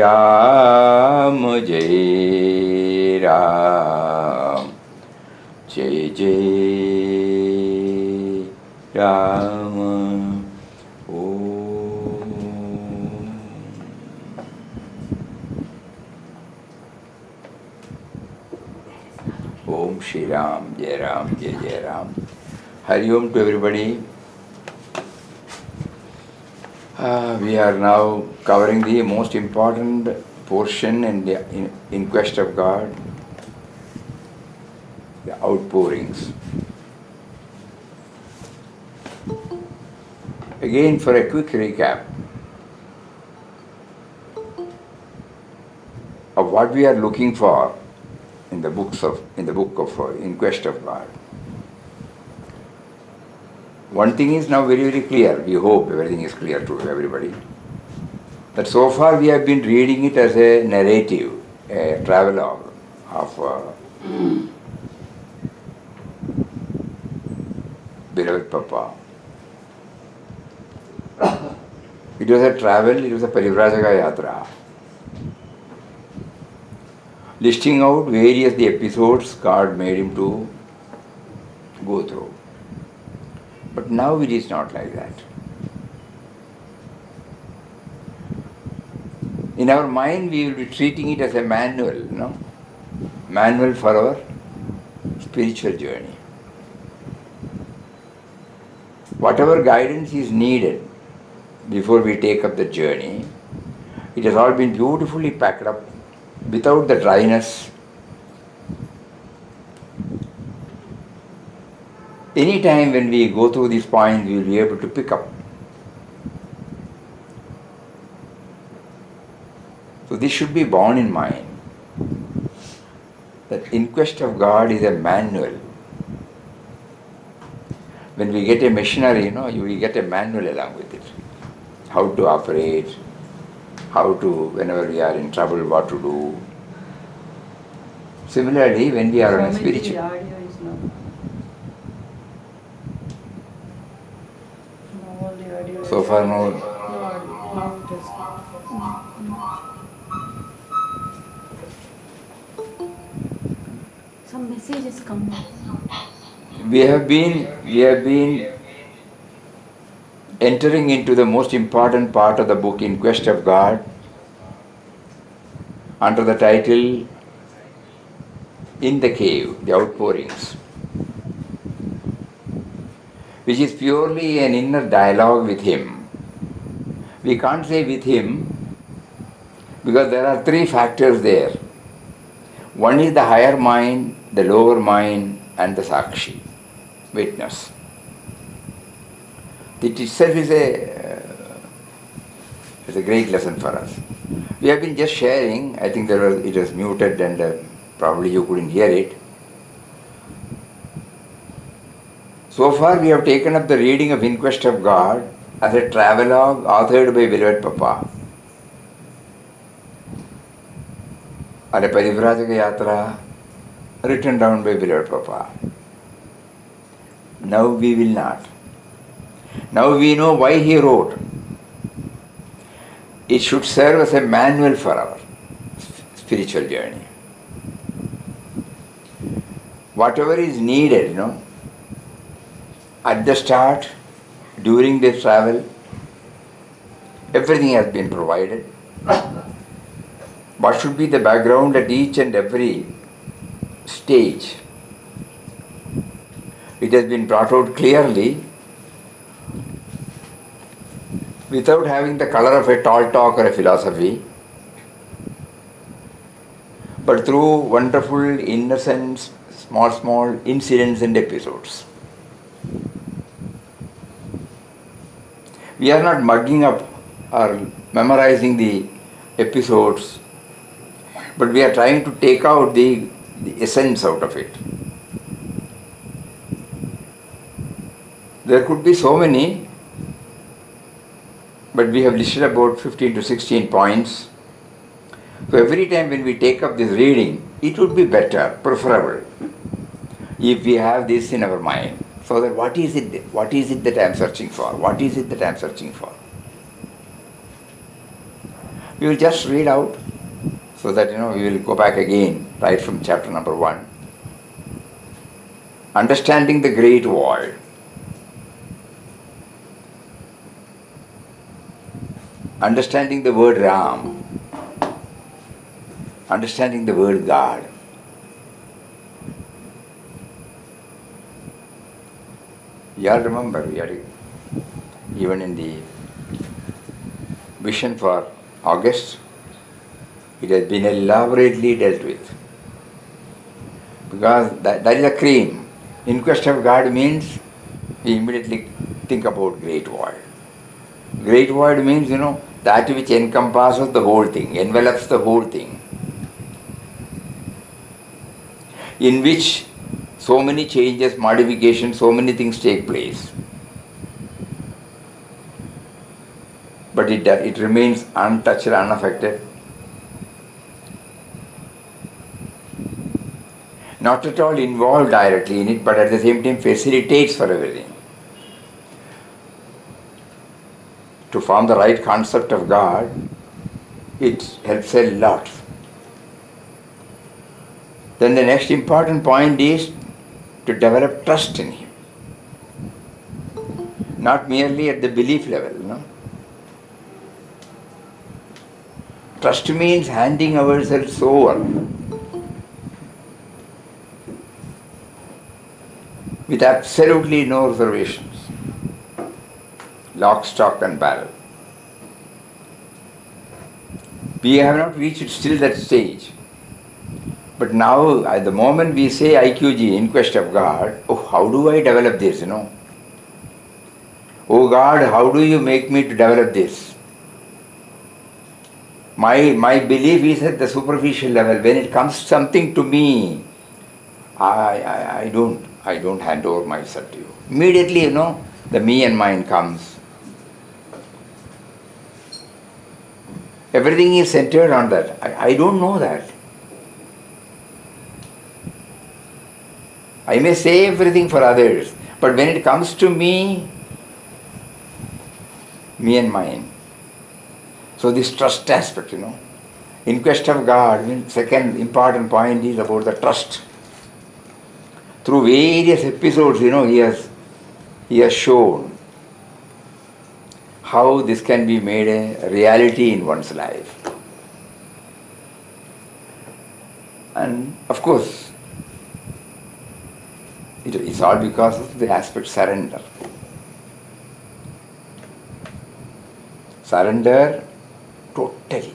Ram, Jai Ram, Jai Jai Ram. Om Shri Ram, Jai Ram, Jai Jai Ram. Hari Om to everybody. We are now covering the most important portion in Quest of God, the outpourings. Again, for a quick recap of what we are looking for in the book of In Quest of God. One thing is now very, very clear. We hope everything is clear to everybody. That so far we have been reading it as a narrative, a travelogue of beloved Papa. It was a travel, it was a Parivrajaka Yatra. Listing out various the episodes God made him to go through. But now it is not like that. In our mind, we will be treating it as a manual, manual for our spiritual journey. Whatever guidance is needed before we take up the journey, it has all been beautifully packed up without the dryness. Any time when we go through these points, we will be able to pick up. So this should be borne in mind, that In Quest of God is a manual. When we get a machinery, you will get a manual along with it. How to operate, how to, whenever we are in trouble, what to do. Similarly, when we are on a spiritual... So far, no. Some messages come. We have been entering into the most important part of the book In Quest of God under the title In the Cave, the Outpourings, which is purely an inner dialogue with Him. We can't say with Him because there are three factors there. One is the higher mind, the lower mind, and the Sakshi, witness. It itself is a great lesson for us. We have been just sharing, I think it was muted and probably you couldn't hear it. So far we have taken up the reading of In Quest of God as a travelogue authored by beloved Papa, or a Parivrajaka Yatra written down by beloved Papa. Now we will not. Now we know why he wrote. It should serve as a manual for our spiritual journey. Whatever is needed, at the start, during this travel, everything has been provided. What should be the background at each and every stage? It has been brought out clearly without having the color of a tall talk or a philosophy, but through wonderful, innocent, small incidents and episodes. We are not mugging up or memorizing the episodes, but we are trying to take out the essence out of it. There could be so many, but we have listed about 15 to 16 points. So every time when we take up this reading, it would be better, preferable, if we have this in our mind. So that what is it that I am searching for? What is it that I am searching for? We will just read out so that we will go back again, right from chapter number 1. Understanding the great void. Understanding the word Ram. Understanding the word God. You all remember, even in the vision for August, it has been elaborately dealt with. Because that is a cream. In quest of God means we immediately think about great void. Great void means, that which encompasses the whole thing, envelops the whole thing, in which so many changes, modifications, so many things take place. But it remains untouched, unaffected. Not at all involved directly in it, but at the same time facilitates for everything. To form the right concept of God, it helps a lot. Then the next important point is to develop trust in Him. Not merely at the belief level, Trust means handing ourselves over with absolutely no reservations. Lock, stock and barrel. We have not reached still that stage. But now, at the moment we say IQG, in quest of God, how do I develop this, Oh God, how do you make me to develop this? My belief is at the superficial level. When it comes something to me, I don't hand over myself to you. Immediately, the me and mine comes. Everything is centered on that. I don't know that. I may say everything for others, but when it comes to me and mine. So this trust aspect, In quest of God, second important point is about the trust. Through various episodes, he has shown how this can be made a reality in one's life. And of course, it's all because of the aspect surrender. Surrender totally.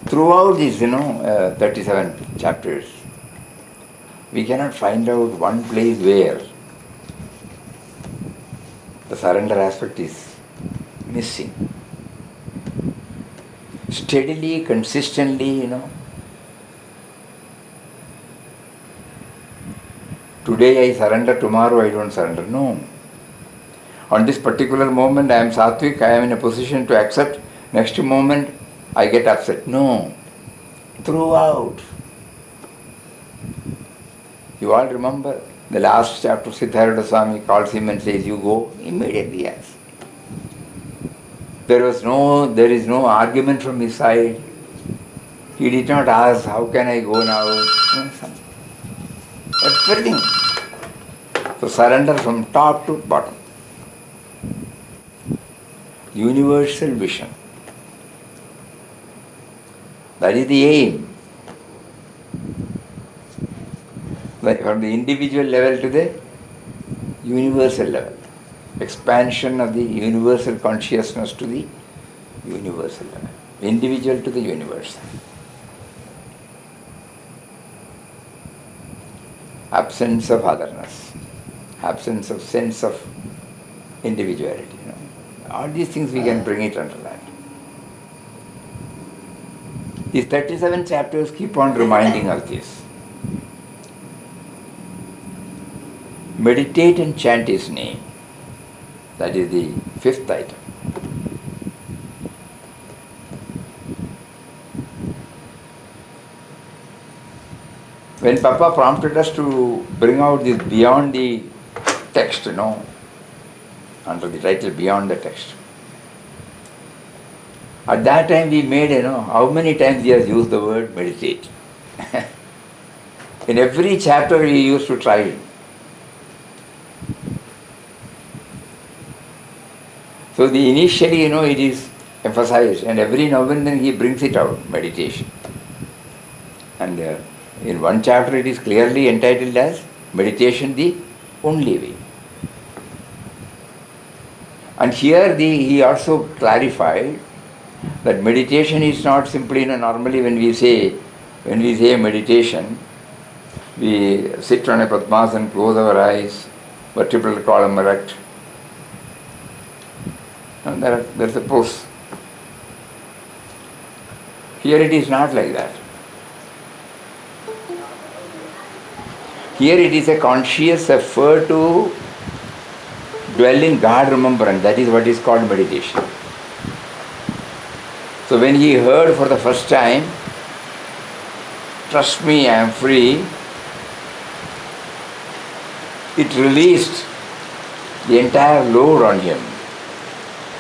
Throughout these, 37 chapters, we cannot find out one place where the surrender aspect is missing. Steadily, consistently, Today I surrender, tomorrow I don't surrender. No. On this particular moment I am sattvic, I am in a position to accept. Next moment I get upset. No. Throughout. You all remember the last chapter, Siddhartha Swami calls him and says, you go? Immediately, yes. There is no argument from his side. He did not ask, how can I go now? Everything. So surrender from top to bottom. Universal vision. That is the aim. From the individual level to the universal level. Expansion of the universal consciousness to the universal level. Individual to the universal. Absence of otherness. Absence of sense of individuality. All these things we can bring it under that. These 37 chapters keep on reminding us this. Meditate and chant His name. That is the 5th item. When Papa prompted us to bring out this beyond the text, under the title Beyond the Text. At that time we made, how many times he has used the word meditate. In every chapter we used to try it. So initially, it is emphasized, and every now and then he brings it out, meditation. And in one chapter it is clearly entitled as Meditation the Only Way. And here he also clarified that meditation is not simply, normally when we say meditation, we sit on a padmasana, close our eyes, vertebral column erect, and there's a pose. Here it is not like that. Here it is a conscious effort to dwell in God remembrance. That is what is called meditation. So when he heard for the first time, "Trust me, I am free," it released the entire load on him.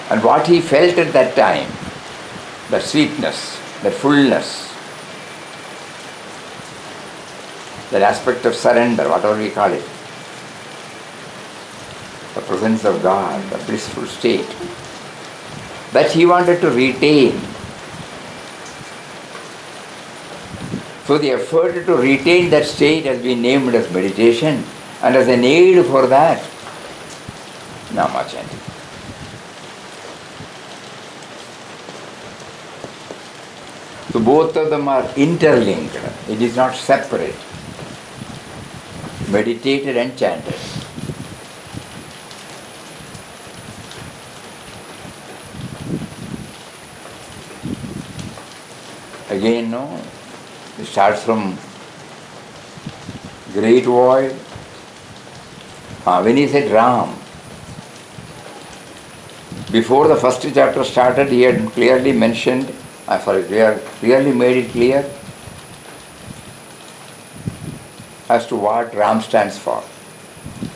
And what he felt at that time, that sweetness, that fullness, that aspect of surrender, whatever we call it, the presence of God, the blissful state, that he wanted to retain. So the effort to retain that state has been named as meditation, and as an aid for that, Nama chanting. So both of them are interlinked. It is not separate. Meditated and chanted. Again, it starts from great void. When he said Ram, before the first chapter started, he had clearly mentioned, clearly made it clear as to what Ram stands for.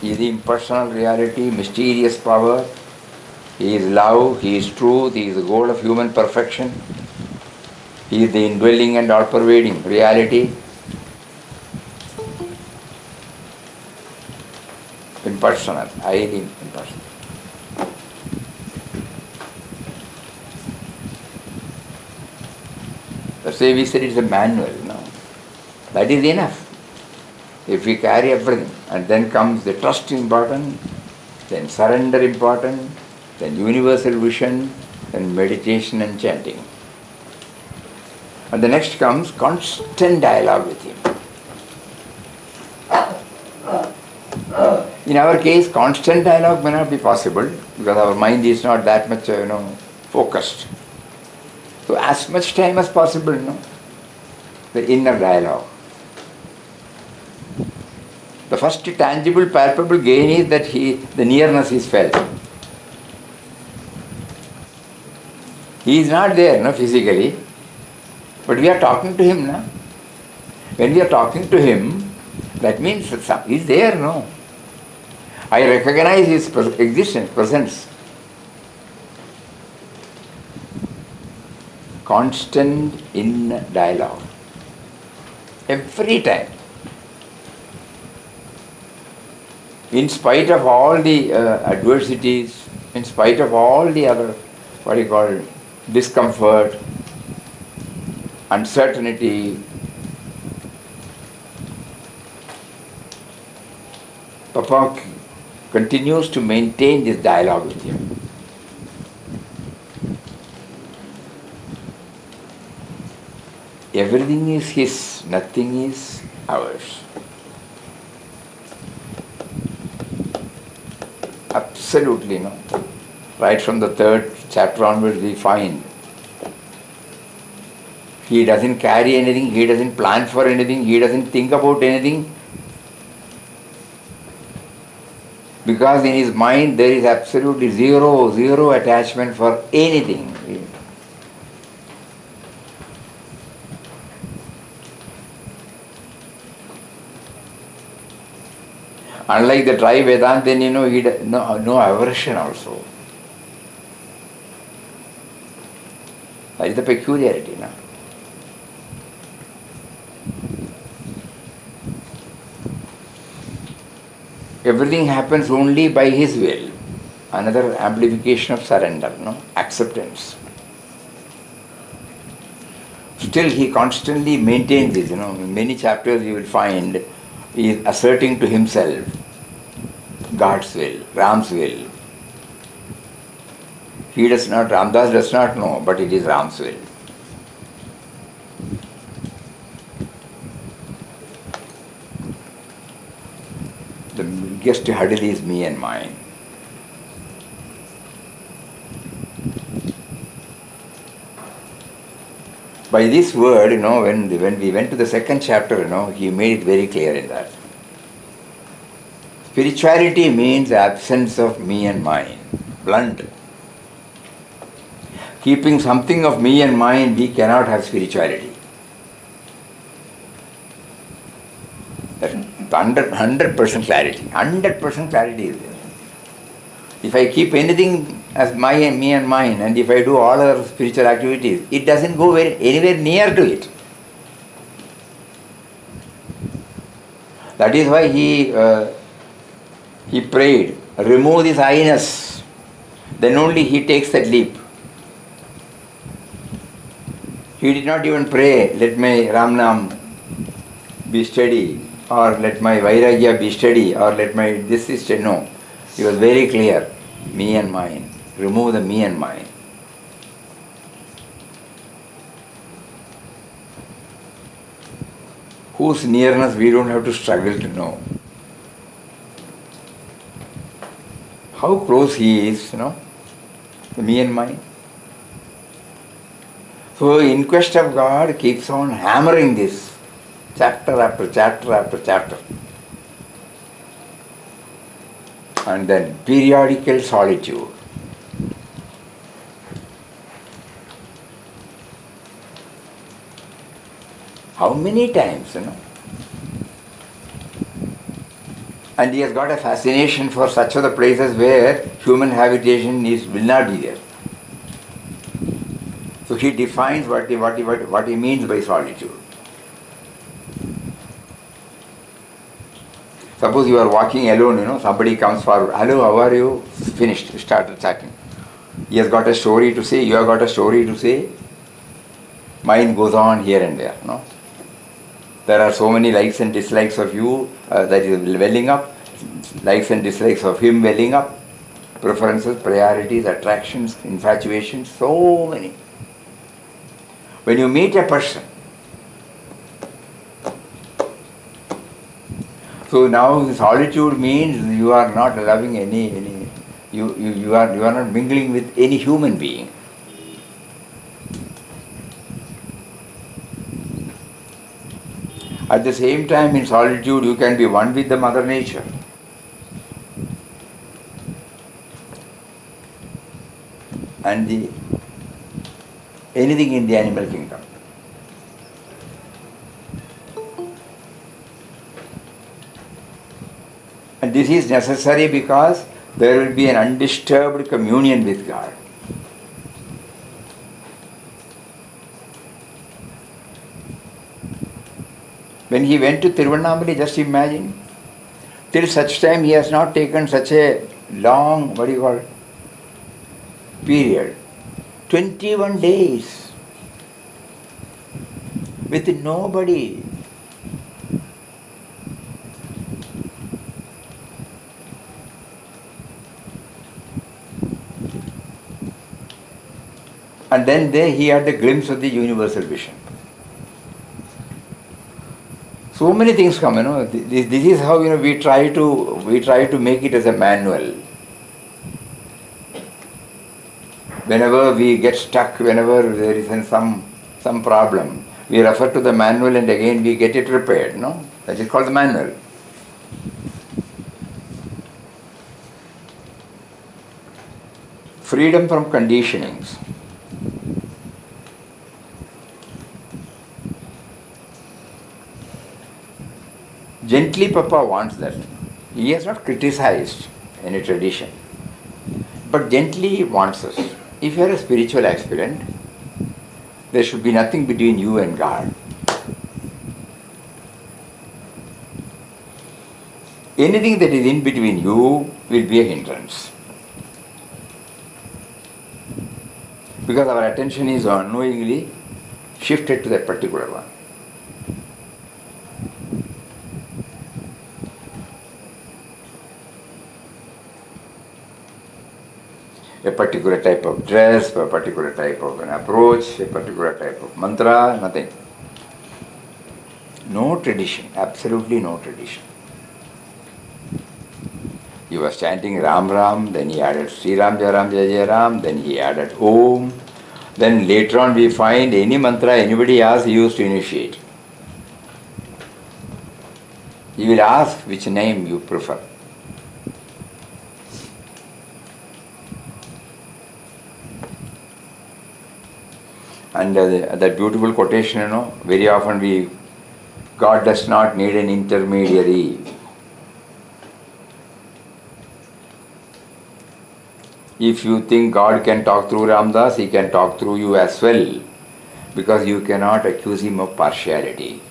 He is the impersonal reality, mysterious power. He is love, he is truth, he is the goal of human perfection. He is the indwelling and all-pervading reality. Impersonal, highly impersonal. That's why we said it's a manual. That is enough. If we carry everything, and then comes the trust important, then surrender important, then universal vision, then meditation and chanting. And the next comes constant dialogue with him. In our case, constant dialogue may not be possible because our mind is not that much, focused. So as much time as possible, the inner dialogue. The first tangible, palpable gain is that the nearness is felt. He is not there, physically, but we are talking to him, When we are talking to him, that means he is there, I recognize his existence, presence. Constant in dialogue. Every time. In spite of all the adversities, in spite of all the other, discomfort, uncertainty, Papa continues to maintain this dialogue with him. Everything is his, nothing is ours. Absolutely, Right from the third chapter onwards we find he doesn't carry anything, he doesn't plan for anything, he doesn't think about anything. Because in his mind there is absolutely zero attachment for anything. Unlike the dry Vedanta, then he no aversion also. That is the peculiarity. No? Everything happens only by his will. Another amplification of surrender, acceptance. Still he constantly maintains this, in many chapters you will find he is asserting to himself God's will, Ram's will. Ramdas does not know, but it is Ram's will. The biggest hurdle is me and mine. By this word, when we went to the second chapter, he made it very clear in that. Spirituality means absence of me and mine. Blunt. Keeping something of me and mine, we cannot have spirituality. That's 100% clarity. 100% clarity is there. If I keep anything as me and mine, and if I do all other spiritual activities, it doesn't go anywhere near to it. That is why he prayed, remove this I-ness. Then only he takes that leap. He did not even pray, let my Ramnam be steady, or let my Vairagya be steady, or let my this is steady. No. He was very clear, me and mine. Remove the me and mine. Whose nearness we don't have to struggle to know. How close he is, the me and mine. So in quest of God keeps on hammering this, chapter after chapter after chapter. And then periodical solitude. How many times, And he has got a fascination for such other places where human habitation will not be there. So he defines what he means by solitude. Suppose you are walking alone, somebody comes forward, hello, how are you? Finished, started chatting. He has got a story to say, you have got a story to say. Mind goes on here and there, There are so many likes and dislikes of you that is welling up, likes and dislikes of him welling up, preferences, priorities, attractions, infatuations, so many. When you meet a person, so now solitude means you are not loving you are not mingling with any human being. At the same time, in solitude, you can be one with the Mother Nature. And anything in the animal kingdom. And this is necessary because there will be an undisturbed communion with God. When he went to Tiruvannamalai, just imagine, till such time he has not taken such a long, period. 21 days with nobody. And then there he had the glimpse of the universal vision. So many things come, This is how we try to make it as a manual. Whenever we get stuck, whenever there is some problem, we refer to the manual and again we get it repaired. That is called the manual. Freedom from conditionings. Gently Papa wants that. He has not criticized any tradition, but gently warns us. If you are a spiritual aspirant, there should be nothing between you and God. Anything that is in between you will be a hindrance. Because our attention is unknowingly shifted to that particular one. A particular type of dress, a particular type of an approach, a particular type of mantra, nothing. No tradition, absolutely no tradition. He was chanting Ram Ram, then he added Sri Ram Jai Ram Jai Jai Ram, then he added Om. Then later on we find any mantra anybody asks, he used to initiate. He will ask which name you prefer. And that beautiful quotation, very often God does not need an intermediary. If you think God can talk through Ramdas, he can talk through you as well, because you cannot accuse him of partiality.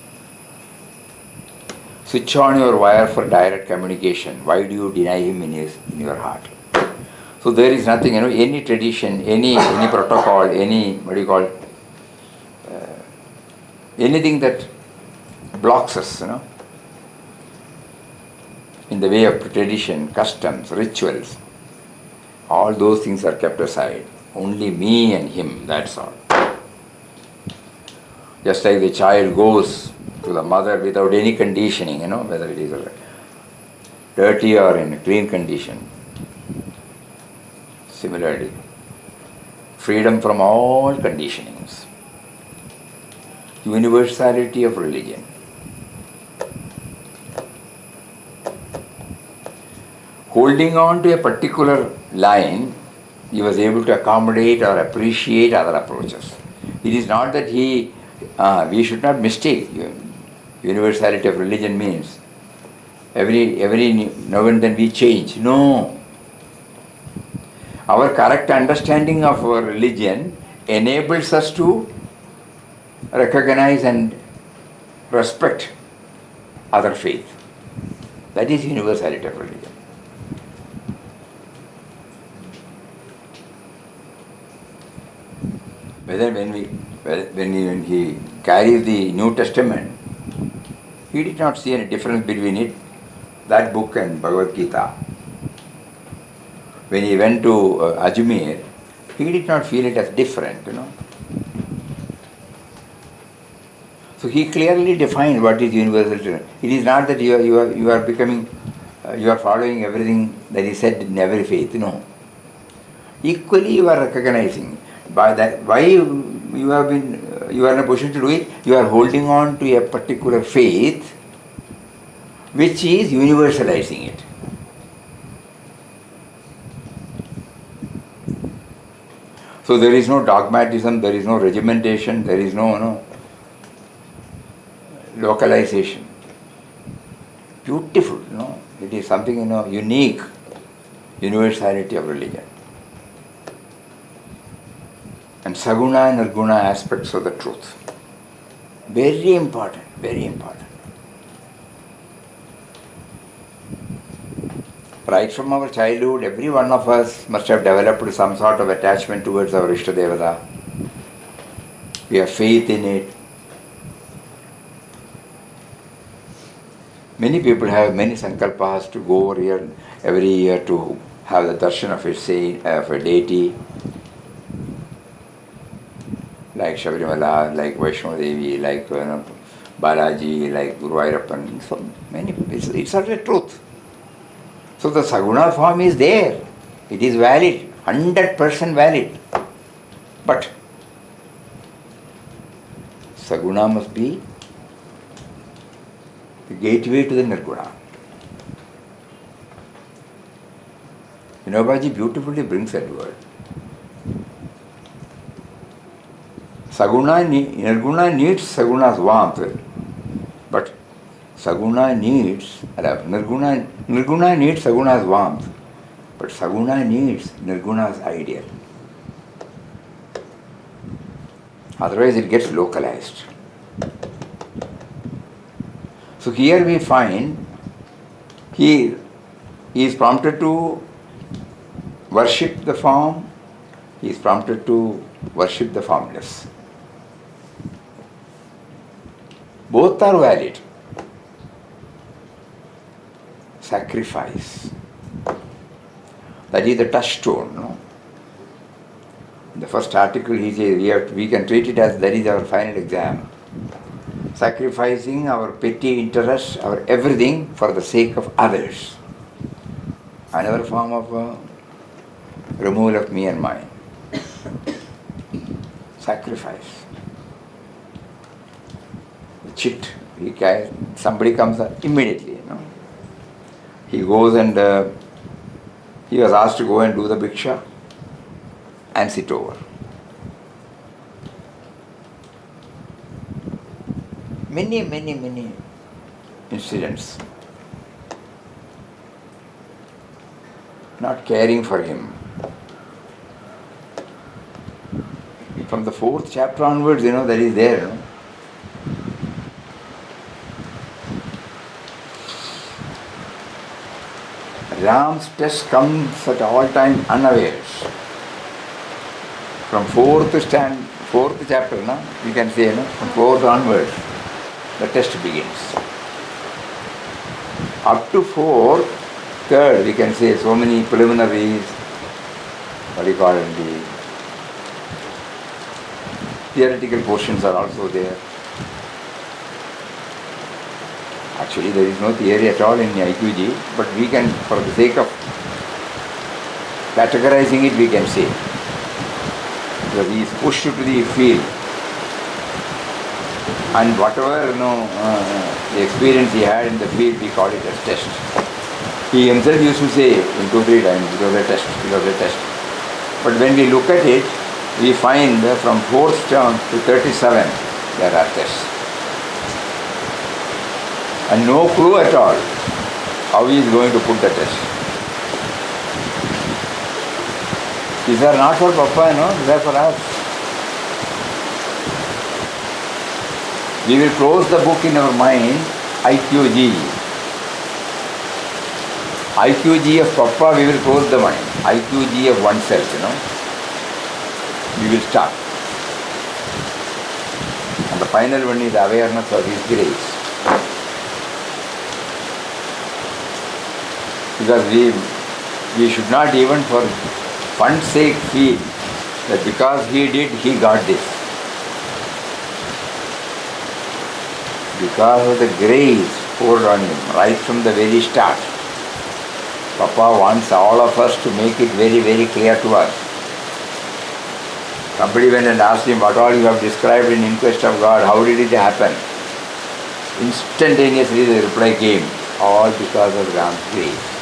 Switch on your wire for direct communication. Why do you deny him in your heart? So there is nothing, any tradition, any protocol, anything that blocks us, in the way of tradition, customs, rituals. All those things are kept aside. Only me and him, that's all. Just like the child goes to the mother without any conditioning, whether it is dirty or in a clean condition. Similarly, freedom from all conditionings. Universality of religion. Holding on to a particular line, he was able to accommodate or appreciate other approaches. It is not that we should not mistake. Universality of religion means every now and then we change. No. Our correct understanding of our religion enables us to recognize and respect other faith. That is universality of religion. Whether when he carries the New Testament, he did not see any difference between that book and Bhagavad Gita. When he went to Ajmer, he did not feel it as different, So he clearly defined what is universal. It is not that you are becoming, you are following everything that is said in every faith. No. Equally, you are recognizing by that why you are in a position to do it. You are holding on to a particular faith, which is universalizing it. So there is no dogmatism, there is no regimentation, there is no localization. Beautiful, it is something unique, universality of religion. And saguna and nirguna aspects of the truth. Very important, very important. Right from our childhood, every one of us must have developed some sort of attachment towards our Ishtadevata. We have faith in it. Many people have many sankalpas to go over here every year to have the darshan of a deity, like Shabarimala, like Vaishno Devi, like Balaji, like Guru Ayyappan. So many people. It's not the truth. So the saguna form is there. It is valid, 100% valid. But saguna must be the gateway to the nirguna. Vinobaji beautifully brings that word. Nirguna needs saguna's warmth, but Saguna needs, Nirguna needs Saguna's warmth, but Saguna needs Nirguna's ideal. Otherwise it gets localized. So here we find he is prompted to worship the form, he is prompted to worship the formless. Both are valid. Sacrifice. That is the touchstone. No? In the first article he says we can treat it as that is our final exam. Sacrificing our petty interests, our everything for the sake of others. Another form of removal of me and mine. Sacrifice. The chit, somebody comes immediately, you know. He goes and he was asked to go and do the bhiksha and sit over. Many incidents. Not caring for him. From the 4th chapter onwards, that is there. Ram's test comes at all time unawares. From 4th chapter, we can say, from 4th onwards, the test begins. Up to 4th, 3rd, we can say so many preliminaries, the theoretical portions are also there. Actually, there is no theory at all in IQG, but we can, for the sake of categorizing it, we can say. Because he is pushed to the field. And whatever, the experience he had in the field, we call it as test. He himself used to say in 2-3 times, it was a test. But when we look at it, we find that from 4th term to 37, there are tests. And no clue at all how he is going to put the test. These are not for Papa, these are for us. We will close the book in our mind, IQG. IQG of Papa, we will close the mind. IQG of oneself, we will start. And the final one is awareness of His grace. Because we should not even for fun's sake feel that because he did, he got this. Because of the grace poured on him right from the very start. Papa wants all of us to make it very, very clear to us. Somebody went and asked him, what all you have described in Inquest of God, how did it happen? Instantaneously the reply came, all because of Ram's grace.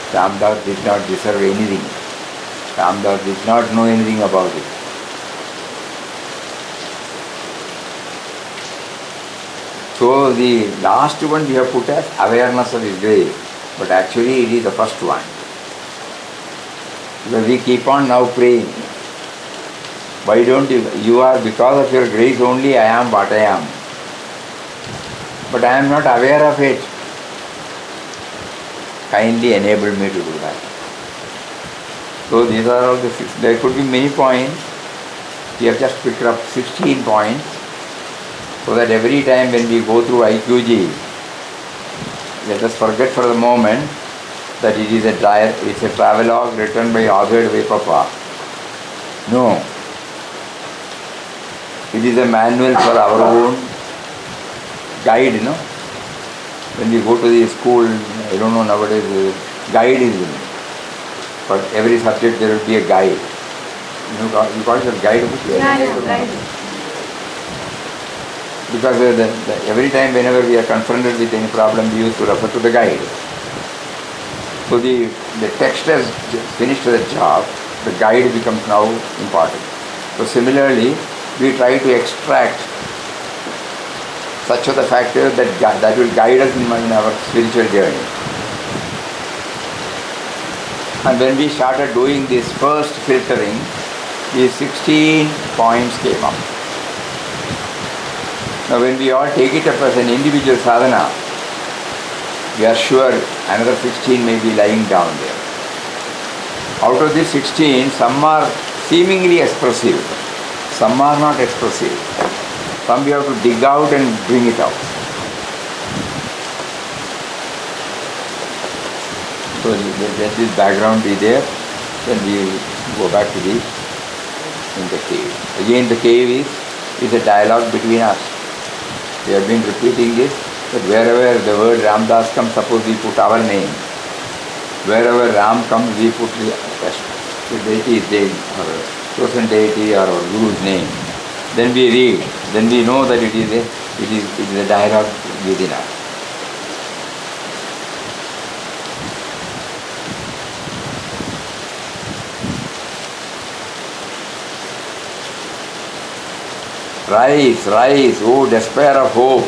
Ramdas did not deserve anything. Ramdas did not know anything about it. So the last one we have put as awareness of His grace, but actually it is the first one. Because we keep on now praying. Why don't you are because of your grace only I am what I am. But I am not aware of it. Kindly enable me to do that. So these are all the 6. There could be many points. We have just picked up 16 points. So that every time when we go through IQG, let us forget for the moment that it is a travelogue written by, authored by Papa. No. It is a manual for our own guide, When we go to the school, I don't know nowadays, guide is in. For every subject there will be a guide. You call it a guidebook? Yeah, guide. Because every time whenever we are confronted with any problem, we used to refer to the guide. So the text has finished the job, the guide becomes now important. So similarly, we try to extract such are the factors that will guide us in our spiritual journey. And when we started doing this first filtering, these 16 points came up. Now when we all take it up as an individual sadhana, we are sure another 16 may be lying down there. Out of these 16, some are seemingly expressive, some are not expressive. Some we have to dig out and bring it out. So let this background be there, then we will go back to in the cave. Again the cave is a dialogue between us. We have been repeating this, that wherever the word Ramdas comes, suppose we put our name. Wherever Ram comes, we put the deity's name, or chosen deity or our Guru's name. Then we read, then we know that it is a dialogue within us. Rise, rise, O despair of hope.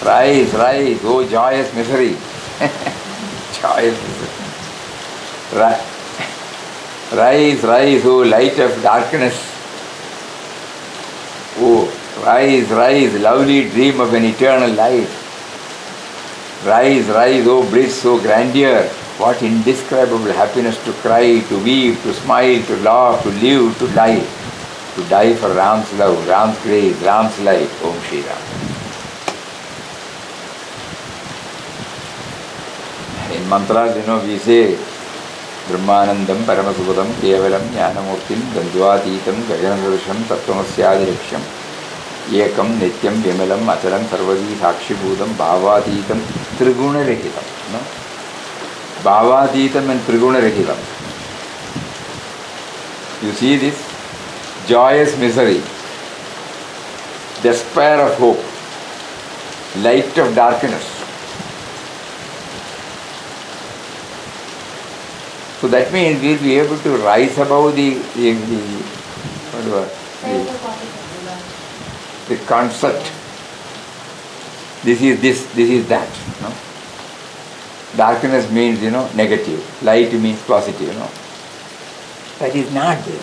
Rise, rise, O joyous misery. Joyous misery. Rise, rise, O light of darkness. Oh, rise, rise, lovely dream of an eternal life. Rise, rise, O bliss, O grandeur. What indescribable happiness to cry, to weep, to smile, to laugh, to live, to die. To die for Ram's love, Ram's grace, Ram's life. Om Shri Ram. In mantras, we say Brahmanandam, Paramasubhadam, Kevalam, Jnanamurtim, Dandvatitam, Gajanadasham, Tattvamasyadiriksham, Ekam, Nityam, Vimalam, Achalam, Sarvadi, Sakshibhudam, Bhavatitam, Triguna Rehitam. No? Bhavatitam and Triguna Rehitam. You see this? Joyous misery, despair of hope, light of darkness. So that means we will be able to rise above the concept. This is this, this is that. No? Darkness means, negative. Light means positive. That is not there.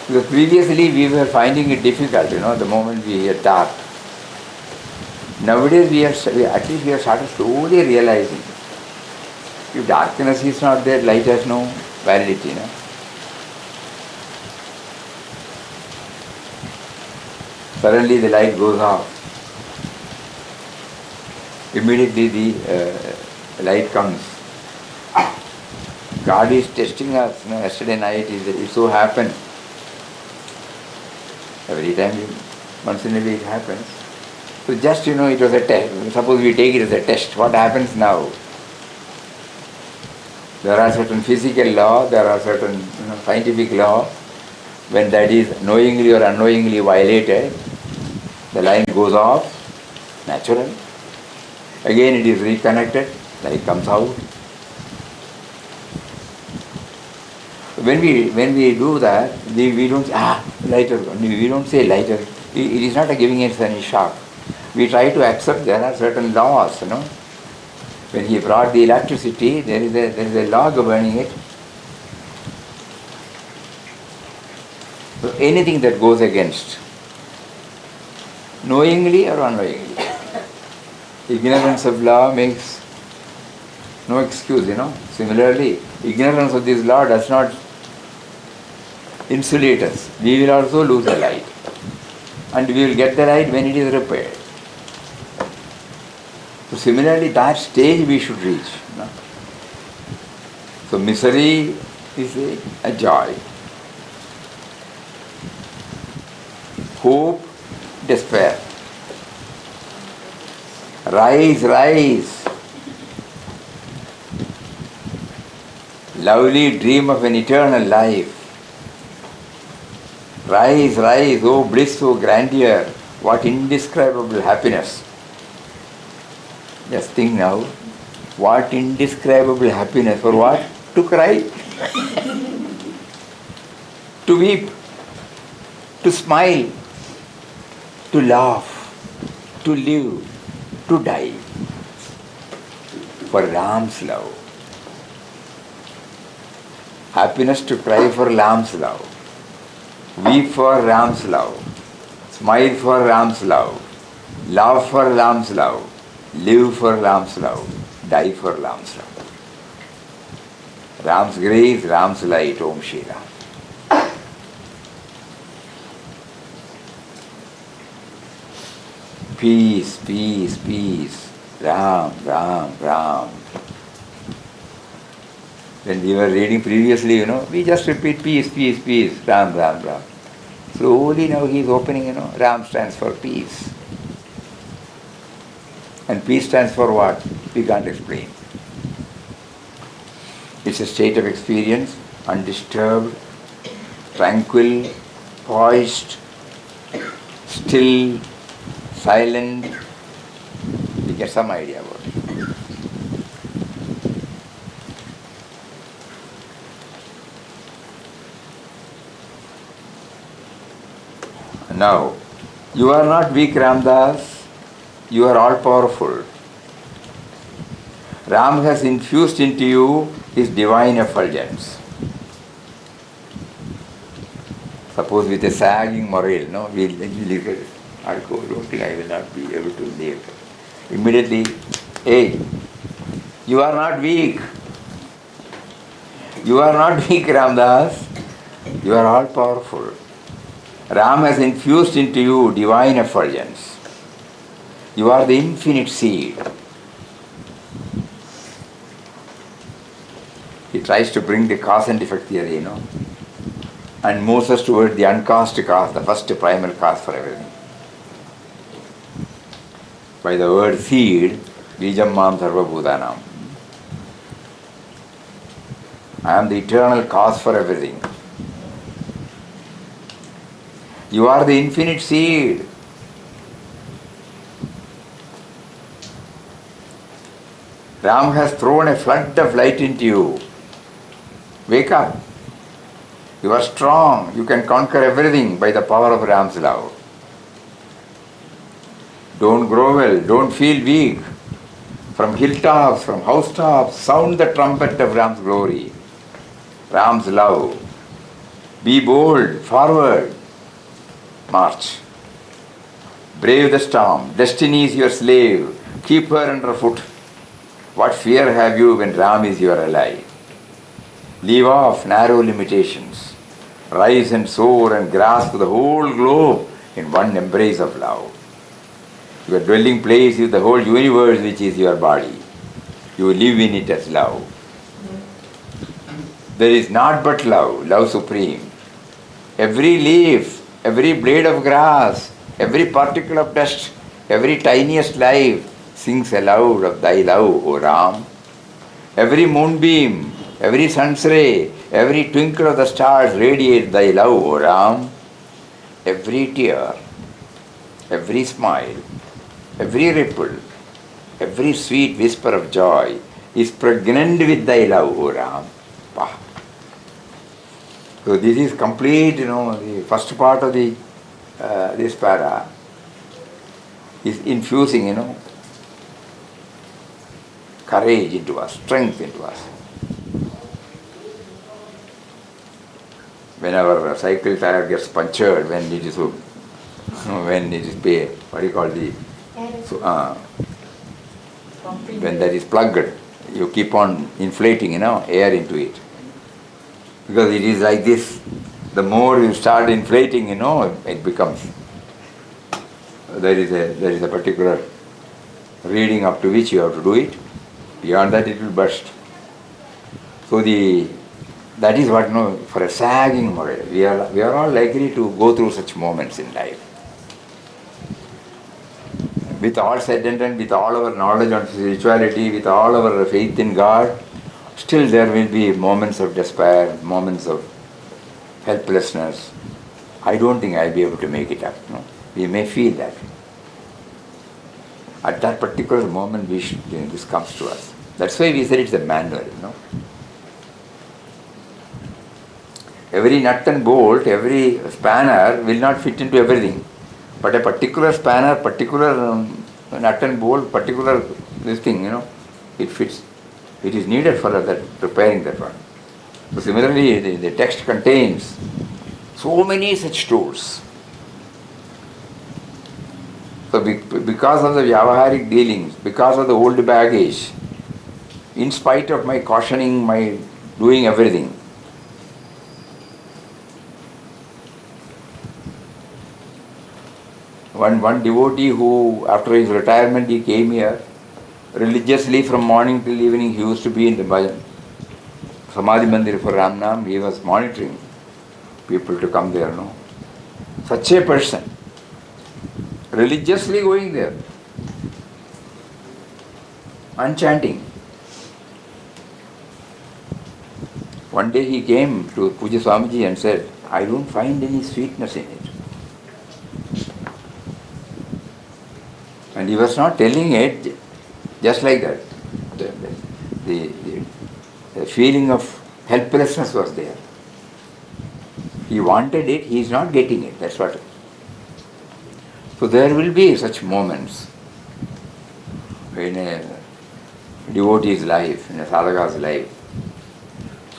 Because previously we were finding it difficult, the moment we hear dark. Nowadays we have started slowly realizing, if darkness is not there, light has no validity. Suddenly the light goes off. Immediately the light comes. God is testing us. Yesterday night it so happened. Every time, once in a week it happens. So just, it was a test. Suppose we take it as a test. What happens now? There are certain physical laws, there are certain scientific laws. When that is knowingly or unknowingly violated, the line goes off, natural. Again it is reconnected, light comes out. When we do that, we don't say, lighter. We don't say lighter. It is not giving us any shock. We try to accept there are certain laws. When he brought the electricity, there is a law governing it. So anything that goes against, knowingly or unknowingly, ignorance of law makes no excuse. Similarly, ignorance of this law does not insulate us. We will also lose the light. And we will get the light when it is repaired. So similarly, that stage we should reach. So misery is a joy. Hope, despair. Rise, rise. Lovely dream of an eternal life. Rise, rise, O bliss, O grandeur, what indescribable happiness. Just think now, what indescribable happiness. For what? To cry. to weep, to smile, to laugh, to live, to die. For Ram's love. Happiness to cry for Ram's love. Weep for Ram's love. Smile for Ram's love. Love for Ram's love. Live for Ram's love. Die for Ram's love. Ram's grace, Ram's light, Om Shri Ram. Peace, peace, peace. Ram, Ram, Ram. When we were reading previously, we just repeat peace, peace, peace, Ram, Ram, Ram. Slowly now he is opening, Ram stands for peace. And peace stands for what? We can't explain. It's a state of experience, undisturbed, tranquil, poised, still, silent. You get some idea about it. Now, you are not weak, Ramdas. You are all powerful. Ram has infused into you his divine effulgence. Suppose with a sagging morale, I'll go, don't think I will not be able to live. Immediately, hey, you are not weak. You are not weak, Ramdas. You are all powerful. Ram has infused into you divine effulgence. You are the infinite seed. He tries to bring the cause and effect theory, and moves us toward the uncaused cause, the first primal cause for everything. By the word seed, Bijam Mam Sarva Bhutanam. I am the eternal cause for everything. You are the infinite seed. Ram has thrown a flood of light into you. Wake up. You are strong. You can conquer everything by the power of Ram's love. Don't grovel. Don't feel weak. From hilltops, from housetops, sound the trumpet of Ram's glory. Ram's love. Be bold. Forward. March. Brave the storm. Destiny is your slave. Keep her underfoot. What fear have you when Ram is your ally? Leave off narrow limitations. Rise and soar and grasp the whole globe in one embrace of love. Your dwelling place is the whole universe, which is your body. You live in it as love. There is naught but love, love supreme. Every leaf, every blade of grass, every particle of dust, every tiniest life sings aloud of thy love, O Ram. Every moonbeam, every sun's ray, every twinkle of the stars radiate thy love, O Ram. Every tear, every smile, every ripple, every sweet whisper of joy is pregnant with thy love, O Ram. Bah. So this is complete, the first part of the this para is infusing, courage into us, strength into us. When our cycle tire gets punctured, when it is what do you call when that is plugged, you keep on inflating, air into it. Because it is like this. The more you start inflating, it becomes. There is a particular reading up to which you have to do it. Beyond that, it will burst. So that is what, for a sagging morale, we are all likely to go through such moments in life. With all said and done, with all our knowledge on spirituality, with all our faith in God, still there will be moments of despair, moments of helplessness. I don't think I'll be able to make it up. We may feel that. At that particular moment, this comes to us. That's why we said it's a manual. Every nut and bolt, every spanner will not fit into everything. But a particular spanner, particular nut and bolt, particular this thing, it fits. It is needed for that, repairing that one. So similarly, the text contains so many such tools. So because of the vyavaharik dealings, because of the old baggage, in spite of my cautioning, my doing everything, one devotee who, after his retirement, he came here religiously from morning till evening. He used to be in the bhajan, Samadhi Mandir for Ramnam. He was monitoring people to come there. No, such a person, religiously going there and chanting. One day he came to Puja Swamiji and said, I don't find any sweetness in it. And he was not telling it just like that. The feeling of helplessness was there. He wanted it, he is not getting it. That's what. So there will be such moments in a devotee's life, in a sadhaka's life.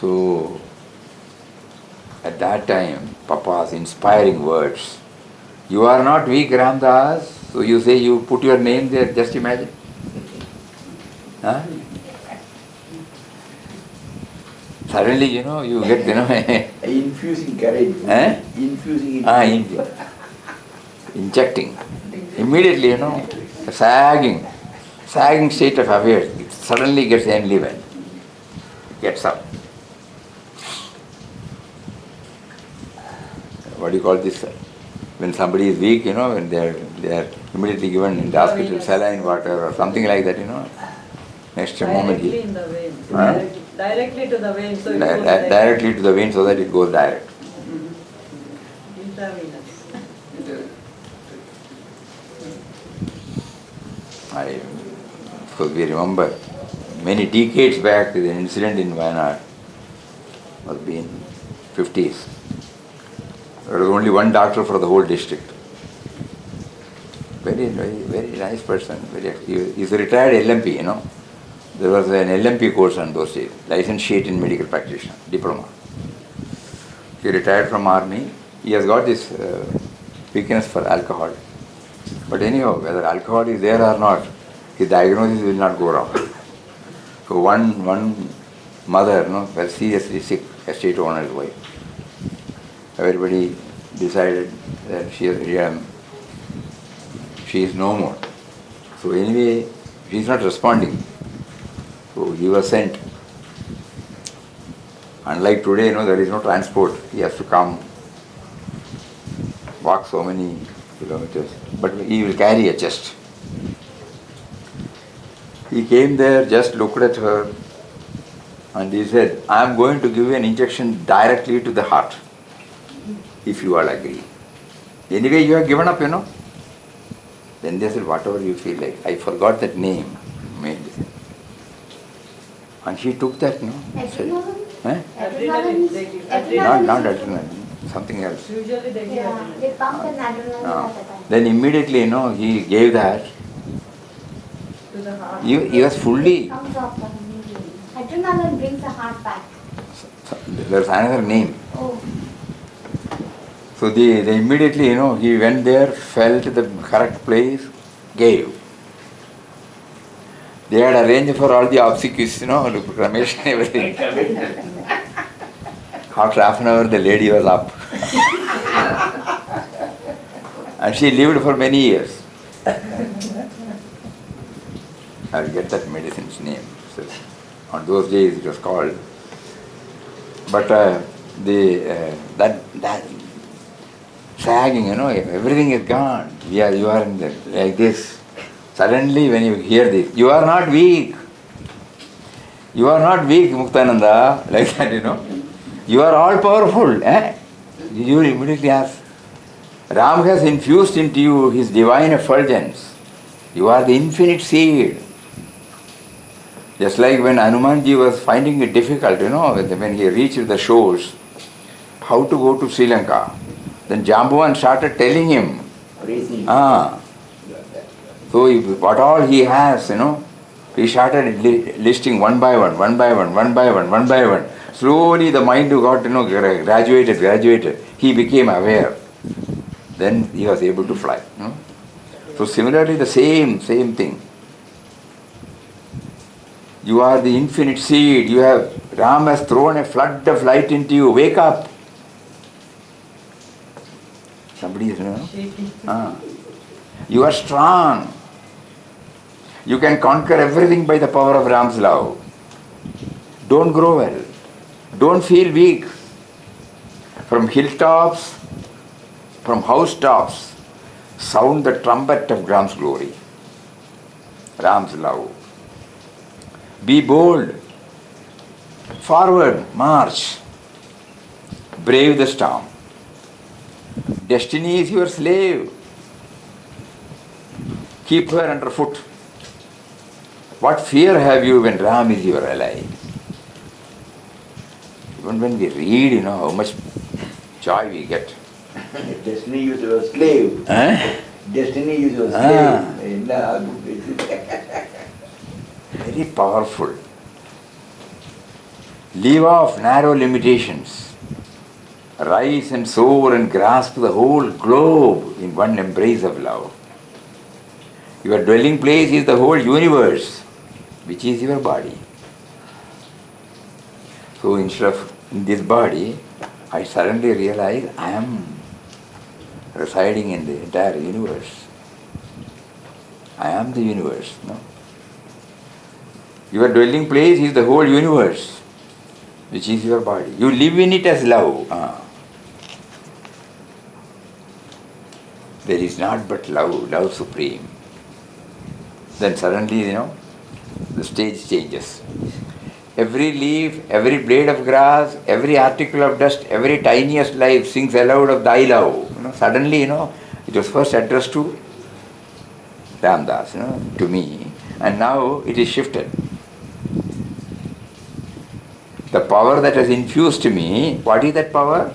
So at that time, Papa's inspiring words. You are not weak, Ramdas. So you say you put your name there, just imagine. Huh? Suddenly, you get, infusing courage. Eh? Infusing. Injecting. Immediately, a sagging state of affairs. It suddenly gets enlivened. It gets up. What do you call this? When somebody is weak, when they are immediately given in the hospital saline water or something like that, next moment Directly in the vein. Huh? Directly to the vein, so it goes direct. Directly to the vein so that it goes direct. Intravenous. So we remember many decades back there is an incident in Wayanad. Was been 50s. There was only one doctor for the whole district. Very, very, very nice person. He's a retired LMP, There was an LMP course on those days, licentiate in medical practitioner, diploma. He retired from army. He has got this weakness for alcohol. But anyhow, whether alcohol is there or not, his diagnosis will not go wrong. So one mother, was seriously sick, estate owner's wife. Everybody decided that she is no more. So anyway, she is not responding. So he was sent. Unlike today, there is no transport. He has to come, walk so many kilometers. But he will carry a chest. He came there, just looked at her, and he said, I am going to give you an injection directly to the heart, if you all agree. Anyway, you have given up, Then they said, whatever you feel like. I forgot that name. And she took that, Adrenaline? Eh? Adrenaline, they give Not adrenaline, something else. Usually they give Yeah, adrenaline. they pump an adrenaline at the time. Then immediately, he gave that. To the heart. He was fully, Comes off immediately. Adrenaline brings the heart back. there's another name. Oh, So they immediately, he went there, felt the correct place, gave. They had arranged for all the obsequies, Ramesh and everything. After half an hour, the lady was up. And she lived for many years. I'll get that medicine's name. So, on those days it was called. But that sagging, everything is gone. You are in like this. Suddenly when you hear this, you are not weak. You are not weak, Muktananda, like that, You are all powerful. You immediately ask. Ram has infused into you his divine effulgence. You are the infinite seed. Just like when Hanumanji was finding it difficult, when he reached the shores how to go to Sri Lanka. Then Jambuvan started telling him, Praising. So what all he has, he started listing one by one, one by one, one by one, one by one. Slowly the mind got, graduated. He became aware. Then he was able to fly. So similarly the same thing. You are the infinite seed. Ram has thrown a flood of light into you. Wake up. Somebody is, Shaking. You are strong. You can conquer everything by the power of Ram's love. Don't grovel. Don't feel weak. From hilltops, from housetops, sound the trumpet of Ram's glory. Ram's love. Be bold. Forward, march. Brave the storm. Destiny is your slave. Keep her underfoot. What fear have you when Ram is your ally? Even when we read, how much joy we get. Destiny is your slave. Destiny is your slave. Very powerful. Leave off narrow limitations. Rise and soar and grasp the whole globe in one embrace of love. Your dwelling place is the whole universe, which is your body. So instead of in this body, I suddenly realize I am residing in the entire universe. I am the universe. Your dwelling place is the whole universe, which is your body. You live in it as love. There is not but love, love supreme. Then suddenly, the stage changes. Every leaf, every blade of grass, every article of dust, every tiniest life sings aloud of thy love. Suddenly, it was first addressed to Ramdas, to me, and now it is shifted. The power that has infused me, what is that power?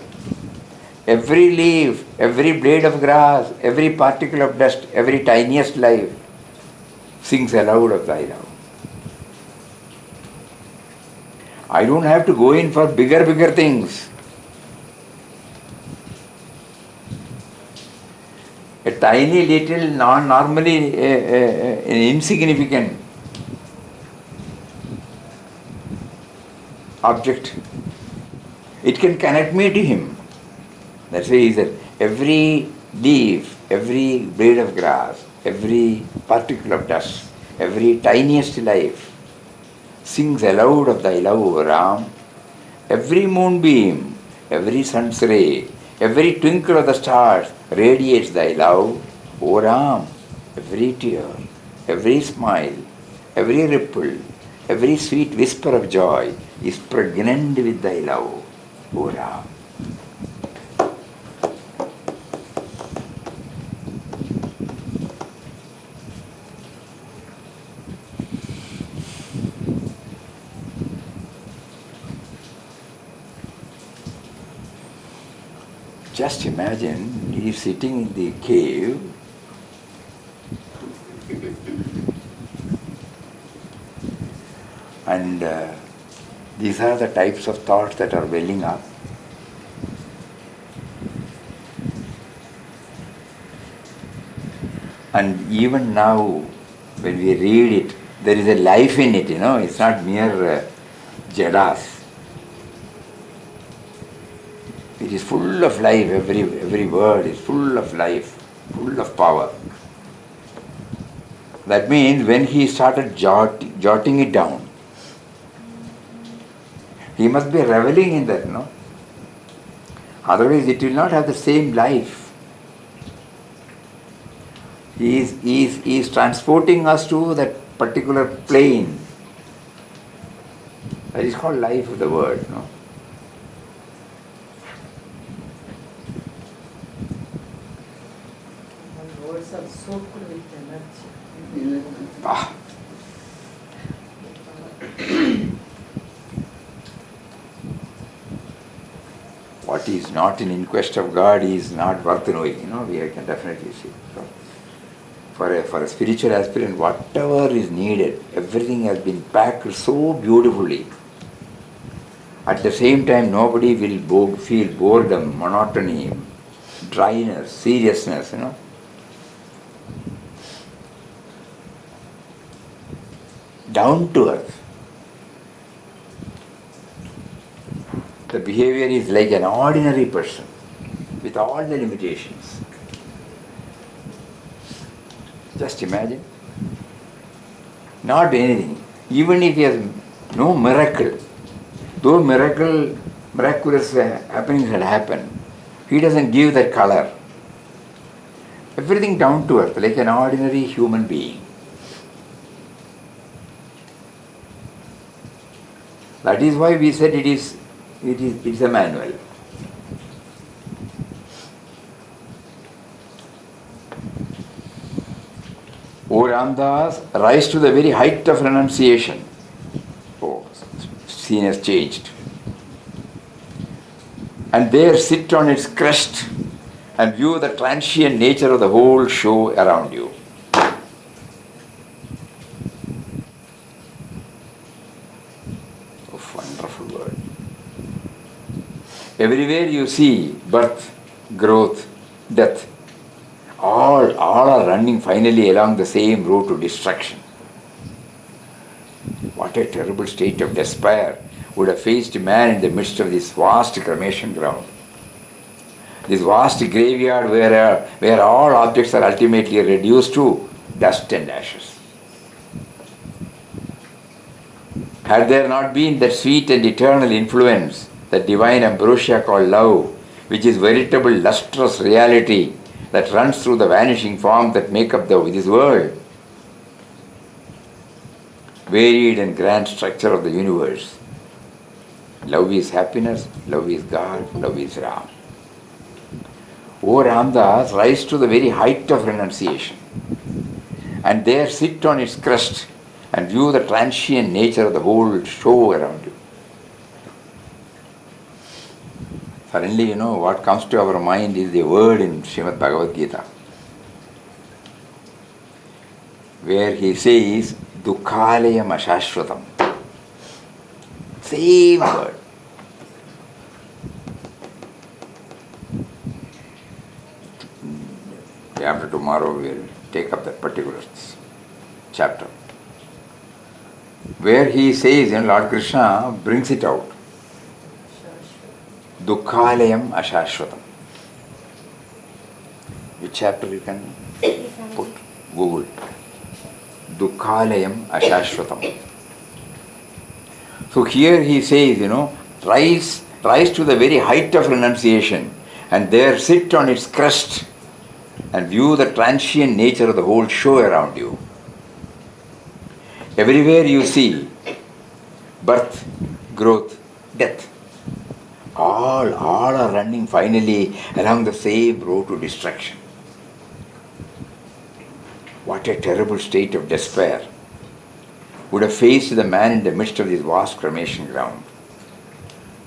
Every leaf, every blade of grass, every particle of dust, every tiniest life sings aloud of thy love. I don't have to go in for bigger things. A tiny little, normally insignificant object, it can connect me to him. That's why he said, every leaf, every blade of grass, every particle of dust, every tiniest life sings aloud of thy love, O Ram. Every moonbeam, every sun's ray, every twinkle of the stars radiates thy love, O Ram. Every tear, every smile, every ripple, every sweet whisper of joy is pregnant with thy love, O Ram. Just imagine he is sitting in the cave and these are the types of thoughts that are welling up. And even now, when we read it, there is a life in it, it's not mere jadas. It is full of life, every word is full of life, full of power. That means when he started jotting it down, he must be reveling in that, Otherwise it will not have the same life. He is transporting us to that particular plane. That is called life of the word, Words are soaked with energy. What is is not in quest of God, he is not worth knowing. We can definitely see. So, for a spiritual aspirant, whatever is needed, everything has been packed so beautifully. At the same time, nobody will feel boredom, monotony, dryness, seriousness. Down to earth. The behavior is like an ordinary person with all the limitations. Just imagine. Not anything. Even if he has no miracle, though miraculous happenings had happened, he doesn't give that color. Everything down to earth, like an ordinary human being. That is why we said it's a manual. O Ramdas, rise to the very height of renunciation. Oh, scene has changed. And there sit on its crest and view the transient nature of the whole show around you. Oh, wonderful word. Everywhere you see birth, growth, death. All are running finally along the same road to destruction. What a terrible state of despair would have faced man in the midst of this vast cremation ground. This vast graveyard where all objects are ultimately reduced to dust and ashes. Had there not been that sweet and eternal influence, that divine ambrosia called love, which is veritable lustrous reality that runs through the vanishing form that make up this world, varied and grand structure of the universe. Love is happiness, love is God, love is Ram. O Ramdas, rise to the very height of renunciation, and there sit on its crest and view the transient nature of the whole show around you. Suddenly, what comes to our mind is the word in Srimad Bhagavad Gita, where he says, Dukhalayam Ashashvatam. Same word. After tomorrow we will take up that particular chapter, where he says, Lord Krishna brings it out. Dukhalayam Ashashvatam. Which chapter you can put? Google. Dukhalayam Ashashvatam. So here he says, rise to the very height of renunciation, and there sit on its crest and view the transient nature of the whole show around you. Everywhere you see birth, growth, death. All are running finally along the same road to destruction. What a terrible state of despair would have faced the man in the midst of this vast cremation ground.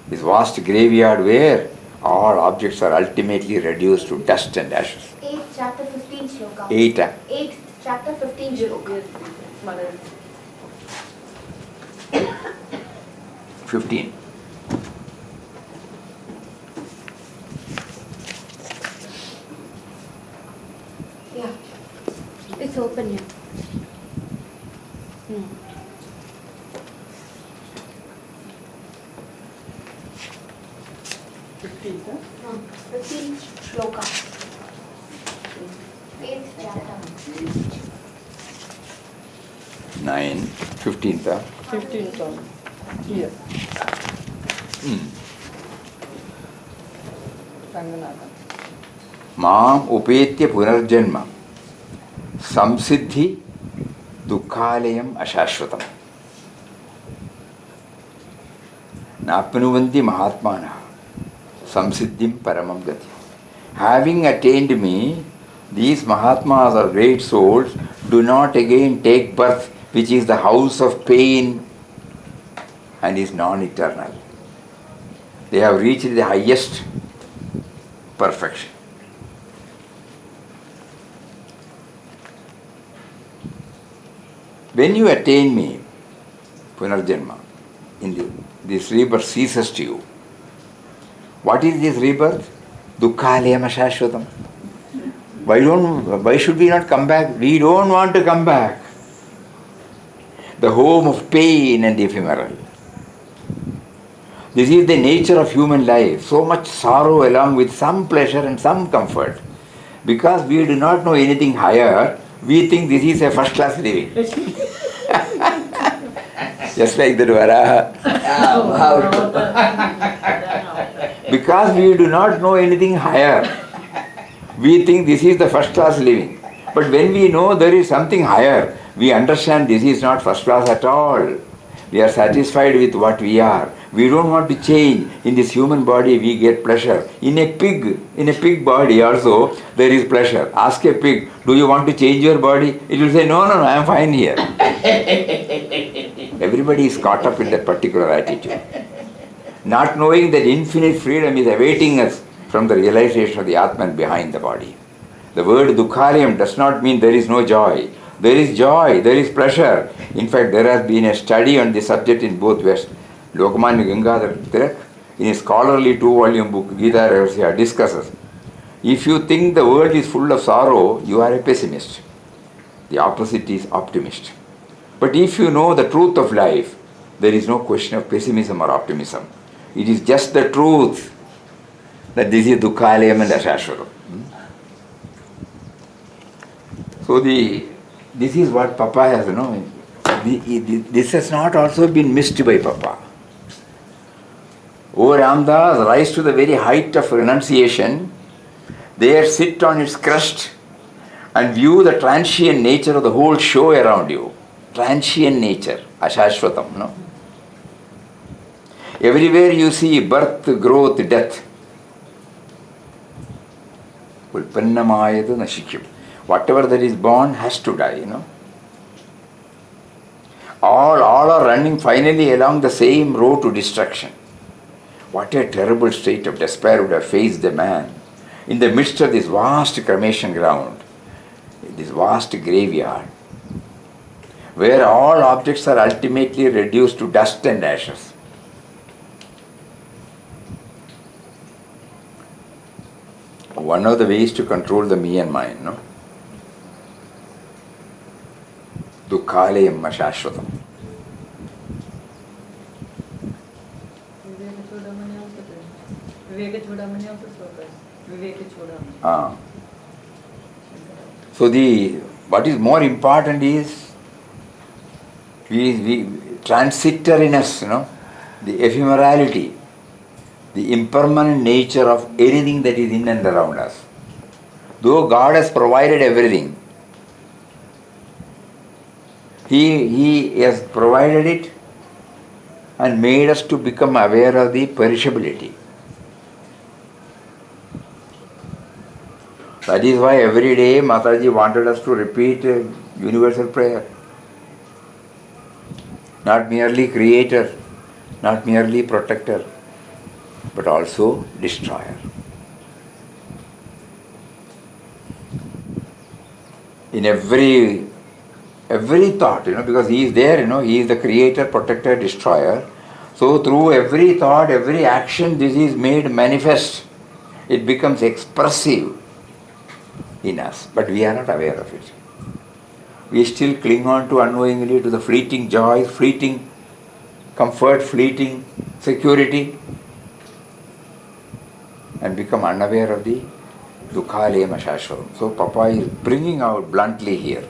This vast graveyard where all objects are ultimately reduced to dust and ashes. 8th chapter 15 shloka. 8th chapter 15 shloka. 15. Yeah. It's open here. No, 15 shloka. 8th chapter. 9, 15th. 15th. Here. Ranganathan. Maam upetya punarjanma samsiddhi dukhalayam ashashvatam napnuvanti mahatmana samsiddhim paramam gati. Having attained me, these Mahatmas or great souls do not again take birth, which is the house of pain and is non-eternal. They have reached the highest perfection. When you attain me, Punarjanma, this rebirth ceases to you. What is this rebirth? Dukkhalayam ashashvatam. Why should we not come back? We don't want to come back. The home of pain and ephemeral. This is the nature of human life. So much sorrow along with some pleasure and some comfort. Because we do not know anything higher, we think this is a first class living. Just like the Varaha. Because we do not know anything higher, we think this is the first class living. But when we know there is something higher, we understand this is not first class at all. We are satisfied with what we are. We don't want to change. In this human body we get pleasure. In a pig body also there is pleasure. Ask a pig, do you want to change your body? It will say, no, I am fine here. Everybody is caught up in that particular attitude. Not knowing that infinite freedom is awaiting us from the realization of the Atman behind the body. The word Dukkhalayam does not mean there is no joy. There is joy, there is pleasure. In fact, there has been a study on this subject in both West. Lokmanya Gangadhar Tilak, in his scholarly 2-volume book, Gita Rahasya, discusses, if you think the world is full of sorrow, you are a pessimist. The opposite is optimist. But if you know the truth of life, there is no question of pessimism or optimism. It is just the truth that this is Dukkhalayam and Ashashvatam. So this is what Papa has, this has not also been missed by Papa. O Ramdas, rise to the very height of renunciation, there sit on its crest and view the transient nature of the whole show around you. Transient nature, Ashashvatam, no? Everywhere you see birth, growth, death. Ulpannamayadu nashikyam. Whatever that is born has to die, All are running finally along the same road to destruction. What a terrible state of despair would have faced the man in the midst of this vast cremation ground, this vast graveyard, where all objects are ultimately reduced to dust and ashes. One of the ways to control the me and mine, Dukkhalayam ashashvatam. So what is more important is we transitoriness, the ephemerality, the impermanent nature of anything that is in and around us. Though God has provided everything, He has provided it and made us to become aware of the perishability. That is why every day Mataji wanted us to repeat a universal prayer. Not merely creator, not merely protector, but also destroyer. In every thought, because He is there, He is the creator, protector, destroyer. So through every thought, every action, this is made manifest. It becomes expressive in us, but we are not aware of it. We still cling on to unknowingly to the fleeting joys, fleeting comfort, fleeting security, and become unaware of the Dukkhalayam ashashvatam. So Papa is bringing out bluntly here.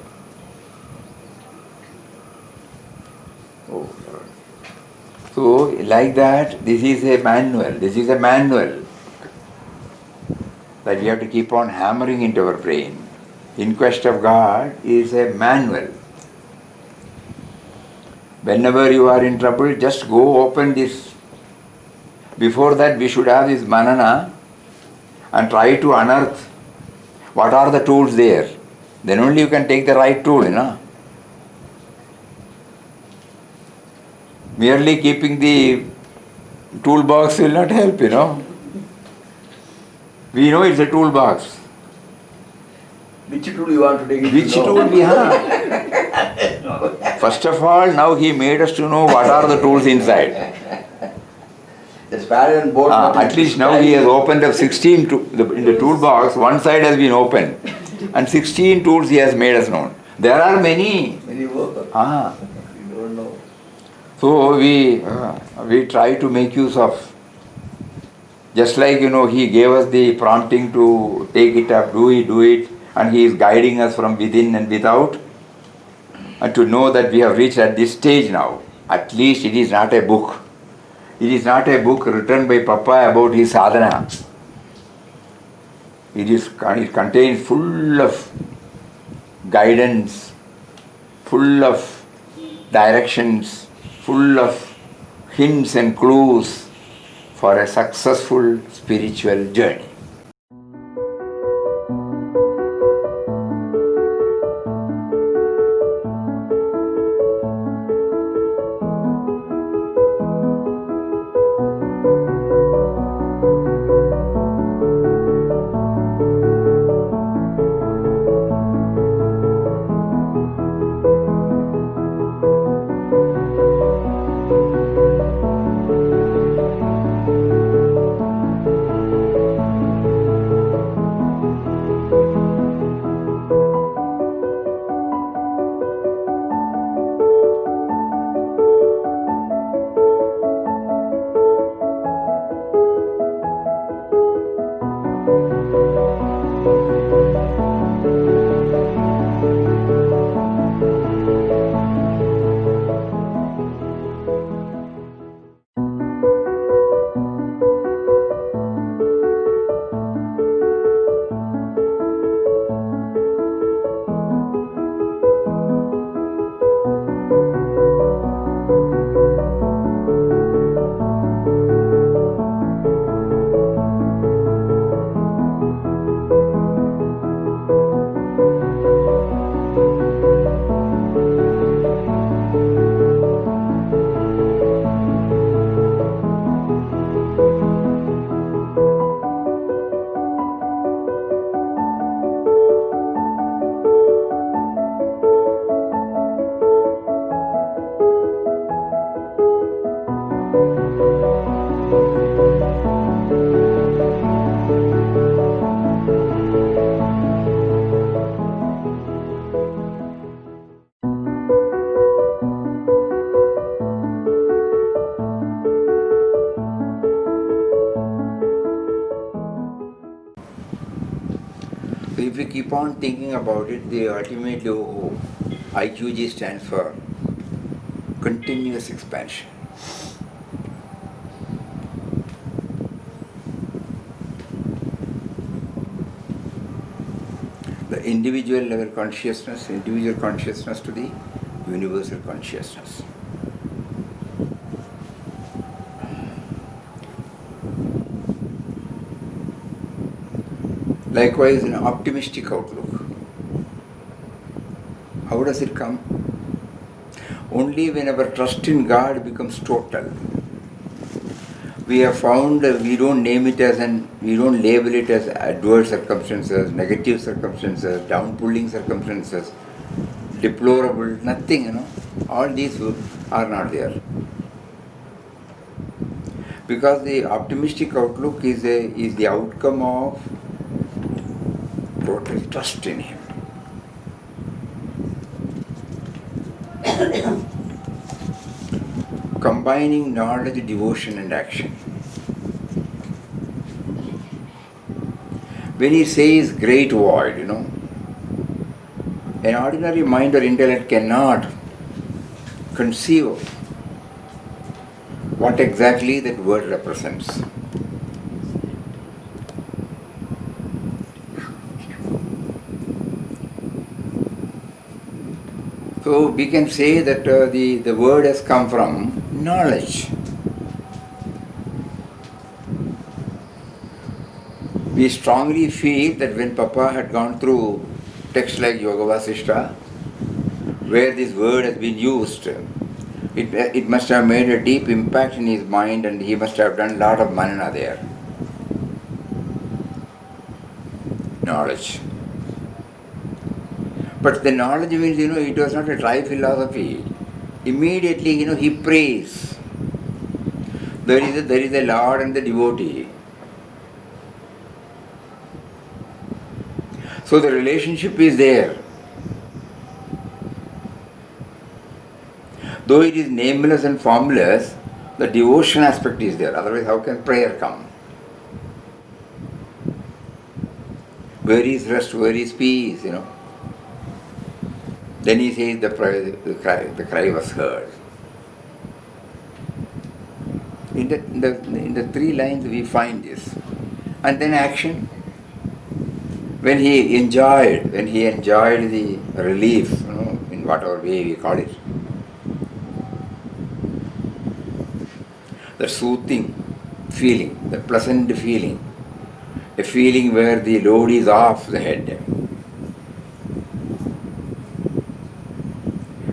So like that, this is a manual that we have to keep on hammering into our brain. In Quest of God is a manual. Whenever you are in trouble, just go open this. Before that, we should have this manana and try to unearth what are the tools there. Then only you can take the right tool, Merely keeping the toolbox will not help, We know it's a toolbox. Which tool you want to take it? Which tool we have? First of all, now he made us to know what are the tools inside. The spanner and board. At least now he has opened up 16 in the toolbox. One side has been opened, and 16 tools he has made us known. There are many. Many work. You don't know. So we try to make use of. Just like he gave us the prompting to take it up, do it, and he is guiding us from within and without, and to know that we have reached at this stage now. At least it is not a book. It is not a book written by Papa about his sadhana. It contains full of guidance, full of directions, full of hints and clues for a successful spiritual journey. So if you keep on thinking about it, the ultimate IQG stands for continuous expansion. The individual level consciousness, individual consciousness to the universal consciousness. Likewise, an optimistic outlook. How does it come? Only when our trust in God becomes total. We have found we don't name it as we don't label it as adverse circumstances, negative circumstances, downpulling circumstances, deplorable, nothing, All these are not there. Because the optimistic outlook is the outcome of total trust in Him. Combining knowledge, devotion and action. When he says great void, an ordinary mind or intellect cannot conceive of what exactly that word represents. So we can say that the word has come from knowledge. We strongly feel that when Papa had gone through texts like Yoga Vasishta, where this word has been used, it must have made a deep impact in his mind and he must have done a lot of manana there. knowledge. But the knowledge means, it was not a dry philosophy. Immediately, he prays. There is a Lord and the devotee. So the relationship is there. Though it is nameless and formless, the devotion aspect is there. Otherwise, how can prayer come? Where is rest? Where is peace? Then he says the cry was heard. In the 3 lines we find this. And then action. When he enjoyed the relief, in whatever way we call it, the soothing feeling, the pleasant feeling, a feeling where the load is off the head,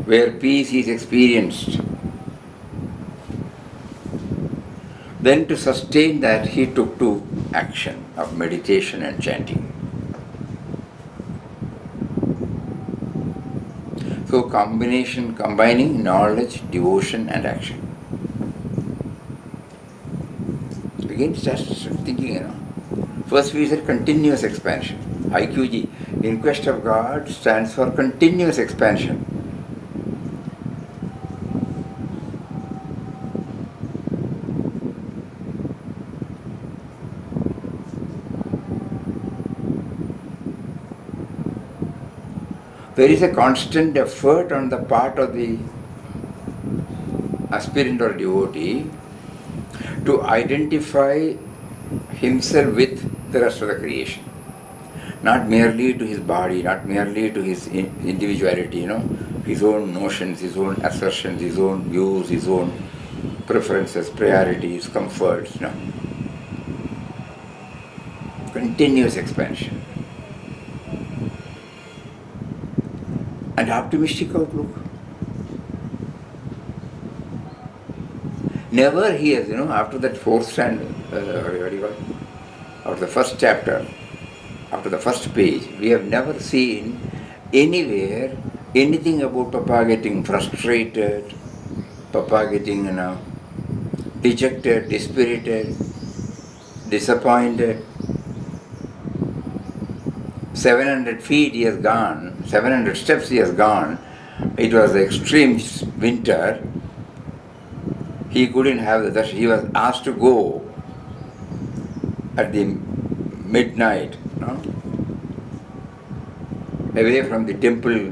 where peace is experienced. Then to sustain that, he took to action of meditation and chanting. So combining knowledge, devotion and action. Again, start thinking, First we said continuous expansion. IQG, in quest of God, stands for continuous expansion. There is a constant effort on the part of the aspirant or devotee to identify himself with the rest of the creation. Not merely to his body, not merely to his individuality, his own notions, his own assertions, his own views, his own preferences, priorities, comforts, Continuous expansion. And optimistic outlook. Never he has, after that 4th stand, after the first chapter, after the first page, we have never seen anywhere anything about Papa getting frustrated, Papa getting, dejected, dispirited, disappointed. 700 feet he has gone, 700 steps he has gone. It was extreme winter. He couldn't have the darshan. He was asked to go at the midnight, away from the temple.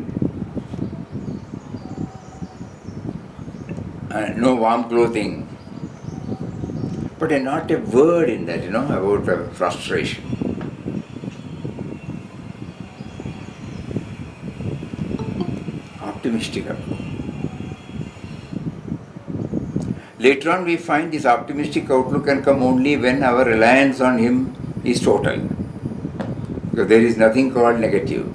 No warm clothing. But not a word in that, about frustration. Optimistic outlook. Later on we find this optimistic outlook can come only when our reliance on him is total. Because there is nothing called negative.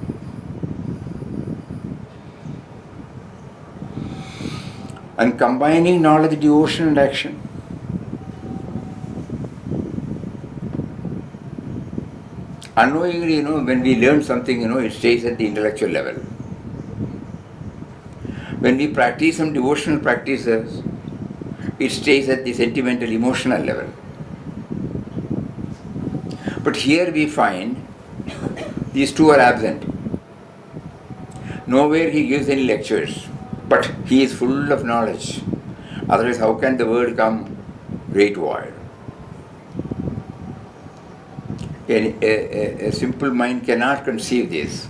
And combining knowledge, devotion and action. Unknowingly, when we learn something, it stays at the intellectual level. When we practice some devotional practices, it stays at the sentimental, emotional level. But here we find these two are absent. Nowhere he gives any lectures, but he is full of knowledge. Otherwise, how can the word come great wide? A simple mind cannot conceive this.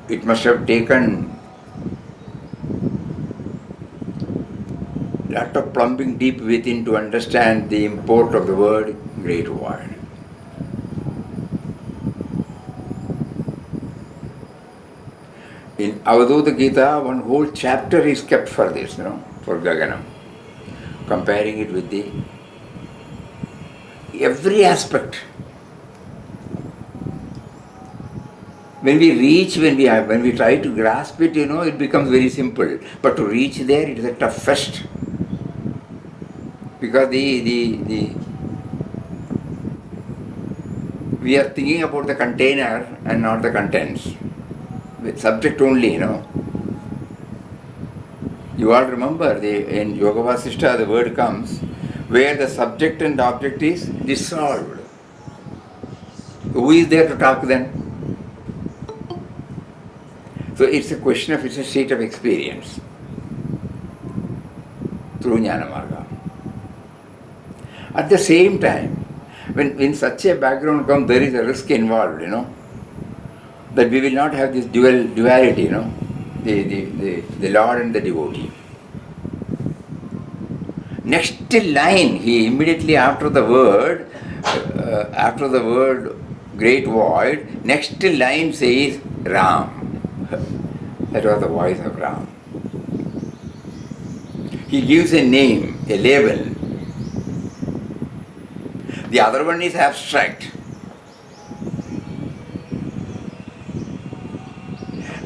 It must have taken a lot of plumbing deep within to understand the import of the word great wide. In Avadhuta Gita, one whole chapter is kept for this, for Gaganam. Comparing it with every aspect. When we try to grasp it, it becomes very simple. But to reach there, it is the toughest. Because the We are thinking about the container and not the contents. With subject only, You all remember in Yoga Vasishta the word comes where the subject and object is dissolved. Who is there to talk then? So it's a state of experience through Jnana Marga. At the same time, when such a background comes, there is a risk involved, that we will not have this duality, the Lord and the devotee. Next line, he immediately after the word great void, next line says Ram. That was the voice of Ram. He gives a name, a label. The other one is abstract.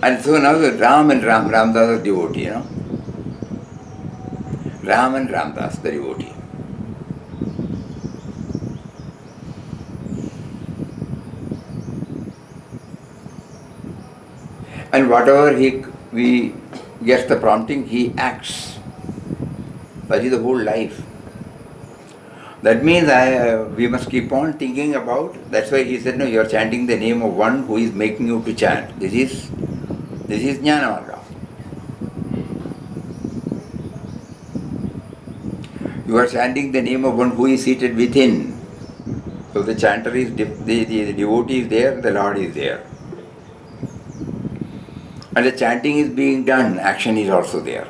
And so now Ram and Ramdas is devotee, Ram and Ramdas, the devotee. And whatever we gets the prompting, he acts. That is the whole life. That means we must keep on thinking about. That's why he said, no, you are chanting the name of one who is making you to chant. This is Jnana Marga. You are chanting the name of one who is seated within. So the chanter is, the devotee is there, the Lord is there. And the chanting is being done, action is also there.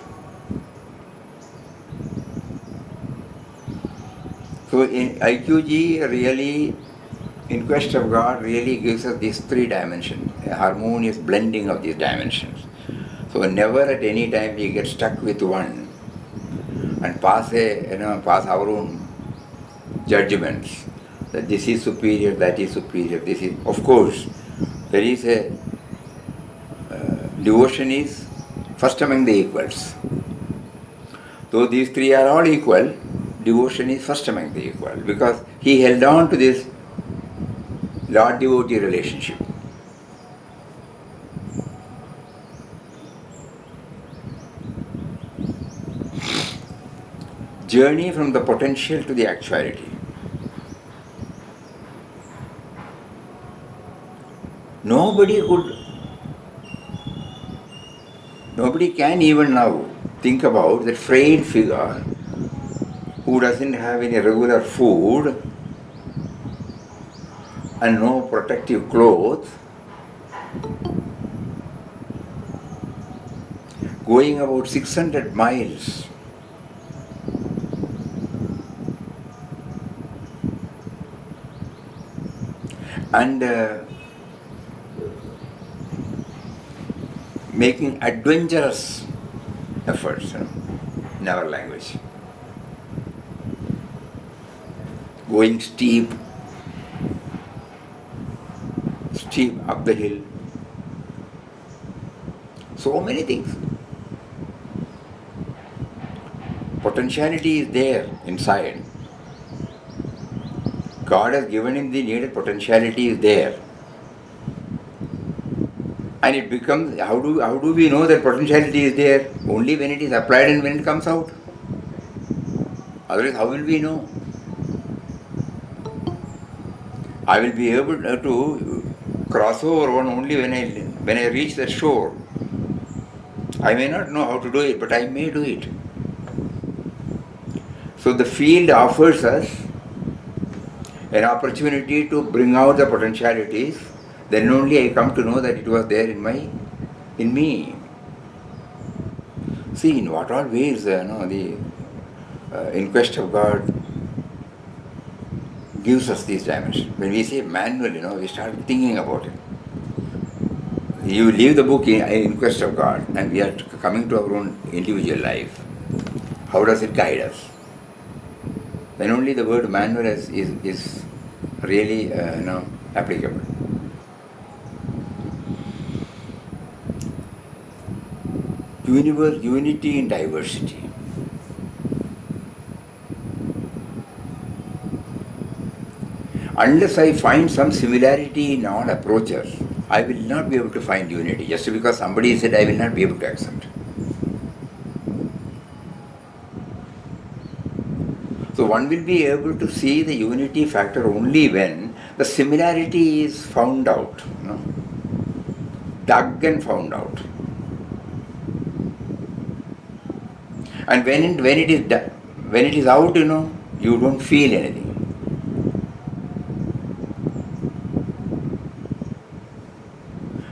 So in IQG really, in Quest of God, really gives us these three dimensions, a harmonious blending of these dimensions. So never at any time we get stuck with one and pass our own judgments that this is superior, that is superior, this is. Of course, there is a devotion is first among the equals. Though these three are all equal, devotion is first among the equal because he held on to this Lord-devotee relationship. Journey from the potential to the actuality. Nobody can even now think about that frail figure who doesn't have any regular food and no protective clothes, going about 600 miles and making adventurous efforts in our language. Going steep up the hill. So many things. Potentiality is there inside. God has given him the needed potentiality is there. And it becomes, how do we know that potentiality is there? Only when it is applied and when it comes out. Otherwise, how will we know? I will be able to cross over one only when I reach that shore. I may not know how to do it, but I may do it. So the field offers us an opportunity to bring out the potentialities. Then only I come to know that it was there in me. See, in what all ways, the in Quest of God gives us these dimensions. When we say manual, we start thinking about it. You leave the book in Quest of God, and we are coming to our own individual life. How does it guide us? Then only the word manual is really applicable. Unity in diversity. Unless I find some similarity in all approaches, I will not be able to find unity. Just because somebody said, I will not be able to accept. So one will be able to see the unity factor only when the similarity is found out, dug and found out. And when it is out, you don't feel anything.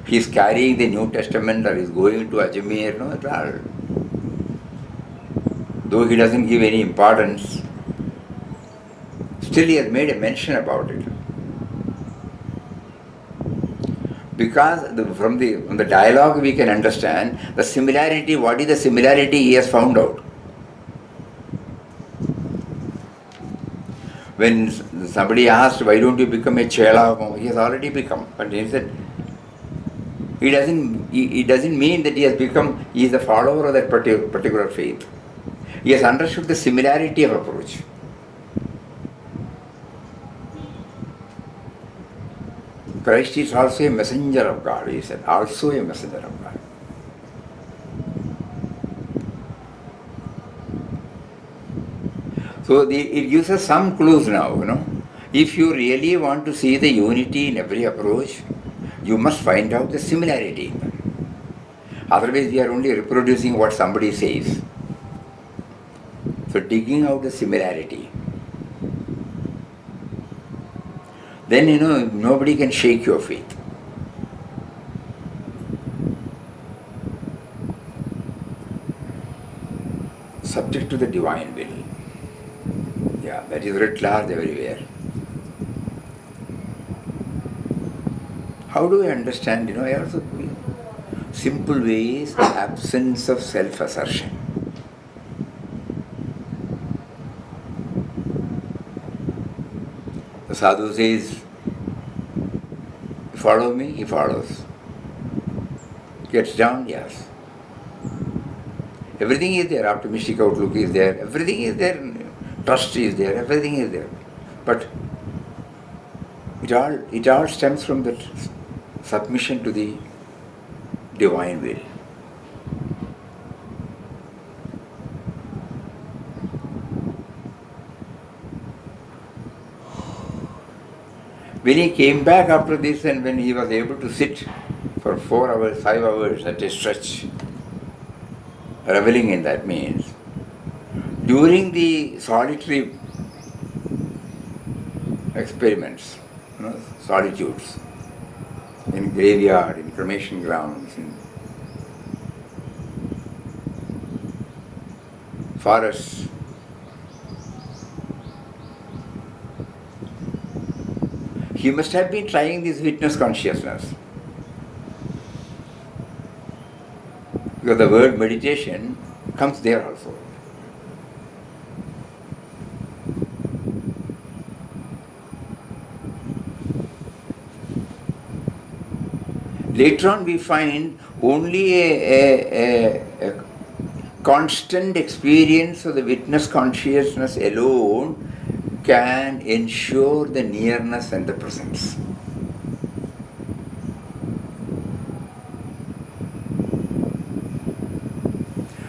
He is carrying the New Testament or is going to Ajmer, no at all. Though he doesn't give any importance, still he has made a mention about it. Because from the dialogue we can understand the similarity, what is the similarity he has found out. When somebody asked, why don't you become a chela? He has already become. But he said, it doesn't mean that he is a follower of that particular faith. He has understood the similarity of approach. Christ is also a messenger of God, he said, also a messenger of God. So it gives us some clues now, If you really want to see the unity in every approach, you must find out the similarity in them. Otherwise we are only reproducing what somebody says. So digging out the similarity. Then nobody can shake your faith. Subject to the divine will. Yeah, that is writ large everywhere. How do I understand? I also simple way is the absence of self-assertion. The sadhu says, follow me, he follows. Gets down, yes. Everything is there, optimistic outlook is there, everything is there, trust is there, everything is there. But it all stems from that submission to the divine will. When he came back after this and when he was able to sit for 4 hours, 5 hours at a stretch, reveling in that means, during the solitary experiments, solitudes, in graveyard, in cremation grounds, in forests, he must have been trying this witness consciousness. Because the word meditation comes there also. Later on we find only a constant experience of the witness consciousness alone can ensure the nearness and the presence.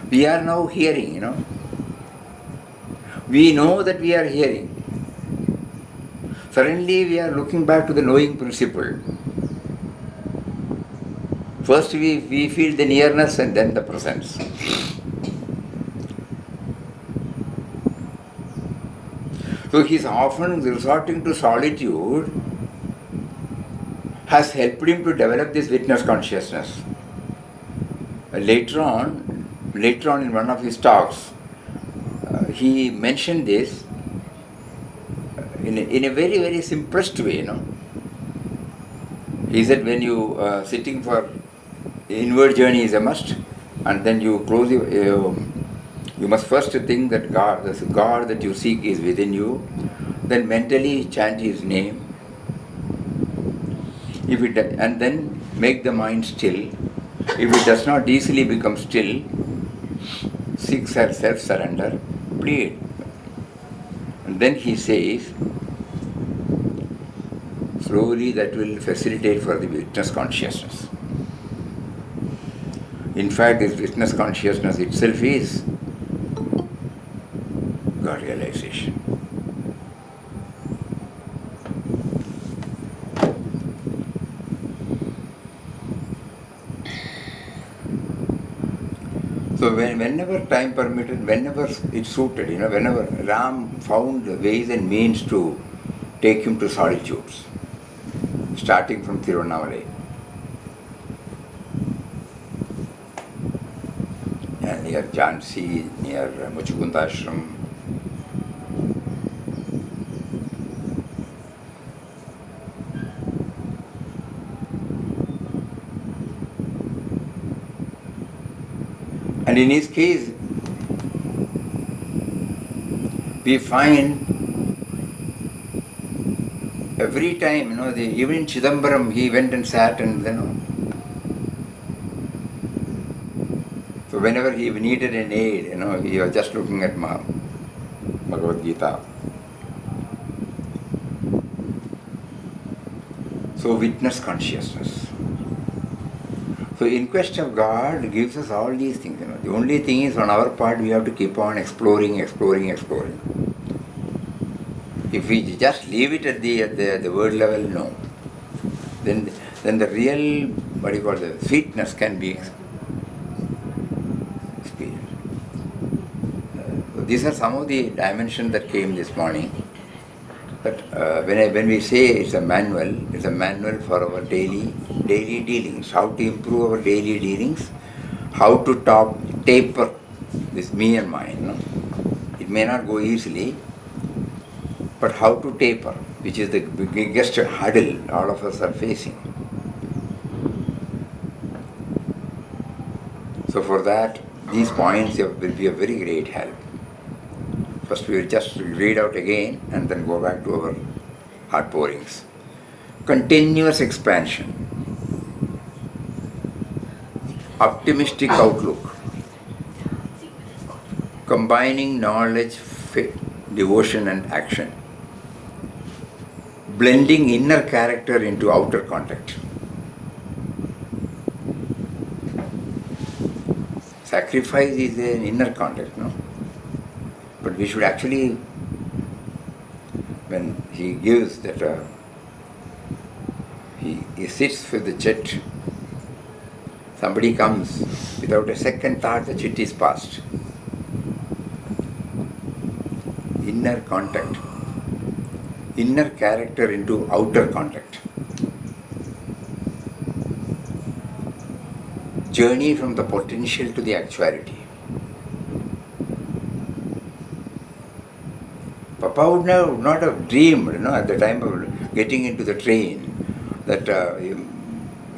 We are now hearing, We know that we are hearing. Suddenly we are looking back to the knowing principle. First we feel the nearness and then the presence. So he is often resorting to solitude has helped him to develop this witness consciousness. Later on in one of his talks, he mentioned this in a very, very simplest way, He said when you sitting for inward journey is a must, and then you close you must first think that God, the God that you seek is within you, then mentally chant His name, and then make the mind still. If it does not easily become still, seek self-surrender, plead. And then he says, slowly that will facilitate for the witness consciousness. In fact, this witness consciousness itself is God realization. So whenever time permitted, whenever it suited, whenever Ram found ways and means to take him to solitudes, starting from Tiruvannamalai, near Jhansi, near Muchukunda Ashram. And in his case, we find every time, even in Chidambaram, he went and sat and, so whenever he needed an aid, he was just looking at Bhagavad Gita. So witness consciousness. So inquest of God gives us all these things. The only thing is on our part we have to keep on exploring. If we just leave it at the word level, no. Then the real, the sweetness can be experienced. These are some of the dimensions that came this morning. But when we say it's a manual for our daily dealings, how to improve our daily dealings, how to taper this me and mine. It may not go easily, but how to taper, which is the biggest hurdle all of us are facing. So for that, these points will be a very great help. First we will just read out again and then go back to our heart pourings. Continuous expansion, optimistic outlook, combining knowledge, faith, devotion and action, blending inner character into outer contact. Sacrifice is an inner contact, no? But we should actually, when he gives that, he sits with the chit, somebody comes, without a second thought the chit is passed. Inner contact, inner character into outer contact. Journey from the potential to the actuality. Papa would not have dreamed, at the time of getting into the train, that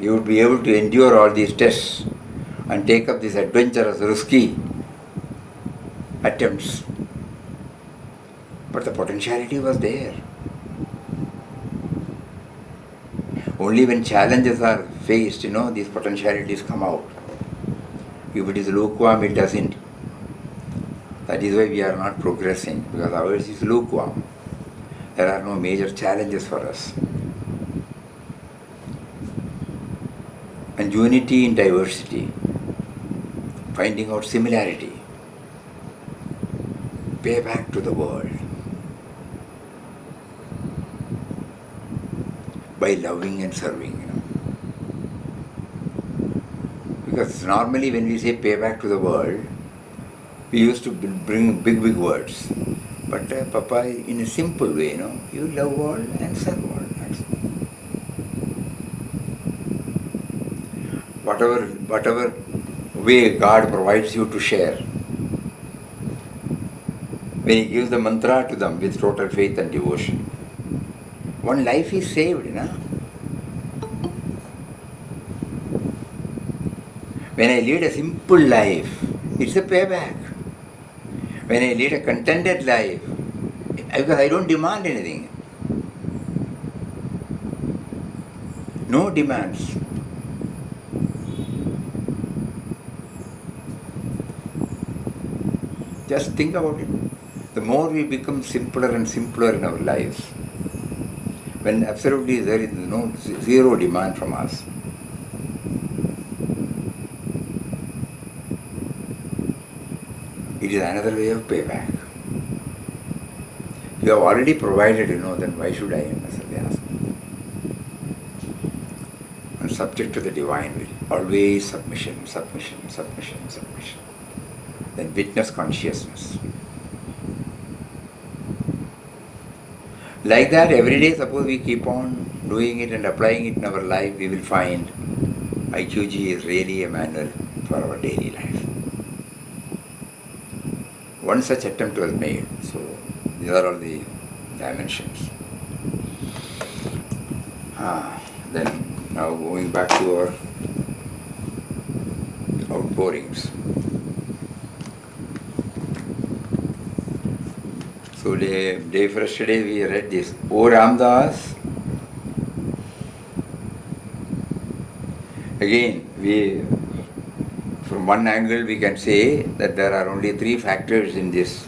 you would be able to endure all these tests and take up these adventurous, risky attempts. But the potentiality was there. Only when challenges are faced, these potentialities come out. If it is lukewarm, it doesn't. That is why we are not progressing, because ours is lukewarm. There are no major challenges for us. And unity in diversity, finding out similarity, pay back to the world by loving and serving. Because normally when we say pay back to the world, we used to bring big words. But Papa, in a simple way, you love all and serve all. Whatever way God provides you to share. When He gives the mantra to them with total faith and devotion, one life is saved, When I lead a simple life, it's a payback. When I lead a contented life, because I don't demand anything. No demands. Just think about it. The more we become simpler and simpler in our lives, when absolutely there is no zero demand from us. It is another way of payback. You have already provided, then why should I unnecessarily ask? And subject to the divine will. Always submission, submission, submission, submission. Then witness consciousness. Like that, every day, suppose we keep on doing it and applying it in our life, we will find IQG is really a manual for our daily life. One such attempt was made. So, these are all the dimensions. Then, now going back to our outpourings. So, day for yesterday we read this. O Ramdas. Again, from one angle we can say that there are only three factors in this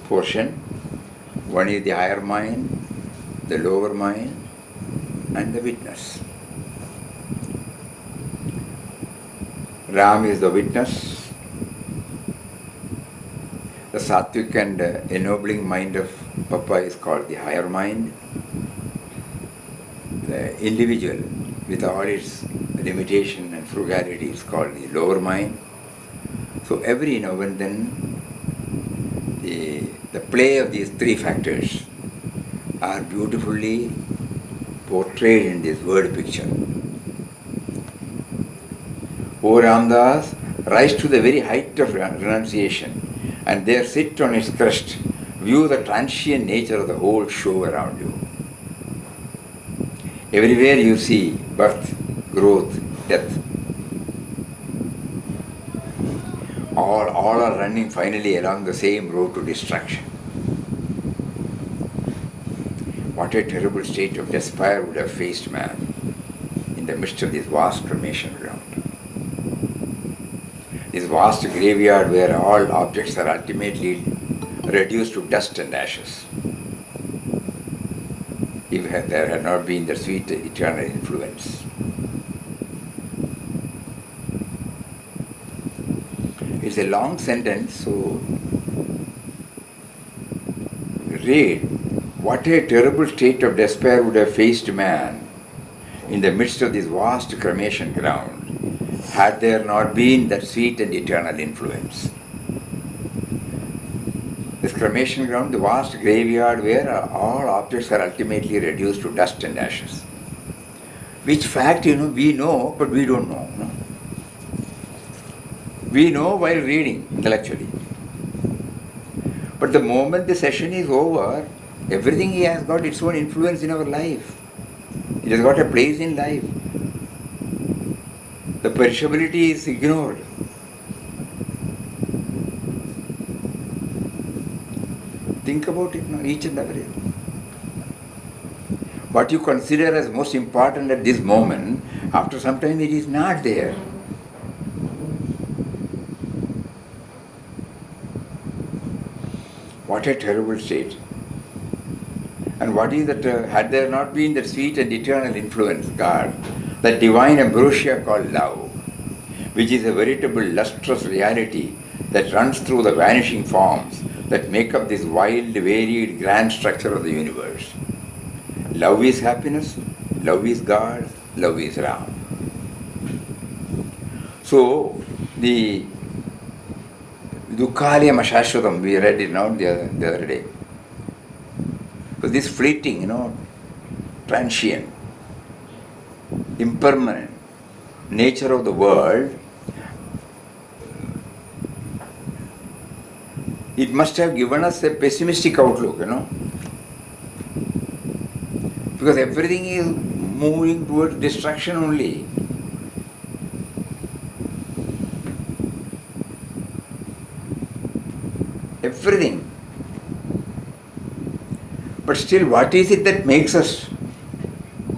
portion. One is the higher mind, the lower mind, and the witness. Ram is the witness. The sattvic and ennobling mind of Papa is called the higher mind. The individual with all its limitation and frugality is called the lower mind. So every now and then the play of these three factors are beautifully portrayed in this word picture. O Ramdas, rise to the very height of renunciation and there sit on its crest, view the transient nature of the whole show around you. Everywhere you see birth, growth, death. All are running finally along the same road to destruction. What a terrible state of despair would have faced man in the midst of this vast cremation ground. This vast graveyard where all objects are ultimately reduced to dust and ashes. If there had not been the sweet eternal influence. It's a long sentence, so read. What a terrible state of despair would have faced man in the midst of this vast cremation ground had there not been that sweet and eternal influence. This cremation ground, the vast graveyard where all objects are ultimately reduced to dust and ashes. Which fact, we know, but we don't know. No? We know while reading intellectually. But the moment the session is over, everything has got its own influence in our life. It has got a place in life. The perishability is ignored. Think about it now, each and every. What you consider as most important at this moment, after some time it is not there. What a terrible state. And what is that, had there not been that sweet and eternal influence, God, that divine ambrosia called love, which is a veritable lustrous reality that runs through the vanishing forms that make up this wild, varied, grand structure of the universe. Love is happiness, love is God, love is Ram. So, the Dukkalayam Ashashvatam, we read it now the other day. So this fleeting, transient, impermanent nature of the world, it must have given us a pessimistic outlook, because everything is moving towards destruction only. Everything. But still, what is it that makes us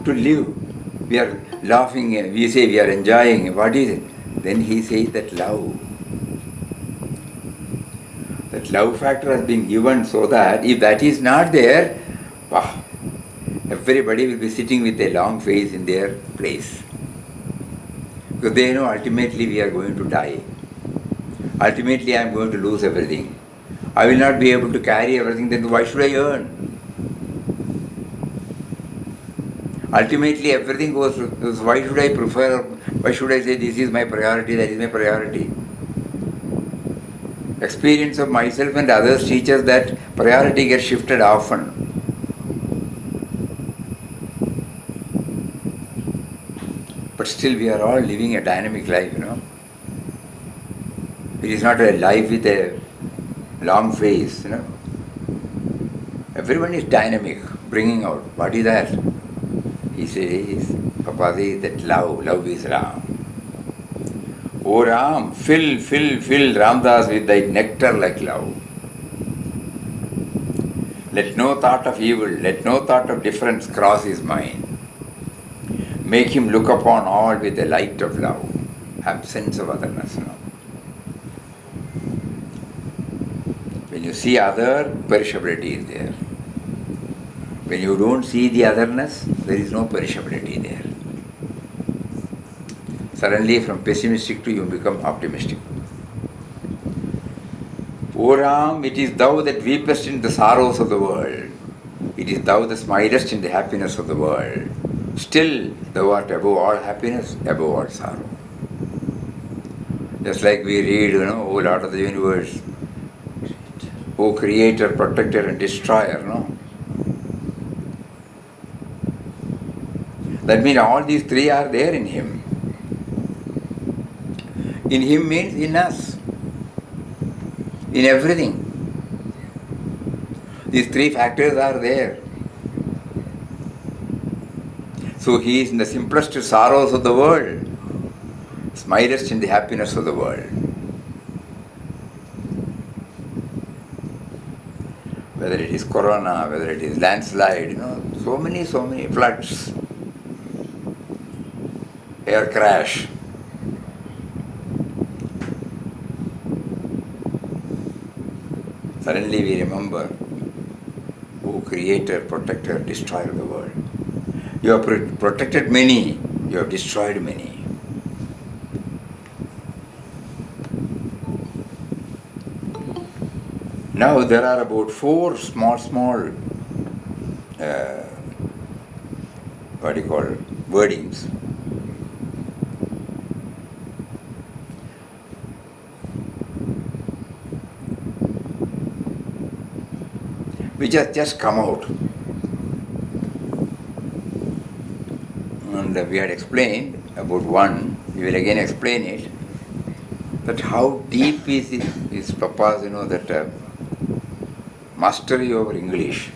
to live? We are laughing, we say we are enjoying. What is it? Then he says that love. That love factor has been given so that if that is not there, wow, everybody will be sitting with a long face in their place. Because they know ultimately we are going to die. Ultimately I am going to lose everything. I will not be able to carry everything, then why should I earn? Ultimately everything goes, why should I prefer, why should I say this is my priority, that is my priority? Experience of myself and others teaches that priority gets shifted often. But still we are all living a dynamic life, It is not a life with a long face, Everyone is dynamic, bringing out. What is that? He says, Papaji, that love is Ram. O Ram, fill Ramdas with thy nectar like love. Let no thought of evil, let no thought of difference cross his mind. Make him look upon all with the light of love. Absence of otherness. When you see other, perishability is there. When you don't see the otherness, there is no perishability there. Suddenly from pessimistic to you become optimistic. O Ram, it is thou that weepest in the sorrows of the world. It is thou that smilest in the happiness of the world. Still, thou art above all happiness, above all sorrow. Just like we read, O Lord of the universe, O Creator, Protector and Destroyer, That means all these three are there in Him. In Him means in us. In everything. These three factors are there. So He is in the simplest sorrows of the world, smilest in the happiness of the world. Whether it is corona, whether it is landslide, so many floods, air crash. Suddenly we remember, O Creator, Protector, Destroyer of the world. You have protected many, you have destroyed many. Now there are about 4 small wordings. Which has just come out. And we had explained about one, we will again explain it, that how deep is Papa's, that mastery over English.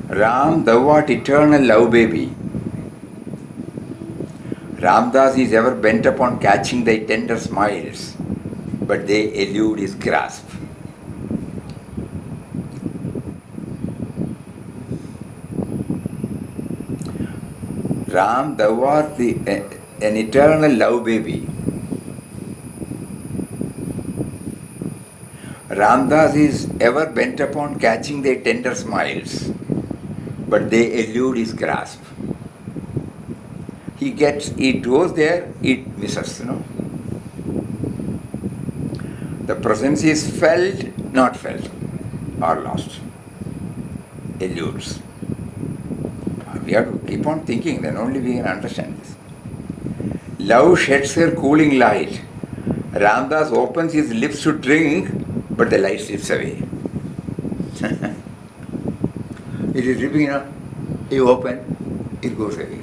Ram, thou art eternal love baby. Ramdas is ever bent upon catching thy tender smiles, but they elude his grasp. Ram, thou art an eternal love baby. Ramdas is ever bent upon catching their tender smiles, but they elude his grasp. He goes there, it misses, The presence is felt, not felt, or lost. Eludes. We have to keep on thinking, then only we can understand this. Love sheds her cooling light. Ramdas opens his lips to drink, but the light slips away. It is dripping, you open, it goes away.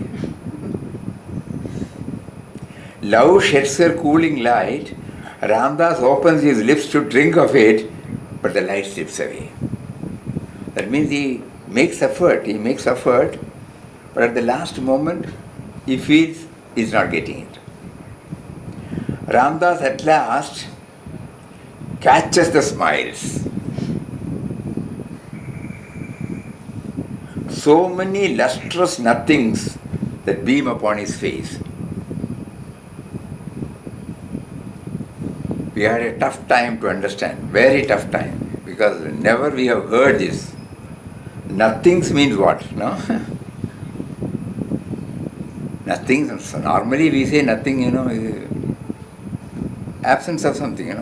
Love sheds her cooling light. Ramdas opens his lips to drink of it, but the light slips away. That means he makes effort, but at the last moment, he feels he's not getting it. Ramdas at last catches the smiles. So many lustrous nothings that beam upon his face. We had a tough time to understand, very tough time, because never we have heard this. Nothings means what? No? Nothing. So normally we say nothing, absence of something,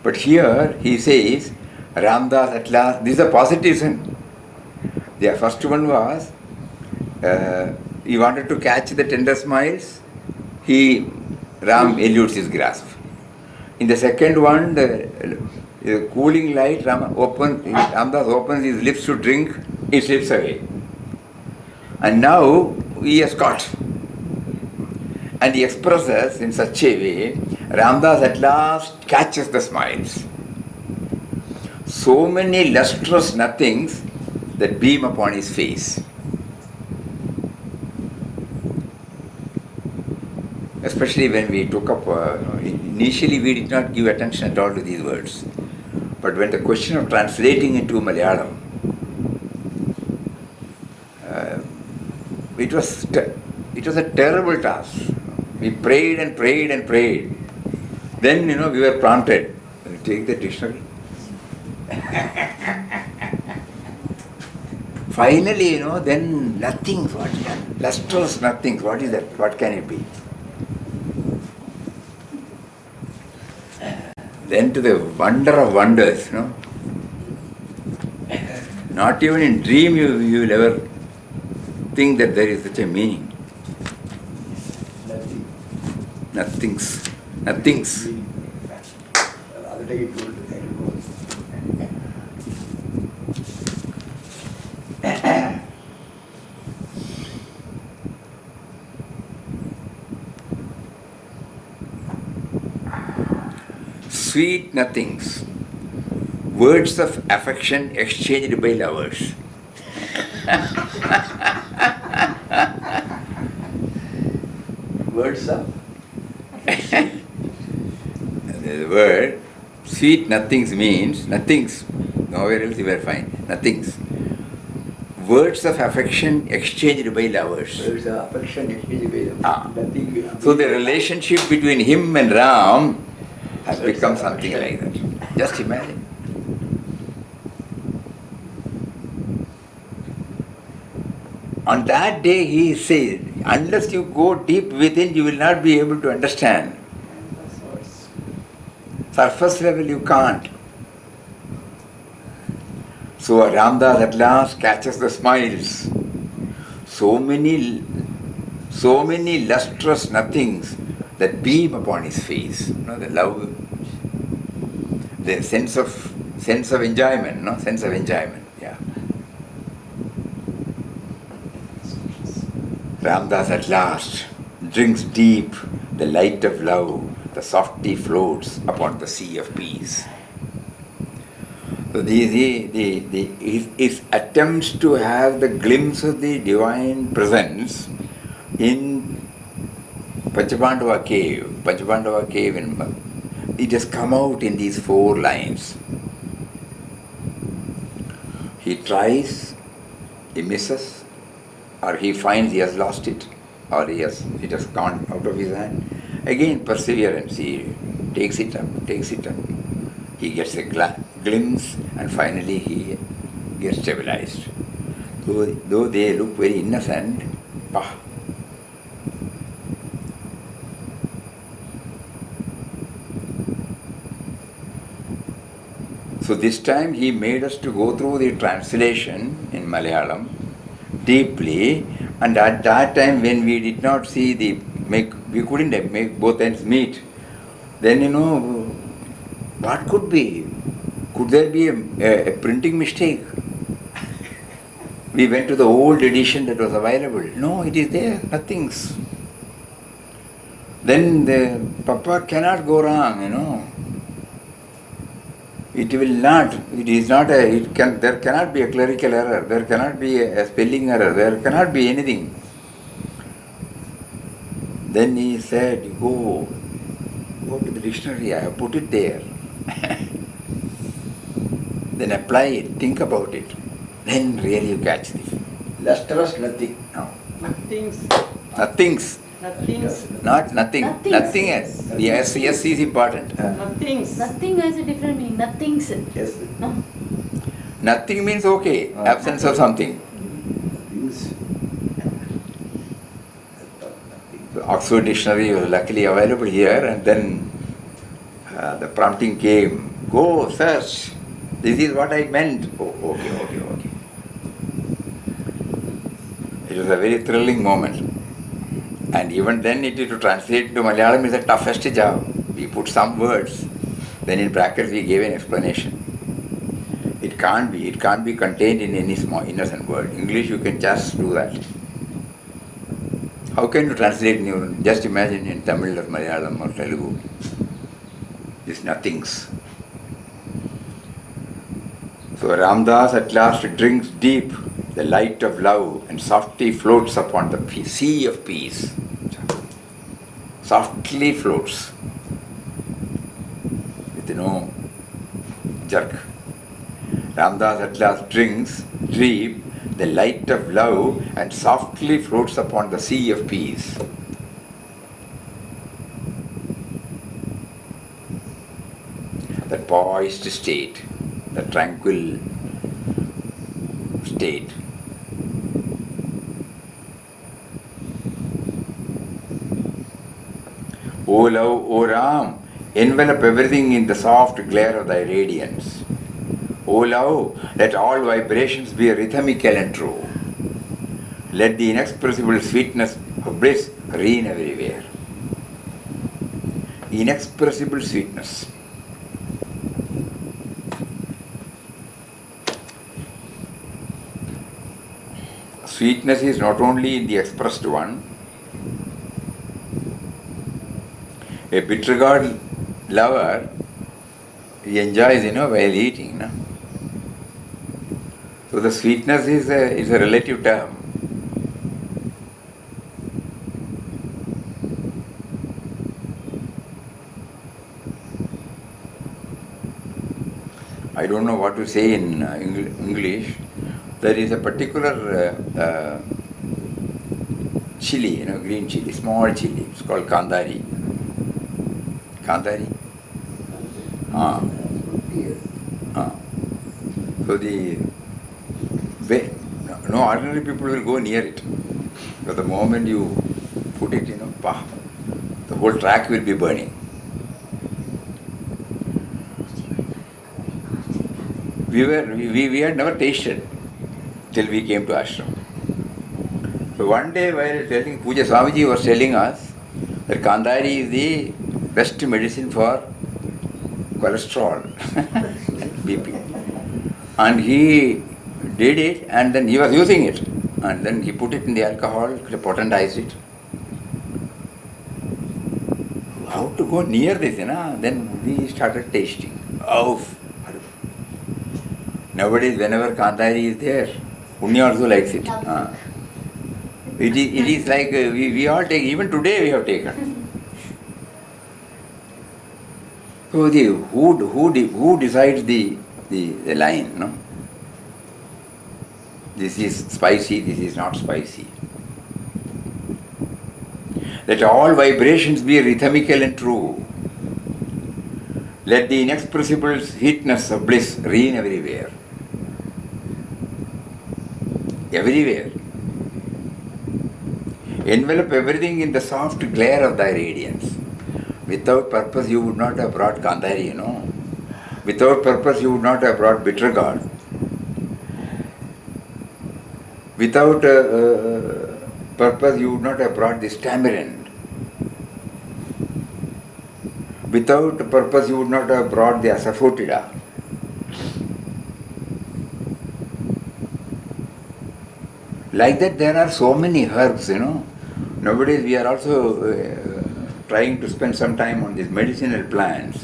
But here he says, Ramdas at last, this is a positive sense. The first one was, he wanted to catch the tender smiles, Ram eludes his grasp. In the second one, the cooling light, Ramdas opens his lips to drink, he slips away. And now he has caught. And he expresses in such a way, Ramdas at last catches the smiles. So many lustrous nothings that beam upon his face. Especially when we took up, initially we did not give attention at all to these words. But when the question of translating into Malayalam, it was a terrible task. We prayed and prayed and prayed. Then, we were prompted. Take the dictionary. Finally, then nothings. What is that? Lustrous nothings. What is that? What can it be? Then to the wonder of wonders, Not even in dream you will ever think that there is such a meaning. Nothings. Nothings. Sweet nothings. Words of affection exchanged by lovers. Words of? The word sweet nothings means nothings. Nowhere else you will find nothings. Words of affection exchanged by lovers. Words of affection exchanged by lovers. Nothing. So the relationship between him and Ram has become something like that. Just imagine. On that day he said, unless you go deep within, you will not be able to understand. Surface level you can't. So Ramdas at last catches the smiles. So many lustrous nothings that beam upon his face. The love, the sense of enjoyment, sense of enjoyment. Yeah. Ramdas at last drinks deep the light of love. The softy floats upon the sea of peace. So his attempts to have the glimpse of the divine presence in Panchapandava cave, it has come out in these 4 lines. He tries, he misses, or he finds he has lost it, or it has gone out of his hand. Again, perseverance, he takes it up. He gets a glimpse and finally he gets stabilized. Though they look very innocent, So this time he made us to go through the translation in Malayalam deeply, and at that time when we did not see we couldn't make both ends meet. Then what could be? Could there be a printing mistake? We went to the old edition that was available. No, it is there, nothings. Then the Papa cannot go wrong, It will not. It is not there cannot be a clerical error. There cannot be a spelling error. There cannot be anything. Then he said, go to the dictionary. I have put it there. Then apply it. Think about it. Then really you catch this. Lustrous nothing. No. Nothings. Nothings. Nothings. Not nothing. Nothings. Nothing else. The yes is important. Nothings. Nothing has a different meaning. Nothings. Yes. No. Nothing means okay, absence of something. The Oxford Dictionary was luckily available here, and then the prompting came, go search, this is what I meant. Oh, okay. It was a very thrilling moment. And even then it to translate to Malayalam is the toughest job. We put some words, then in brackets we gave an explanation. It can't be contained in any small innocent word. English you can just do that. How can you translate new? Just imagine in Tamil or Malayalam or Telugu. These nothings. So Ramdas at last drinks deep the light of love and softly floats upon the sea of peace. Softly floats with no jerk. Ramdas at last drinks deep the light of love and softly floats upon the sea of peace. That poised state, the tranquil state. O love, O Ram, envelop everything in the soft glare of thy radiance. O love, let all vibrations be rhythmical and true. Let the inexpressible sweetness of bliss reign everywhere. Inexpressible sweetness. Sweetness is not only in the expressed one. A bitter gourd lover, he enjoys, while eating. No? So the sweetness is a relative term. I don't know what to say in English. There is a particular chili, green chili, small chili. It's called kandari. Kandari? So no ordinary people will go near it. But the moment you put it, the whole track will be burning. We had never tasted till we came to ashram. So one day while telling, Puja Swamiji was telling us that kandari is the best medicine for cholesterol, BP. And he did it, and then he was using it. And then he put it in the alcohol, potentized it. How to go near this, Then we started tasting. Oh, nowadays whenever kandari is there, Punya also likes it. It is like we all take, even today we have taken. So who decides the line, no? This is spicy, this is not spicy. Let all vibrations be rhythmical and true. Let the inexpressible sweetness of bliss reign everywhere. Everywhere. Envelop everything in the soft glare of thy radiance. Without purpose you would not have brought kandari, Without purpose you would not have brought bitter gourd. Without purpose you would not have brought this tamarind. Without purpose you would not have brought the asafoetida. Like that there are so many herbs, Nowadays we are also trying to spend some time on these medicinal plants.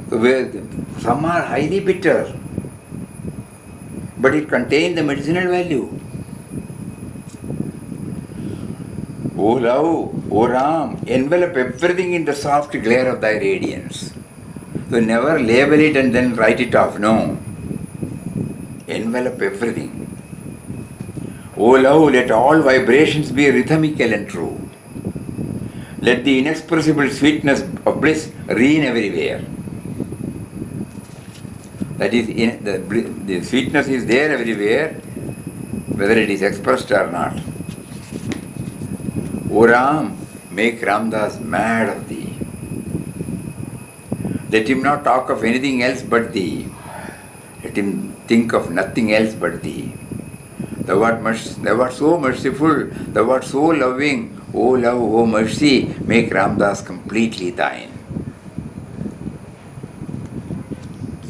Where some are highly bitter, but it contains the medicinal value. O love, O Ram, envelop everything in the soft glare of thy radiance. So never label it and then write it off, no. Envelop everything. O love, let all vibrations be rhythmical and true. Let the inexpressible sweetness of bliss reign everywhere. That is, the sweetness is there everywhere, whether it is expressed or not. O Ram, make Ramdas mad of thee. Let him not talk of anything else but thee. Let him think of nothing else but thee. Thou art so merciful, thou art so loving. O love, O mercy, make Ramdas completely thine.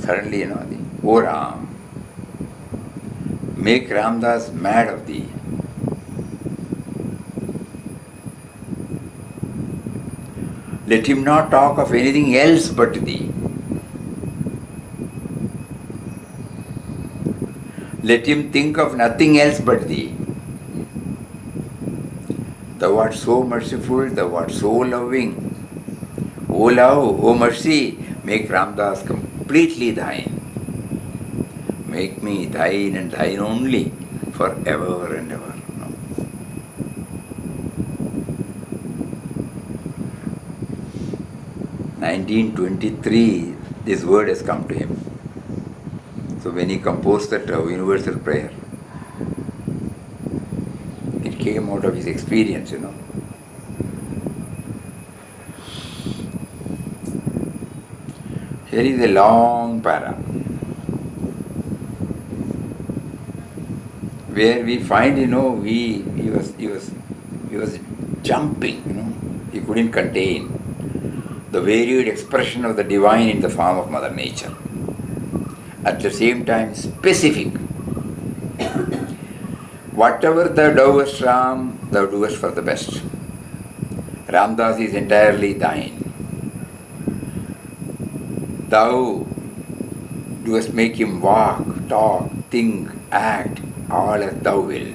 Suddenly, O Ram, make Ramdas mad of thee. Let him not talk of anything else but thee. Let him think of nothing else but thee. Thou art so merciful, thou art so loving. O love, O mercy, make Ramdas completely thine. Make me thine and thine only forever and ever. 1923, this word has come to him. So when he composed that universal prayer, it came out of his experience, Here is a long para, where we find, he was jumping, he couldn't contain the varied expression of the divine in the form of Mother Nature. At the same time, specific. Whatever thou doest, Ram, thou doest for the best. Ramdas is entirely thine. Thou doest make him walk, talk, think, act, all as thou will.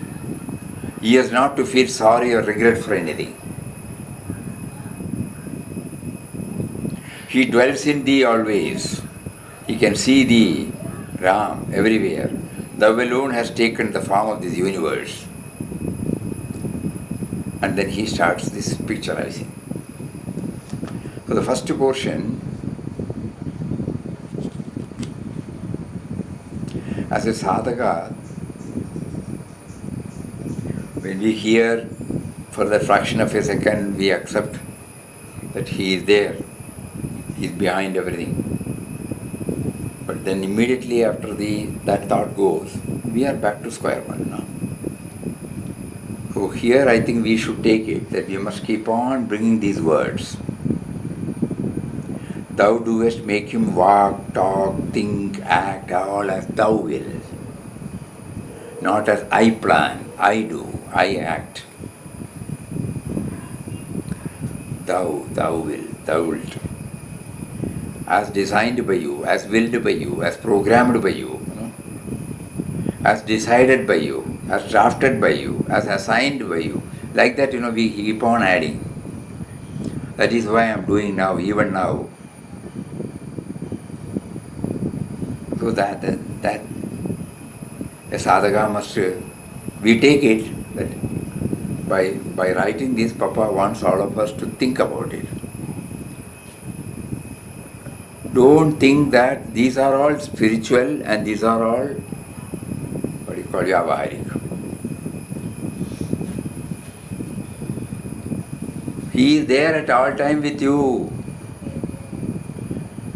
He has not to feel sorry or regret for anything. He dwells in thee always. He can see thee, Ram, everywhere. Thou alone hast taken the form of this universe. And then he starts this picturizing. So the first portion, as a sadhaka, when we hear for the fraction of a second, we accept that he is there. He is behind everything. But then immediately after that thought goes, we are back to square one now. So here I think we should take it that we must keep on bringing these words. Thou doest make him walk, talk, think, act, all as thou will. Not as I plan, I do, I act. Thou will, thou wilt. As designed by you, as willed by you, as programmed by you, as decided by you, as drafted by you, as assigned by you. Like that, we keep on adding. That is why I am doing now, even now. So that a sadhaka must, we take it that by writing this, Papa wants all of us to think about it. Don't think that these are all spiritual and these are all, vyavaharik. He is there at all time with you.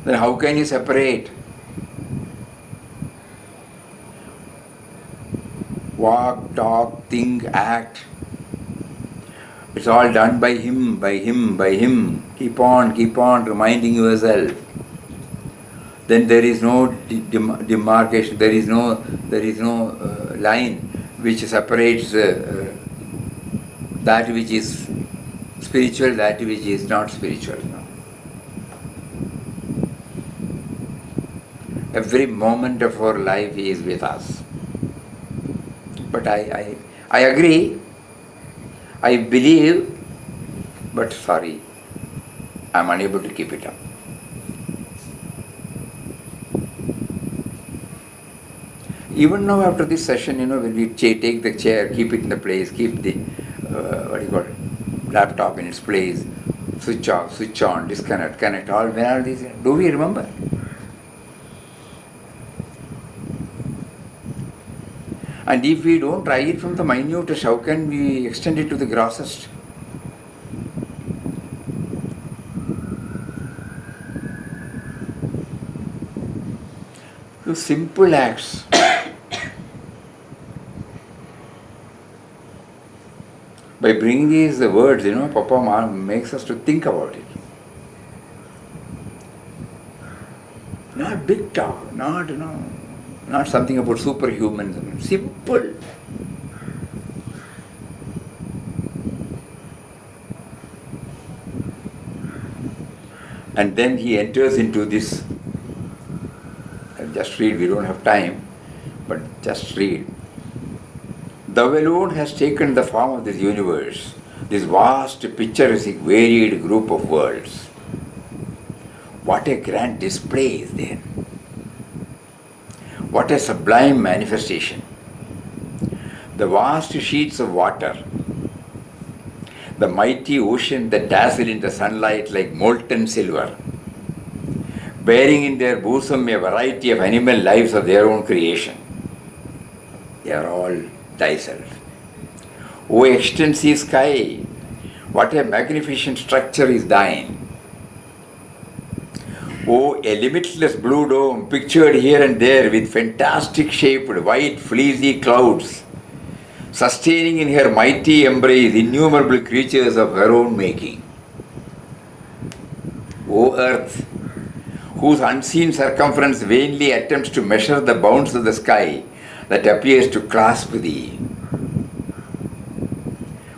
Then how can you separate? Walk, talk, think, act. It's all done by him, by him, by him. Keep on reminding yourself. Then there is no demarcation, there is no line which separates that which is spiritual, that which is not spiritual. Every moment of our life He is with us. But I agree, I believe, but sorry, I am unable to keep it up. Even now after this session, when we take the chair, keep it in the place, keep the, laptop in its place, switch off, switch on, disconnect, connect, all when are these? Do we remember? And if we don't try it from the minutest, how can we extend it to the grossest? So simple acts. By bringing these words, Papa Ma makes us to think about it. Not big talk, not something about superhumans. Simple. And then he enters into this. I'll just read, we don't have time, but just read. Thou alone has taken the form of this universe, this vast, picturesque, varied group of worlds. What a grand display is there. What a sublime manifestation. The vast sheets of water, the mighty ocean that dazzle in the sunlight like molten silver, bearing in their bosom a variety of animal lives of their own creation. They are all thyself. O extensive sky, what a magnificent structure is thine. O a limitless blue dome pictured here and there with fantastic shaped white fleecy clouds, sustaining in her mighty embrace innumerable creatures of her own making. O earth, whose unseen circumference vainly attempts to measure the bounds of the sky that appears to clasp thee.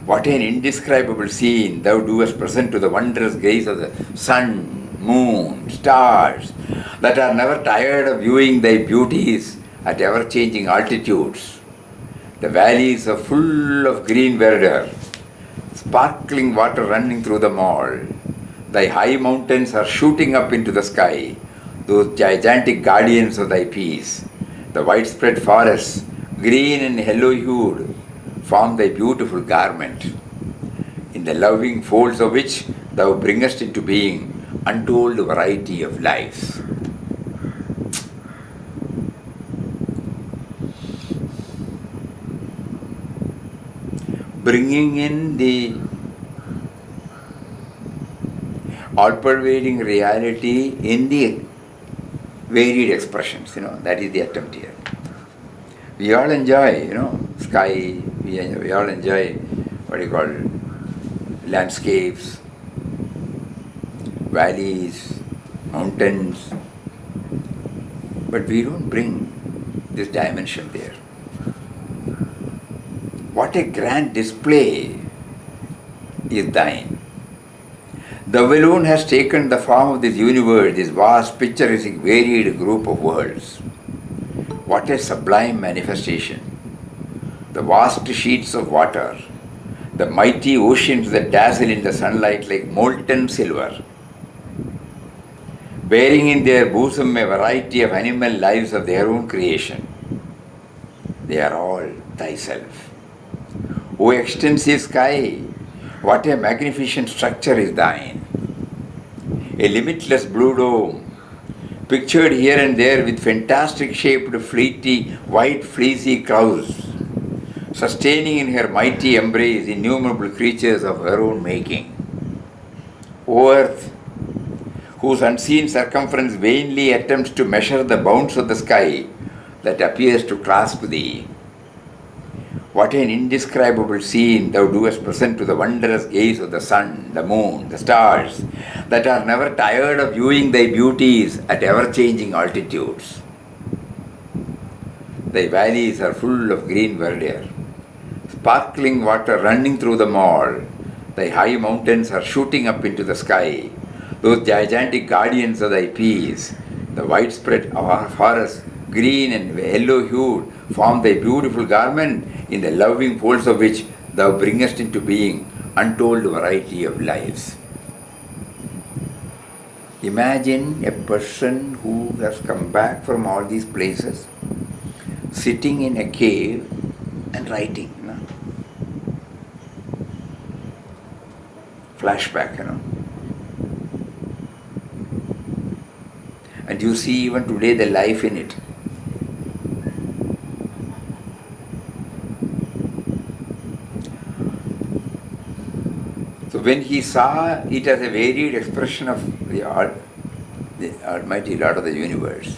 What an indescribable scene thou doest present to the wondrous gaze of the sun, moon, stars, that are never tired of viewing thy beauties at ever-changing altitudes. The valleys are full of green verdure, sparkling water running through them all. Thy high mountains are shooting up into the sky, those gigantic guardians of thy peace. The widespread forests, green and yellow-hued, form thy beautiful garment, in the loving folds of which thou bringest into being untold variety of lives. Bringing in the all-pervading reality in the varied expressions, that is the attempt here. We all enjoy, sky, we all enjoy landscapes, valleys, mountains, but we don't bring this dimension there. What a grand display is thine. Thou alone has taken the form of this universe, this vast, picturesque, varied group of worlds. What a sublime manifestation. The vast sheets of water, the mighty oceans that dazzle in the sunlight like molten silver, bearing in their bosom a variety of animal lives of their own creation. They are all thyself. O extensive sky, what a magnificent structure is thine. A limitless blue dome, pictured here and there with fantastic shaped fleety, white fleecy clouds, sustaining in her mighty embrace innumerable creatures of her own making. O earth, whose unseen circumference vainly attempts to measure the bounds of the sky that appears to clasp thee. What an indescribable scene thou doest present to the wondrous gaze of the sun, the moon, the stars, that are never tired of viewing thy beauties at ever-changing altitudes. Thy valleys are full of green verdure, sparkling water running through them all. Thy high mountains are shooting up into the sky, those gigantic guardians of thy peace. The widespread forests, green and yellow-hued, form thy beautiful garment, in the loving folds of which thou bringest into being untold variety of lives. Imagine a person who has come back from all these places, sitting in a cave and writing. Flashback, and you see even today the life in it. So when he saw it as a varied expression of the Almighty Lord of the universe,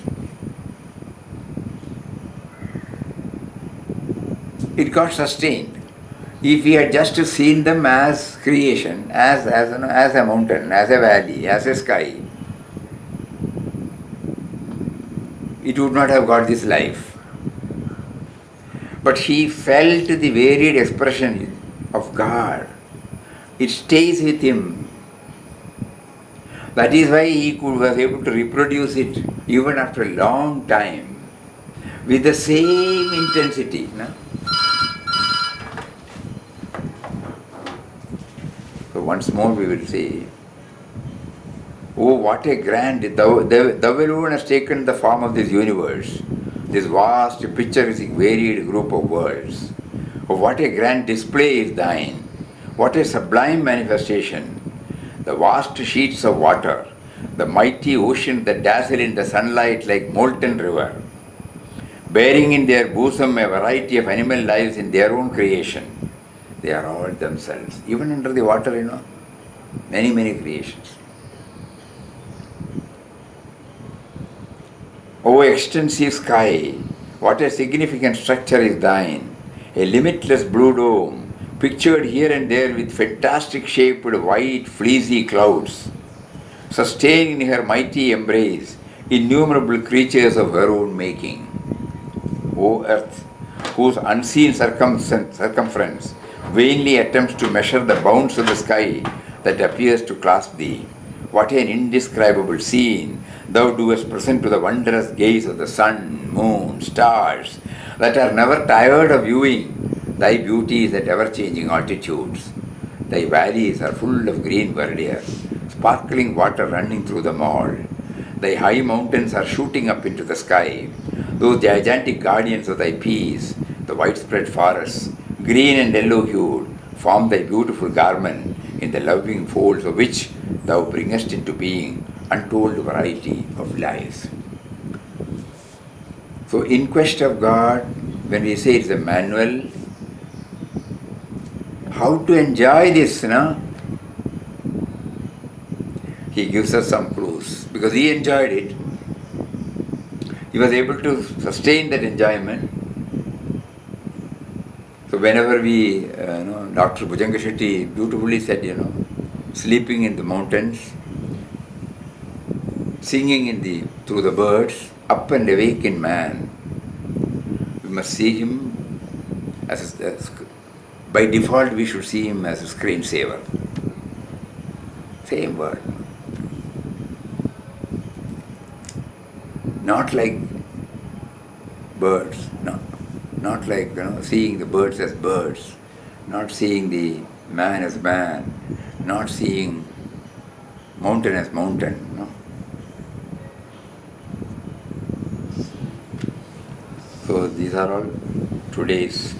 it got sustained. If he had just seen them as creation, as a mountain, as a valley, as a sky, it would not have got this life. But he felt the varied expression of God. It stays with him. That is why he was able to reproduce it even after a long time with the same intensity. No? So once more we will say, oh, what a grand, thou alone has taken the form of this universe, this vast picturesque varied group of worlds. Oh, what a grand display is thine, what a sublime manifestation. The vast sheets of water, the mighty ocean that dazzle in the sunlight like molten river, bearing in their bosom a variety of animal lives in their own creation. They are all themselves. Even under the water, many, many creations. O extensive sky, what a significant structure is thine, a limitless blue dome, pictured here and there with fantastic shaped white fleecy clouds, sustaining in her mighty embrace innumerable creatures of her own making. O earth, whose unseen circumference vainly attempts to measure the bounds of the sky that appears to clasp thee, what an indescribable scene thou doest present to the wondrous gaze of the sun, moon, stars, that are never tired of viewing thy beauties at ever-changing altitudes. Thy valleys are full of green verdure, sparkling water running through them all. Thy high mountains are shooting up into the sky, those gigantic guardians of thy peace. The widespread forests, green and yellow-hued, form thy beautiful garment, in the loving folds of which thou bringest into being untold variety of lives. So in quest of God, when we say it's a manual, how to enjoy this, he gives us some clues. Because he enjoyed it, he was able to sustain that enjoyment. So whenever we, Dr. Bhujanga Shetty beautifully said, sleeping in the mountains, singing through the birds, up and awake in man. We must see him by default we should see him as a screensaver. Same word. Not like birds, not like seeing the birds as birds, not seeing the man as man, not seeing mountain as mountain. So these are all today's.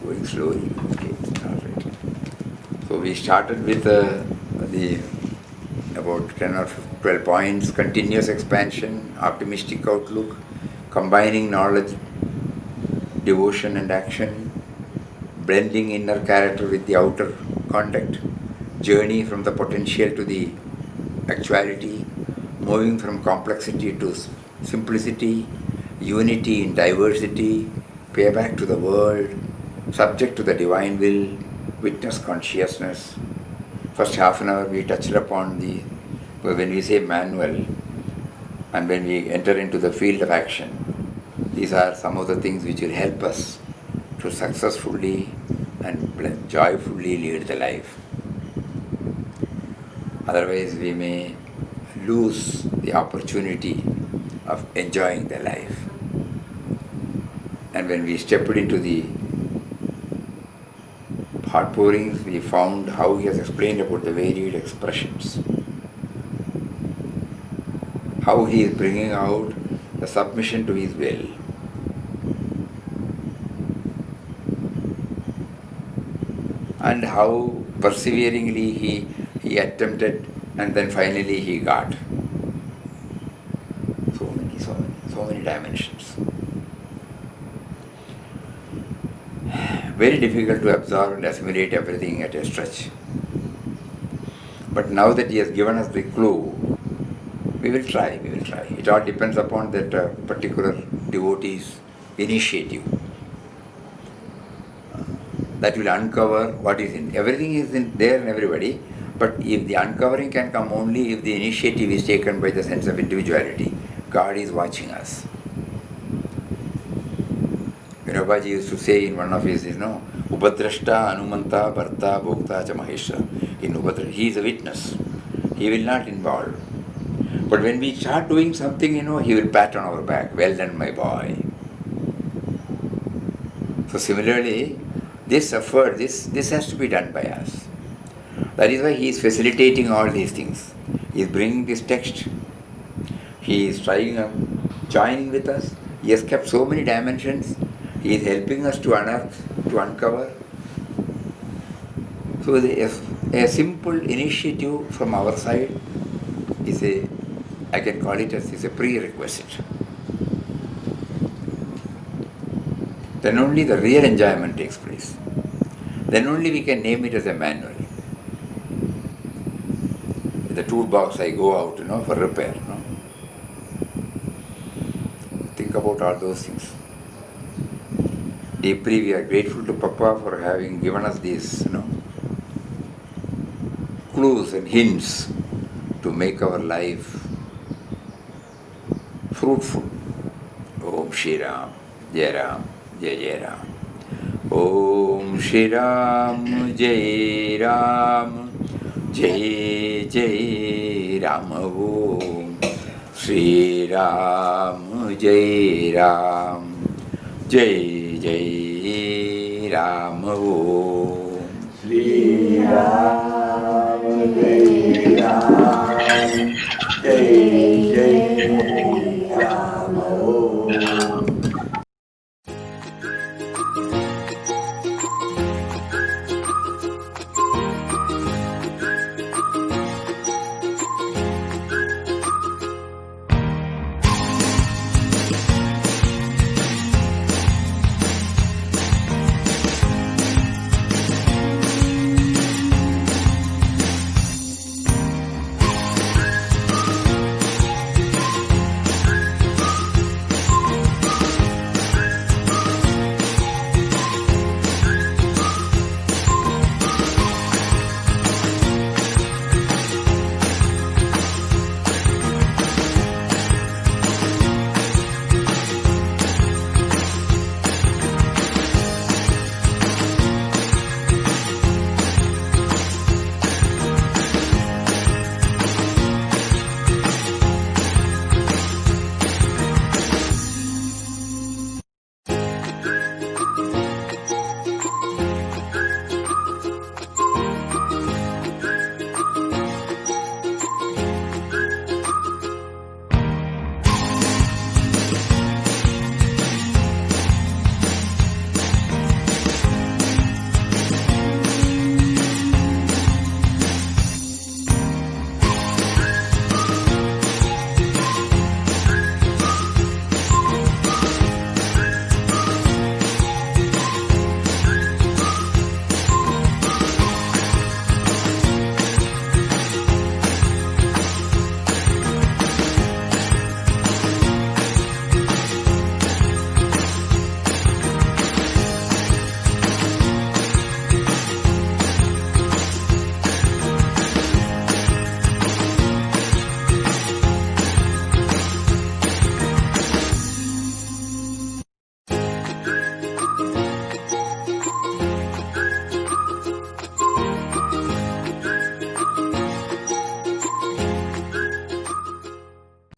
Going slowly. Okay, all right. So we started with about 10 or 12 points: continuous expansion, optimistic outlook, combining knowledge, devotion and action, blending inner character with the outer conduct, journey from the potential to the actuality, moving from complexity to simplicity, unity in diversity, payback to the world, subject to the divine will, witness consciousness. First half an hour we touched upon when we say manual and when we enter into the field of action, these are some of the things which will help us to successfully and joyfully lead the life. Otherwise we may lose the opportunity of enjoying the life. And when we stepped into the heart pourings, we found how he has explained about the varied expressions, how he is bringing out the submission to his will. And how perseveringly he attempted and then finally he got. so many dimensions. Very difficult to absorb and assimilate everything at a stretch. But now that he has given us the clue, we will try. It all depends upon that particular devotee's initiative. That will uncover what is in. Everything is in there in everybody, but if the uncovering can come only if the initiative is taken by the sense of individuality. God is watching us. Vinobaji used to say in one of his, Upadrashta, Anumanta, Bharta, Bhokta, cha Maheshra. In Upadrashta, he is a witness. He will not involve. But when we start doing something, he will pat on our back. Well done, my boy. So similarly, this effort, this has to be done by us. That is why he is facilitating all these things. He is bringing this text. He is trying joining with us. He has kept so many dimensions. He is helping us to unearth, to uncover. So a simple initiative from our side is I can call it as a prerequisite. Then only the real enjoyment takes place. Then only we can name it as a manual. With the toolbox I go out, for repair. Think about all those things. Deeply we are grateful to Papa for having given us these, clues and hints to make our life fruitful. Om Shri Ram, Jai Ram, Jai Jai Ram. Om Shri Ram, Jai Ram, Jai Jai Ram. Om Shri Ram, Jai Ram, Jai Jai Ram. Om Shri Ram, Jai Ram, Jai Jai Ram. Om.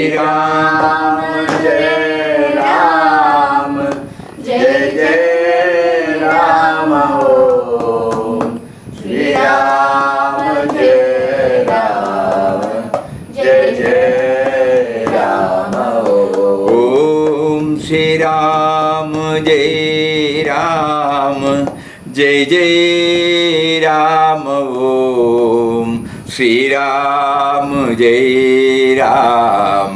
Ram, Jai Ram, Jai Jai Ram. Om Shri Ram, Jai Ram, Jai Jai Ram. Om Shri Ram, Jai Ram, Jai Jai Ram. Om Shri Ram, Jai Ram,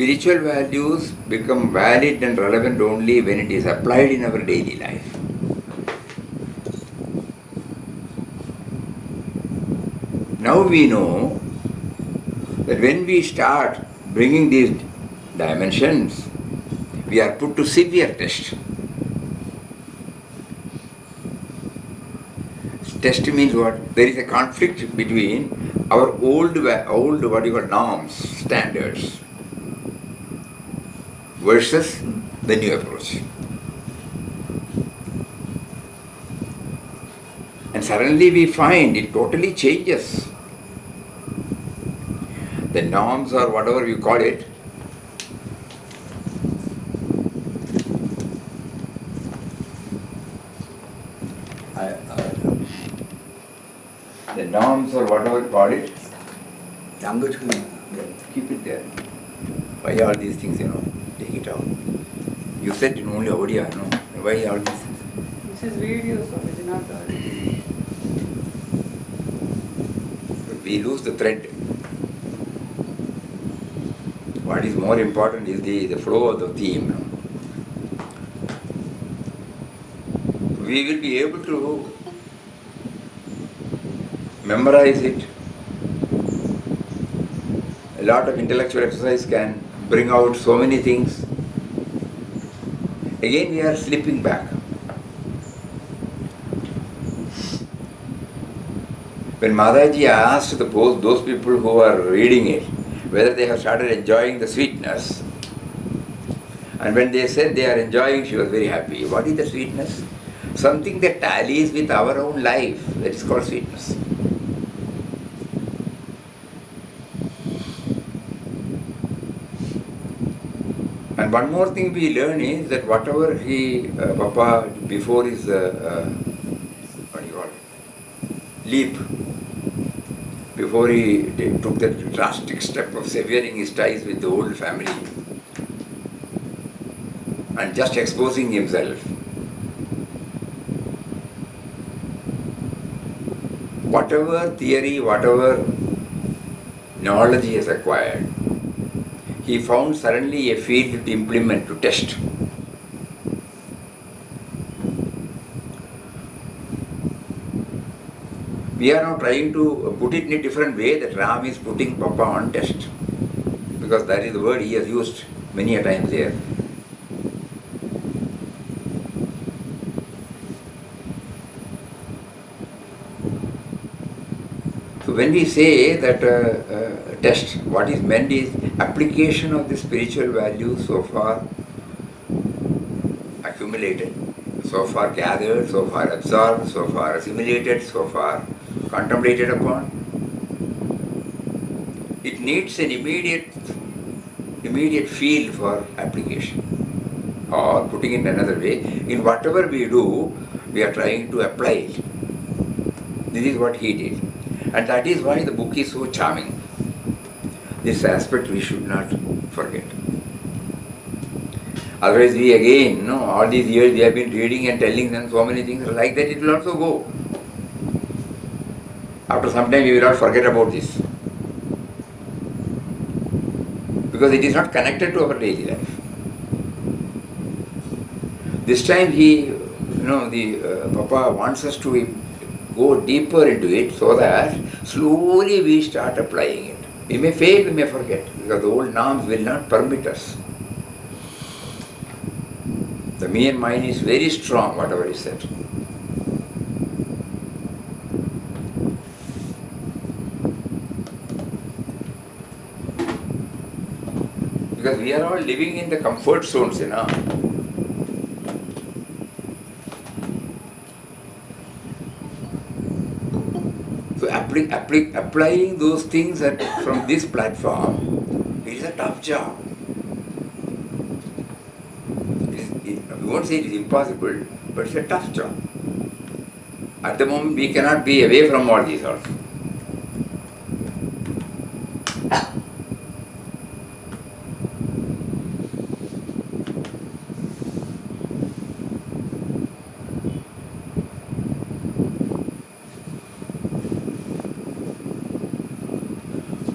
spiritual values become valid and relevant only when it is applied in our daily life. Now we know that when we start bringing these dimensions, we are put to severe test. Test means what? There is a conflict between our old what you call norms, standards, versus the new approach. And suddenly we find it totally changes. The norms or whatever you call it, the norms or whatever you call it, I'm going to keep it there. Why all these things, take it out. You said in only audio, no? Why all these things? This is video, so it is not audio. We lose the thread. What is more important is the flow of the theme. We will be able to memorize it. A lot of intellectual exercise can bring out so many things. Again, we are slipping back. When Mataji asked those people who are reading it whether they have started enjoying the sweetness, and when they said they are enjoying, she was very happy. What is the sweetness? Something that tallies with our own life. That is called sweetness. And one more thing we learn is that whatever Papa, before his, what do you call it, leap, before he took that drastic step of severing his ties with the old family and just exposing himself, whatever theory, whatever knowledge he has acquired, he found suddenly a field to implement, to test. We are now trying to put it in a different way, that Ram is putting Papa on test, because that is the word he has used many a times there. So when we say that test, what is meant is application of the spiritual values so far accumulated, so far gathered, so far absorbed, so far assimilated, so far contemplated upon. It needs an immediate field for application. Or putting it another way, in whatever we do, we are trying to apply it. This is what he did. And that is why the book is so charming. This aspect we should not forget. Otherwise we again, all these years we have been reading and telling them so many things, like that it will also go. After some time we will not forget about this. Because it is not connected to our daily life. This time Papa wants us to go deeper into it so that slowly we start applying it. We may fail, we may forget, because the old norms will not permit us. The me and mine is very strong, whatever is said. Because we are all living in the comfort zones, So applying those things from this platform is a tough job. We won't say it is impossible, but it's a tough job. At the moment we cannot be away from all these also.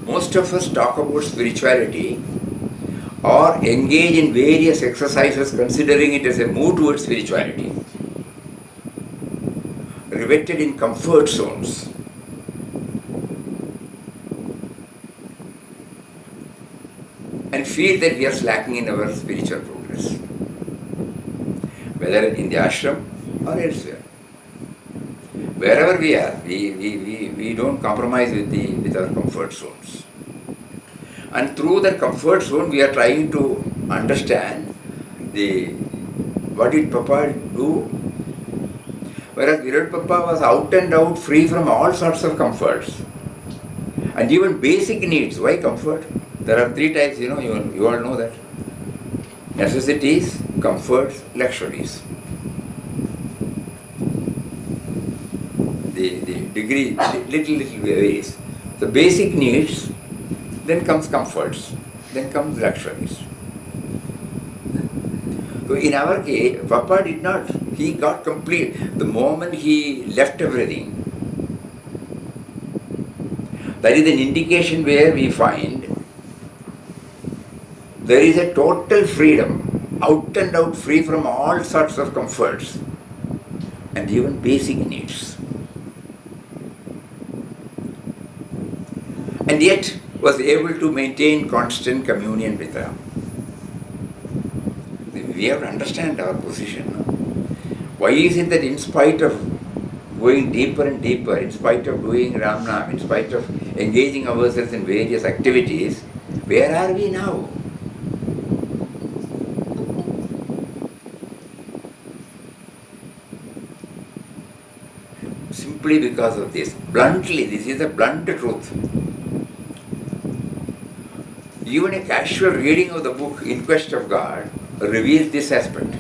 Most of us talk about spirituality or engage in various exercises considering it as a move towards spirituality, riveted in comfort zones, and feel that we are slacking in our spiritual progress, whether in the ashram or elsewhere. Wherever we are, we don't compromise with our comfort zones. And through that comfort zone, we are trying to understand what did Papa do? Whereas Virat Papa was out and out, free from all sorts of comforts. And even basic needs. Why comfort? There are three types, you all know that. Necessities, comforts, luxuries. The degree, little varies. The basic needs, then comes comforts, then comes luxuries. So in our case, Papa did not. He got complete. The moment he left everything, that is an indication where we find there is a total freedom, out and out free from all sorts of comforts and even basic needs. And yet was able to maintain constant communion with her. We have to understand our position. Why is it that in spite of going deeper and deeper, in spite of doing Ramnam, in spite of engaging ourselves in various activities, where are we now? Simply because of this. Bluntly, this is a blunt truth. Even a casual reading of the book In Quest of God reveals this aspect.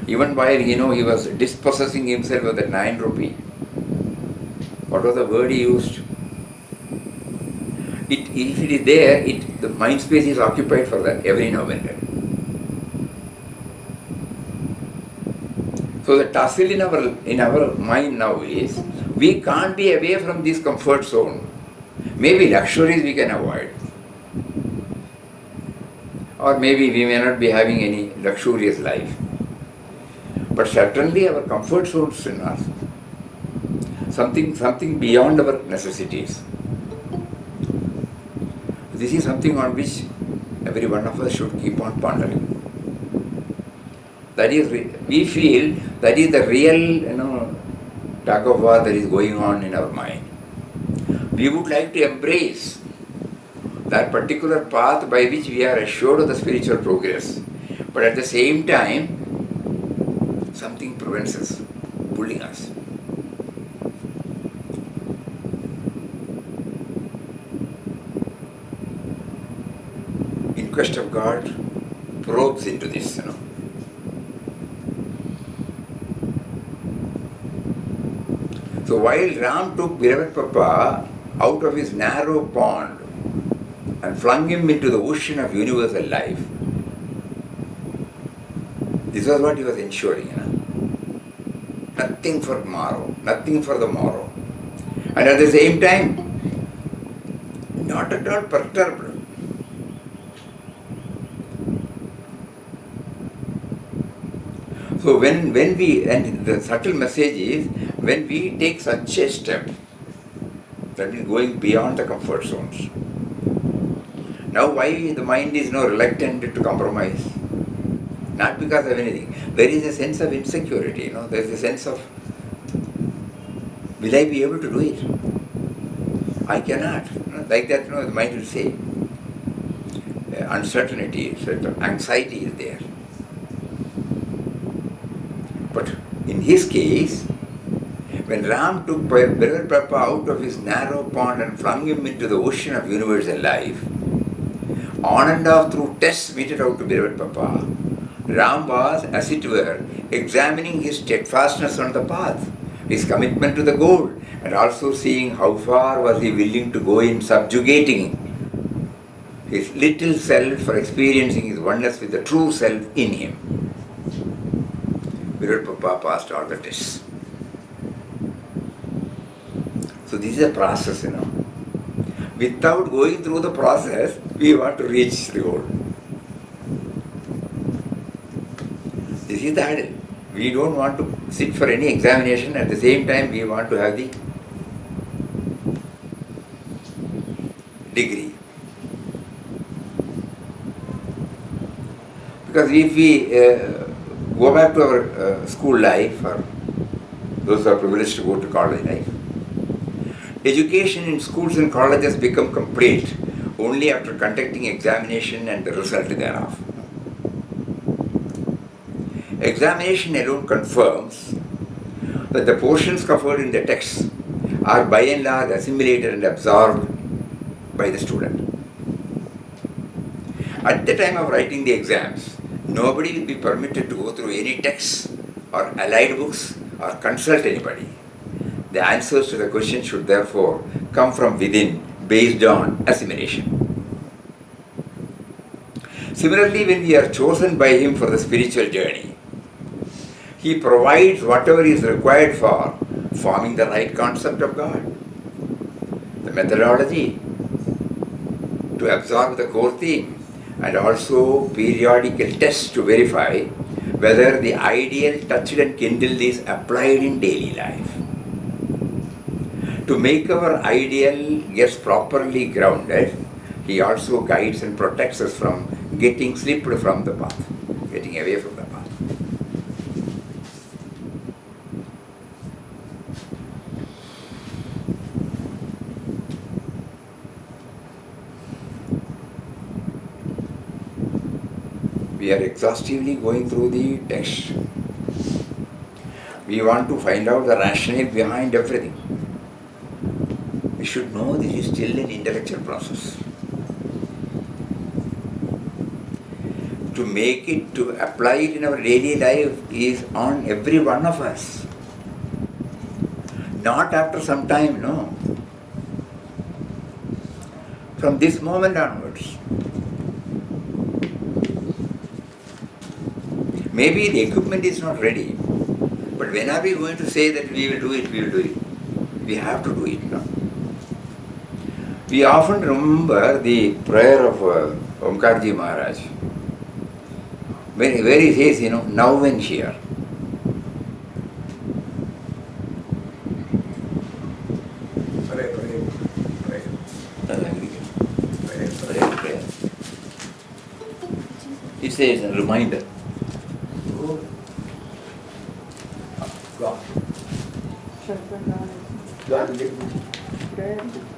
Even while he was dispossessing himself of the 9 rupee, what was the word he used? If it is there, the mind space is occupied for that every now and then. So the tussle in our mind now is, we can't be away from this comfort zone. Maybe luxuries we can avoid. Or maybe we may not be having any luxurious life. But certainly our comfort zones in us. Something beyond our necessities. This is something on which every one of us should keep on pondering. That is, we feel that is the real, tug of war that is going on in our mind. We would like to embrace that particular path by which we are assured of the spiritual progress. But at the same time, something prevents us, pulling us. In Quest of God probes into this, So while Ram took Beloved Papa out of his narrow pond and flung him into the ocean of universal life, this was what he was ensuring. Nothing for tomorrow, nothing for the morrow. And at the same time, not at all perturbed. So when we, and the subtle message is, when we take such a step, that is going beyond the comfort zones. Now why the mind is reluctant to compromise? Not because of anything. There is a sense of insecurity, there is a sense of, will I be able to do it? I cannot. Like that, the mind will say. Uncertainty, certain anxiety is there. But in his case, when Ram took Beloved Papa out of his narrow pond and flung him into the ocean of universal life, on and off through tests meted out to Beloved Papa, Ram was, as it were, examining his steadfastness on the path, his commitment to the goal, and also seeing how far was he willing to go in subjugating his little self for experiencing his oneness with the true self in him. Virat Papa passed all the tests. So this is a process, Without going through the process, we want to reach the goal. This is the hurdle. We don't want to sit for any examination, at the same time we want to have the degree. Because if we go back to our school life, or those who are privileged to go to college life, education in schools and colleges become complete only after conducting examination and the result thereof. Examination alone confirms that the portions covered in the text are by and large assimilated and absorbed by the student. At the time of writing the exams, nobody will be permitted to go through any texts or allied books or consult anybody. The answers to the question should therefore come from within based on assimilation. Similarly, when we are chosen by Him for the spiritual journey, He provides whatever is required for forming the right concept of God. The methodology to absorb the core theme, and also periodical tests to verify whether the ideal touched and kindled is applied in daily life. To make our ideal gets properly grounded, He also guides and protects us from getting slipped from the path, getting away from the path. We are exhaustively going through the text. We want to find out the rationale behind everything. We should know this is still an intellectual process. To make it, to apply it in our daily life is on every one of us. Not after some time, no. From this moment onwards. Maybe the equipment is not ready, but when are we going to say that we will do it, we will do it? We have to do it now. We often remember the prayer of Omkarji Maharaj, where he says, now and here. It says a reminder.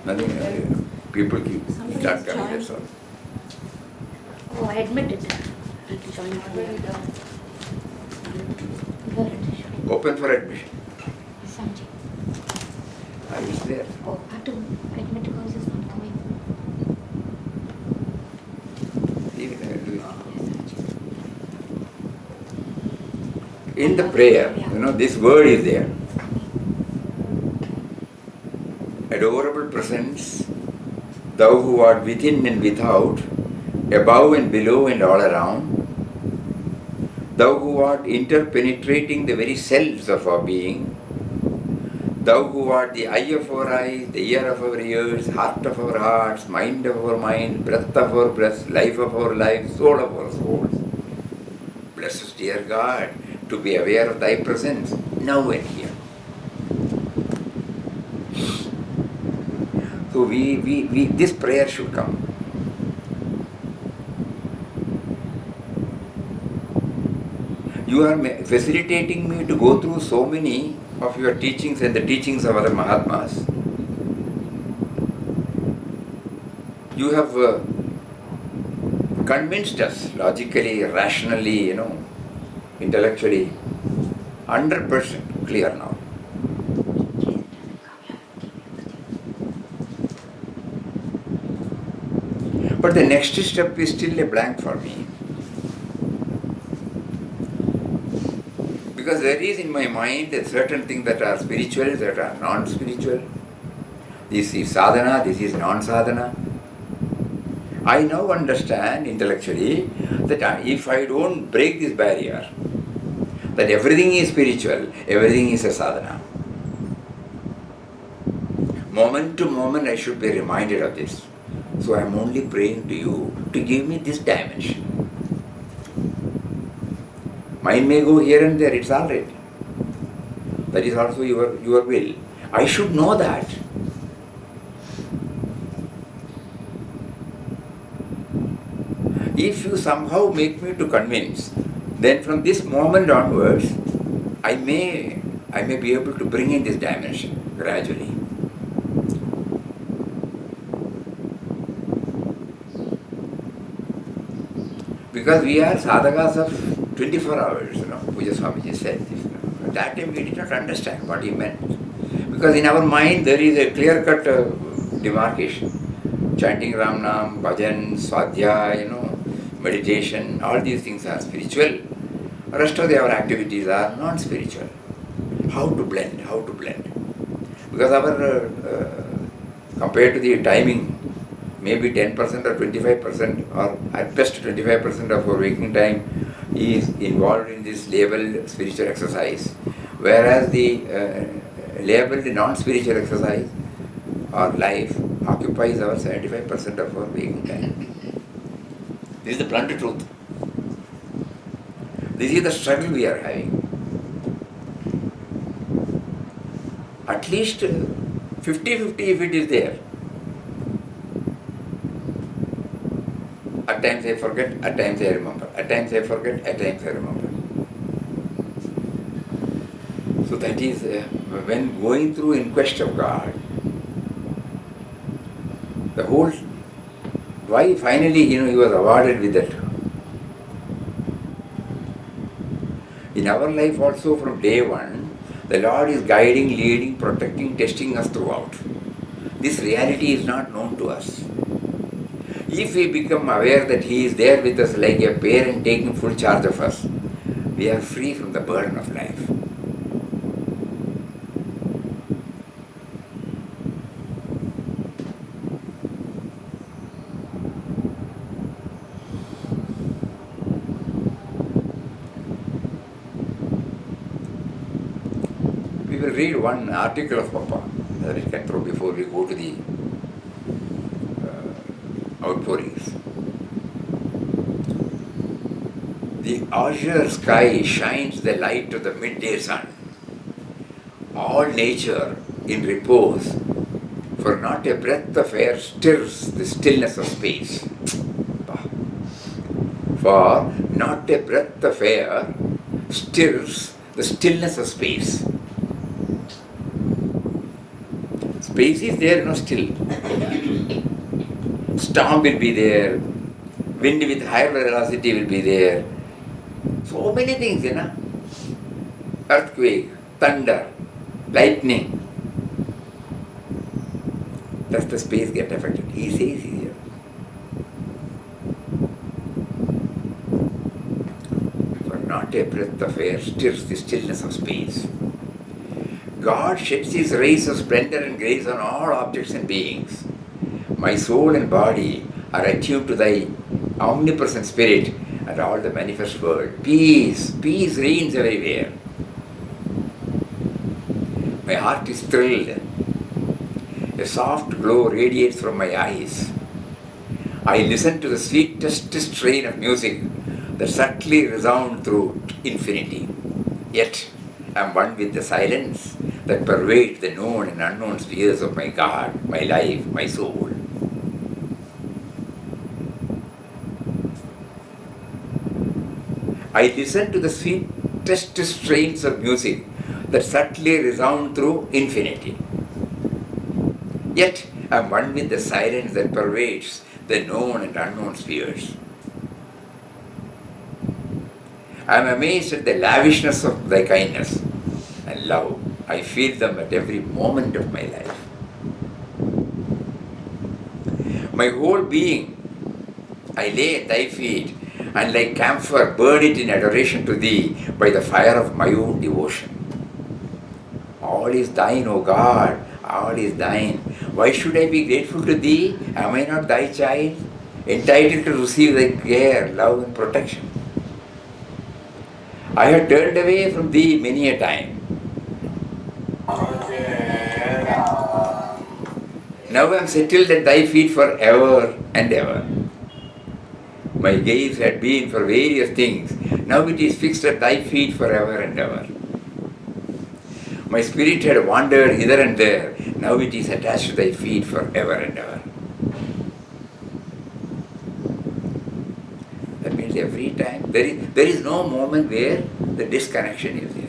Nothing, people start coming, that's all. Oh, I admit it. I have to join it. Open for admission. Sanjay. I was there. Oh, I have to admit because it's not coming. Even I will do it. In the prayer, this word is there. Adorable presence, thou who art within and without, above and below and all around, thou who art interpenetrating the very cells of our being, thou who art the eye of our eyes, the ear of our ears, heart of our hearts, mind of our mind, breath of our breath, life of our life, soul of our souls. Bless us, dear God, to be aware of thy presence now and here. So this prayer should come. You are facilitating me to go through so many of your teachings and the teachings of other Mahatmas. You have convinced us logically, rationally, intellectually, 100% clear now. But the next step is still a blank for me. Because there is in my mind a certain things that are spiritual, that are non-spiritual. This is sadhana, this is non-sadhana. I now understand intellectually that if I don't break this barrier, that everything is spiritual, everything is a sadhana. Moment to moment I should be reminded of this. So I am only praying to you to give me this dimension. Mind may go here and there, it's all right. That is also your will. I should know that. If you somehow make me to convince, then from this moment onwards, I may be able to bring in this dimension gradually. Because we are sadhakas of 24 hours, Puja Swamiji said this. At that time we did not understand what he meant. Because in our mind there is a clear-cut demarcation. Chanting Ram Nam, bhajan, swadhyaya, meditation, all these things are spiritual. Rest of our activities are non-spiritual. How to blend? Because our, compared to the timing, maybe 10% or 25% or at best 25% of our waking time is involved in this labeled spiritual exercise, whereas the labeled non-spiritual exercise or life occupies our 75% of our waking time. This is the blunt truth. This is the struggle we are having. At least 50-50 if it is there. At times I forget, at times I remember. At times I forget, at times I remember. So that is when going through in quest of God, the whole, why finally he was awarded with that. In our life also from day one, the Lord is guiding, leading, protecting, testing us throughout. This reality is not known to us. If we become aware that He is there with us like a parent taking full charge of us, we are free from the burden of life. We will read one article of Papa that we can throw before we go to the outpourings. The azure sky shines the light of the midday sun. All nature in repose, for not a breath of air stirs the stillness of space. For not a breath of air stirs the stillness of space. Space is there, still. Storm will be there, wind with higher velocity will be there. So many things, Earthquake, thunder, lightning. Does the space get affected? He says here. For not a breath of air stirs the stillness of space. God sheds His rays of splendor and grace on all objects and beings. My soul and body are attuned to Thy omnipresent Spirit and all the manifest world. Peace reigns everywhere. My heart is thrilled. A soft glow radiates from my eyes. I listen to the sweetest strain of music that subtly resounds through infinity. Yet I am one with the silence that pervades the known and unknown spheres of my God, my life, my soul. I listen to the sweetest strains of music that subtly resound through infinity. Yet I am one with the silence that pervades the known and unknown spheres. I am amazed at the lavishness of Thy kindness and love. I feel them at every moment of my life. My whole being I lay at Thy feet, and like camphor burn it in adoration to Thee by the fire of my own devotion. All is Thine, O God, all is Thine. Why should I be grateful to Thee? Am I not Thy child, entitled to receive Thy care, love and protection? I have turned away from Thee many a time. Now I am settled at thy feet forever and ever. My gaze had been for various things. Now it is fixed at thy feet forever and ever. My spirit had wandered hither and there. Now it is attached to thy feet forever and ever. That means every time, there is no moment where the disconnection is there.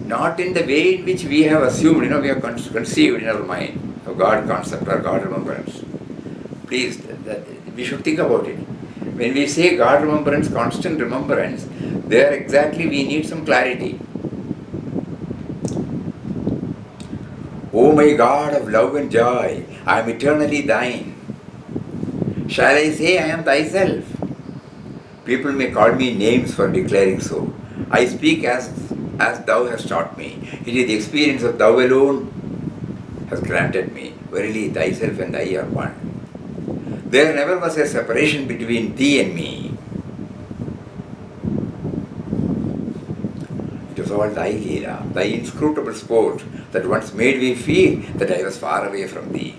Not in the way in which we have assumed, we have conceived in our mind of God concept or God remembrance. Please, we should think about it. When we say God remembrance, constant remembrance, there exactly we need some clarity. O my God of love and joy, I am eternally thine. Shall I say I am thyself? People may call me names for declaring so. I speak as thou hast taught me. It is the experience of thou alone has granted me. Verily, thyself and I are one. There never was a separation between thee and me. It was all thy Leela, thy inscrutable sport that once made me feel that I was far away from thee.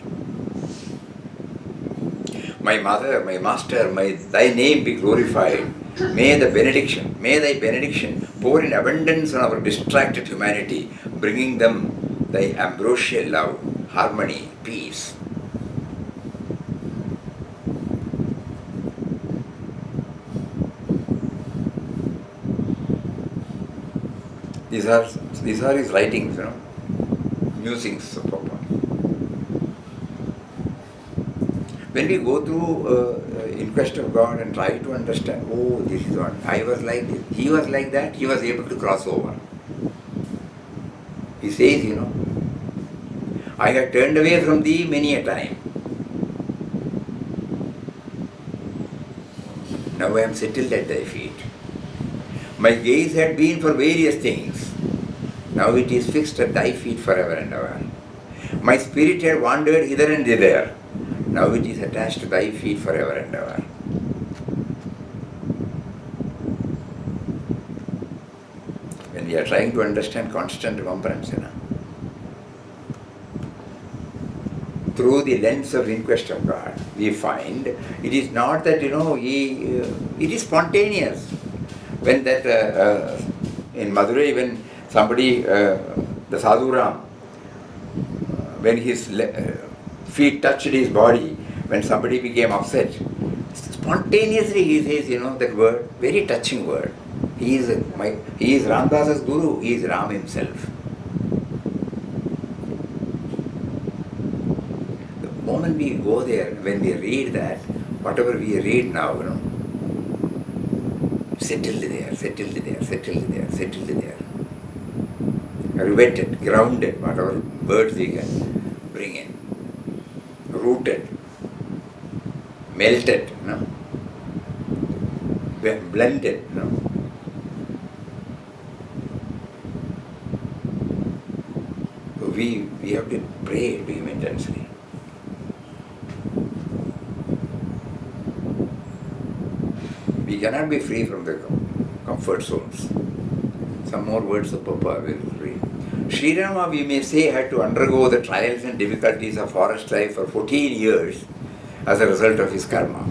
My mother, my master, thy name be glorified. May thy benediction pour in abundance on our distracted humanity, bringing them thy ambrosial love, harmony, peace. These are his writings, musings of Papa. When we go through In Quest of God and try to understand, this is what, I was like this, he was like that, he was able to cross over. He says, I had turned away from thee many a time. Now I am settled at thy feet. My gaze had been for various things. Now it is fixed at thy feet forever and ever. My spirit had wandered hither and thither. Now it is attached to thy feet forever and ever. When we are trying to understand constant remembrance, through the lens of In Quest of God, we find it is not that, it is spontaneous. When that, in Madurai, when somebody, the Sadhuram, when his feet touched his body, when somebody became upset, spontaneously he says, that word, very touching word. He is Ramdas's guru, he is Ram himself. The moment we go there, when we read that, whatever we read now, settled there, settled there, settled there, settled there. Riveted, grounded, whatever words we can bring in. Rooted, melted, blended. So we have to pray to him intensely. We cannot be free from the comfort zones. Some more words of Papa will read. Sri Rama, we may say, had to undergo the trials and difficulties of forest life for 14 years as a result of his karma.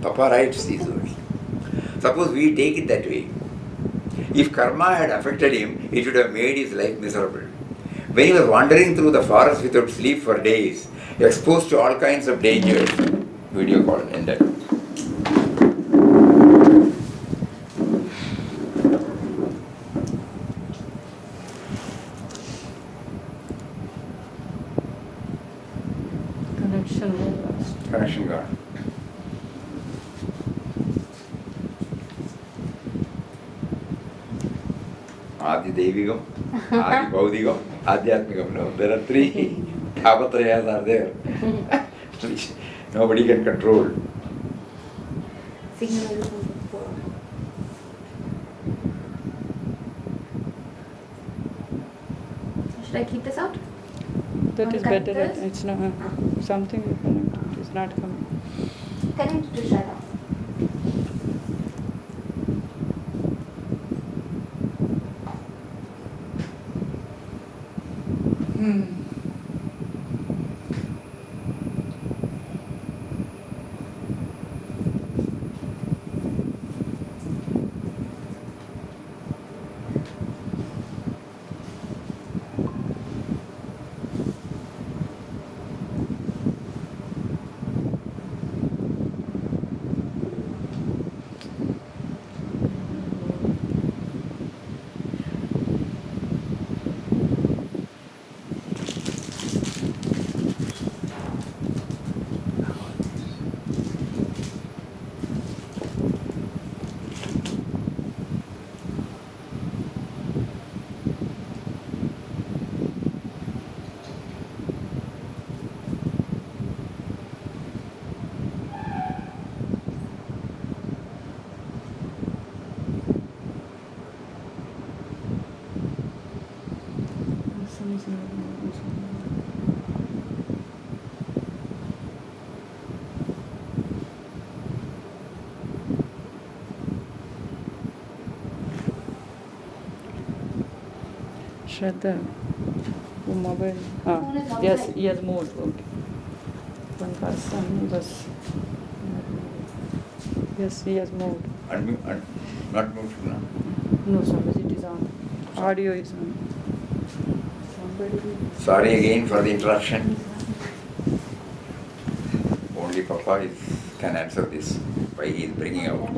Papa writes these words. Suppose we take it that way. If karma had affected him, it would have made his life miserable. When he was wandering through the forest without sleep for days, exposed to all kinds of dangers, video call ended. Connection gone. Adi Devigam, Adi Baudigam, Adhyatmikam. No, there are three Tapatrayas are there, which nobody can control. Should I keep this out? That is Connect better. this? It's not something you connect. It is not coming. Connect to shut off. Shraddha. Oh, mobile. Phone is Yes, outside. he has moved. Okay. One person was. Yes, he has moved. Not moved now. No, Swamiji, it is on. Audio is on. Somebody. Sorry again for the interruption. Only Papa can answer this. Why he is bringing out.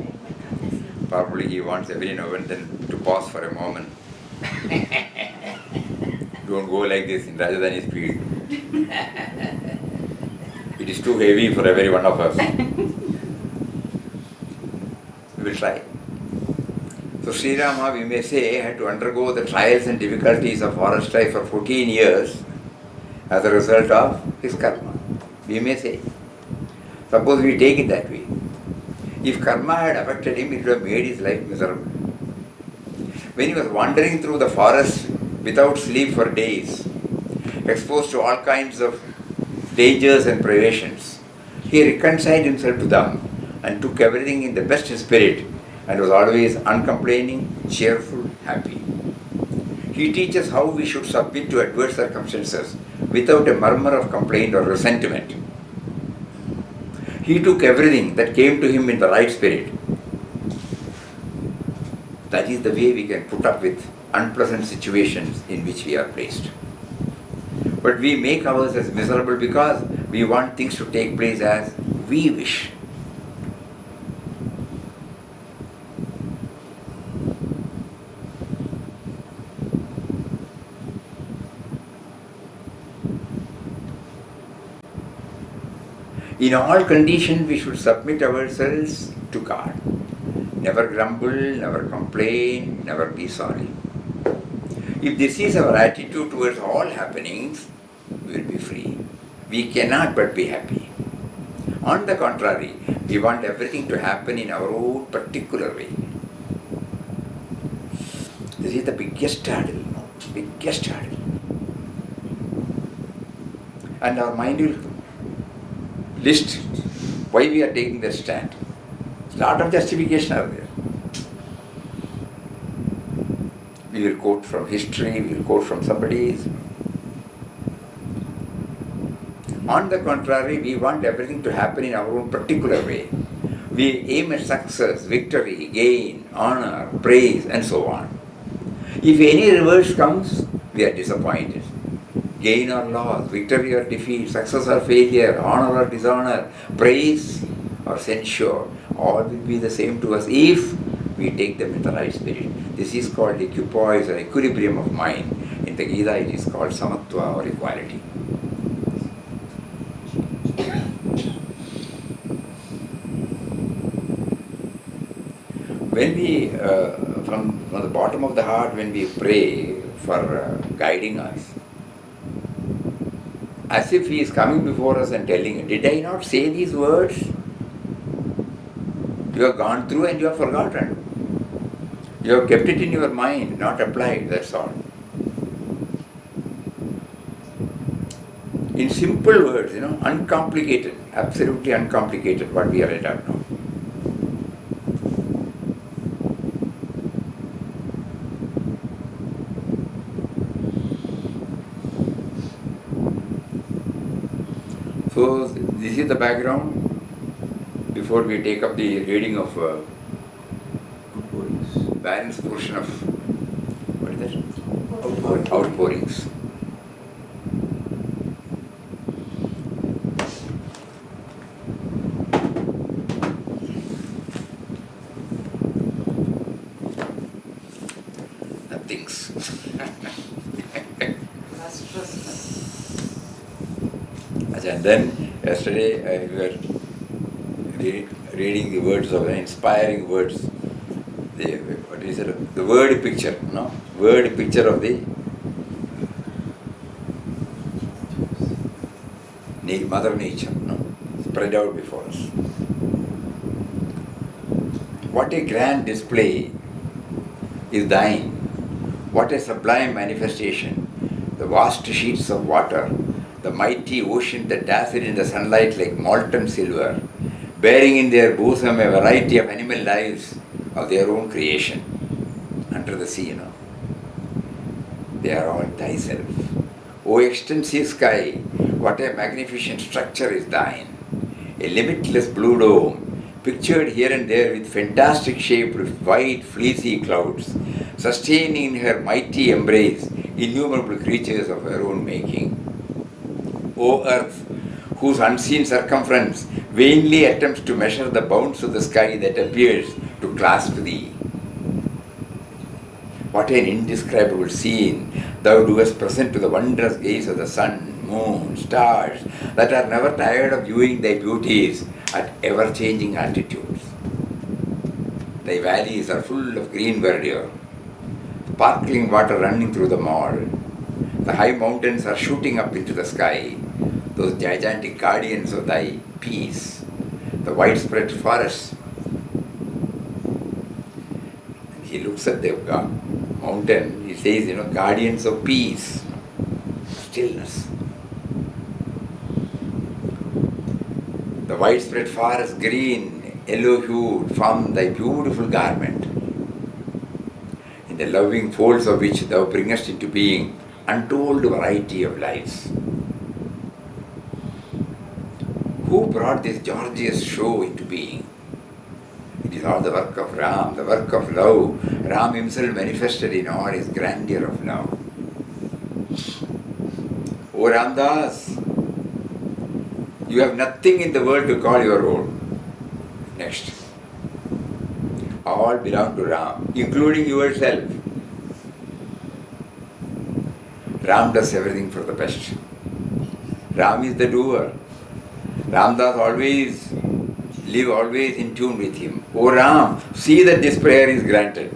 Probably he wants every now and then to pause for a moment. Don't go like this in Rajdhani speed. It is too heavy for every one of us. We will try. So Sri Rama, we may say, had to undergo the trials and difficulties of forest life for 14 years as a result of his karma. We may say. Suppose we take it that way. If karma had affected him, it would have made his life miserable. When he was wandering through the forest without sleep for days, exposed to all kinds of dangers and privations, he reconciled himself to them and took everything in the best spirit and was always uncomplaining, cheerful, happy. He teaches how we should submit to adverse circumstances without a murmur of complaint or resentment. He took everything that came to him in the right spirit. That is the way we can put up with unpleasant situations in which we are placed. But we make ours as miserable because we want things to take place as we wish. In all conditions, we should submit ourselves to God. Never grumble, never complain, never be sorry. If this is our attitude towards all happenings, we will be free. We cannot but be happy. On the contrary, we want everything to happen in our own particular way. This is the biggest hurdle, biggest hurdle. And our mind will list why we are taking that stand. A lot of justification are there. We will quote from history, we will quote from somebody's. On the contrary, we want everything to happen in our own particular way. We aim at success, victory, gain, honor, praise, and so on. If any reverse comes, we are disappointed. Gain or loss, victory or defeat, success or failure, honor or dishonor, praise or censure, all will be the same to us if we take them in the right spirit. This is called equipoise or equilibrium of mind. In the Gita it is called samatva or equality. When we, from the bottom of the heart, when we pray for guiding us, as if he is coming before us and telling, did I not say these words? You have gone through and you have forgotten. You have kept it in your mind, not applied, that's all. In simple words, uncomplicated, absolutely uncomplicated, what we are read out now. So this is the background before we take up the reading of balance portion of what is that? Outpourings. Nothings. And then yesterday we were reading the words of inspiring words. The word picture, word picture of the Mother Nature, spread out before us. What a grand display is thine! What a sublime manifestation! The vast sheets of water, the mighty ocean that dazzled in the sunlight like molten silver, bearing in their bosom a variety of animal lives of their own creation under the sea, they are all thyself. O extensive sky, what a magnificent structure is thine. A limitless blue dome, pictured here and there with fantastic shaped white fleecy clouds, sustaining in her mighty embrace innumerable creatures of her own making. O earth, whose unseen circumference vainly attempts to measure the bounds of the sky that appears to clasp thee. What an indescribable scene thou doest present to the wondrous gaze of the sun, moon, stars, that are never tired of viewing thy beauties at ever-changing altitudes. Thy valleys are full of green verdure, sparkling water running through them all. The high mountains are shooting up into the sky, those gigantic guardians of thy peace. The widespread forests. And he looks at the mountain, he says, guardians of peace, stillness. The widespread forest, green, yellow hued, form thy beautiful garment, in the loving folds of which thou bringest into being untold variety of lives. Who brought this gorgeous show into being? It is all the work of Ram, the work of love. Ram himself manifested in all his grandeur of love. O Ramdas, you have nothing in the world to call your own. Next. All belong to Ram, including yourself. Ram does everything for the best. Ram is the doer. Ramdas live always in tune with him. O Ram, see that this prayer is granted.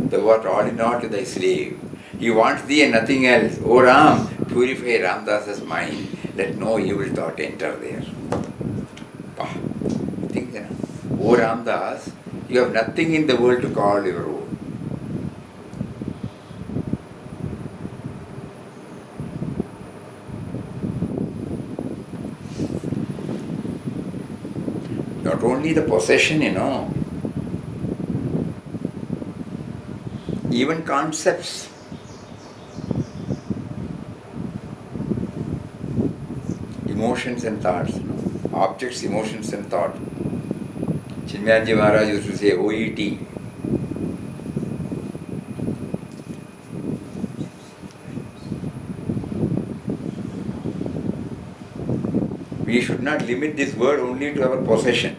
Thou art all in all to thy slave. He wants thee and nothing else. O Ram, purify Ramdas's mind. Let no evil thought enter there. Think that. O Ramdas, you have nothing in the world to call your own. Not only the possession, even concepts. Emotions and thoughts, objects, emotions and thought. Chinmayanji Maharaj used to say OET. We should not limit this word only to our possession.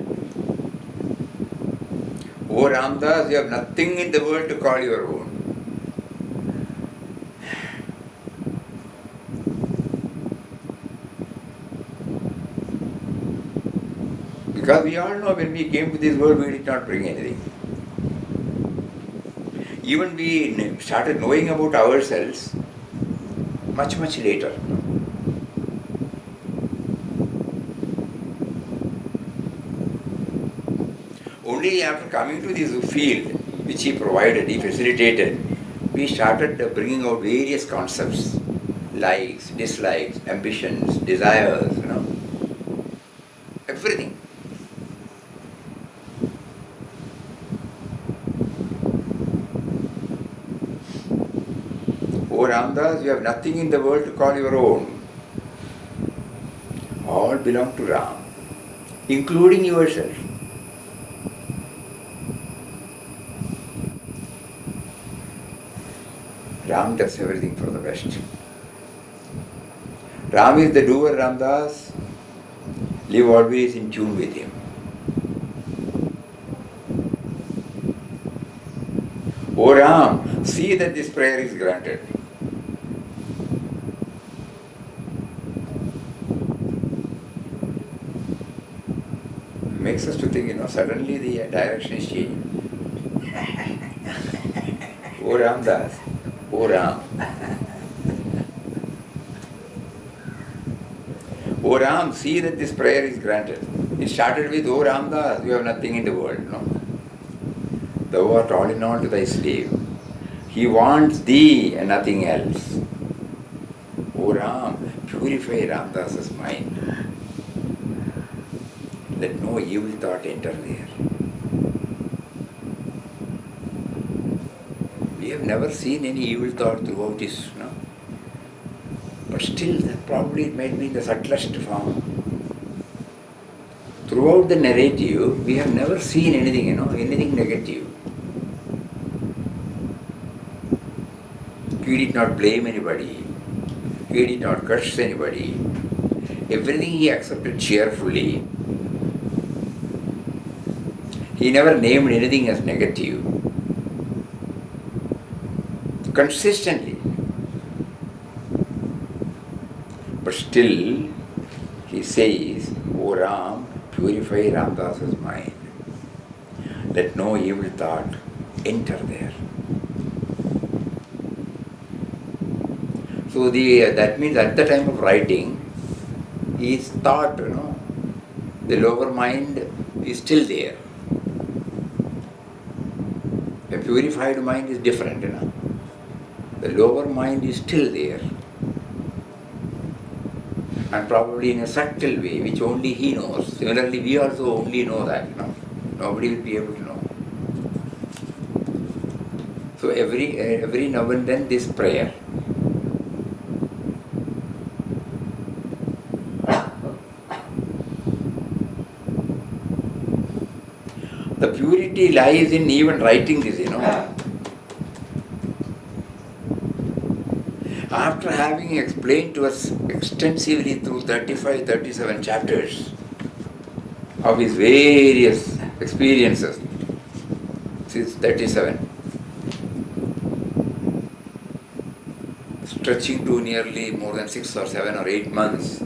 O Ramdas, you have nothing in the world to call your own. Because we all know when we came to this world, we did not bring anything. Even we started knowing about ourselves much, much later. Only after coming to this field, which he provided, he facilitated, we started bringing out various concepts, likes, dislikes, ambitions, desires, everything. O Ramdas, you have nothing in the world to call your own. All belong to Ram, including yourself. Ram does everything for the best. Ram is the doer, Ramdas. Live always in tune with him. O Ram, see that this prayer is granted. Makes us to think, suddenly the direction is changed. O Ramdas, O Ram. O Ram, see that this prayer is granted. It started with, O Ramdas, you have nothing in the world, Thou art all in all to thy slave. He wants thee and nothing else. O Ram, purify Ramdas's mind. Let no evil thought enter there. We have never seen any evil thought throughout his, but still, probably it might be in the subtlest form. Throughout the narrative, we have never seen anything, anything negative. He did not blame anybody. He did not curse anybody. Everything he accepted cheerfully. He never named anything as negative. Consistently. But still, he says, O Ram, purify Ramdas's mind. Let no evil thought enter there. So that means at the time of writing, his thought, the lower mind is still there. A purified mind is different, The lower mind is still there. And probably in a subtle way, which only he knows. Similarly, we also only know that, Nobody will be able to know. So every now and then this prayer. The purity lies in even writing this, After having explained to us extensively through 35, 37 chapters of his various experiences, since 37, stretching to nearly more than 6 or 7 or 8 months,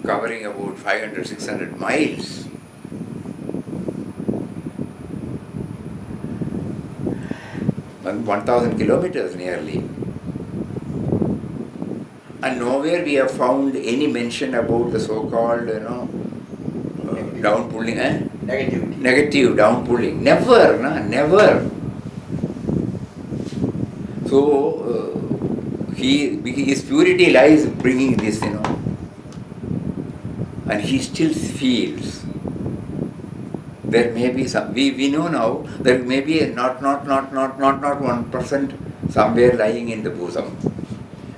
covering about 500, 600 miles. And 1,000 kilometers nearly. And nowhere we have found any mention about the so-called, down-pulling, Negativity. Negative down-pulling. Never, never. So, his purity lies bringing this, And he still feels there may be some, we know now, there may be not 1% somewhere lying in the bosom,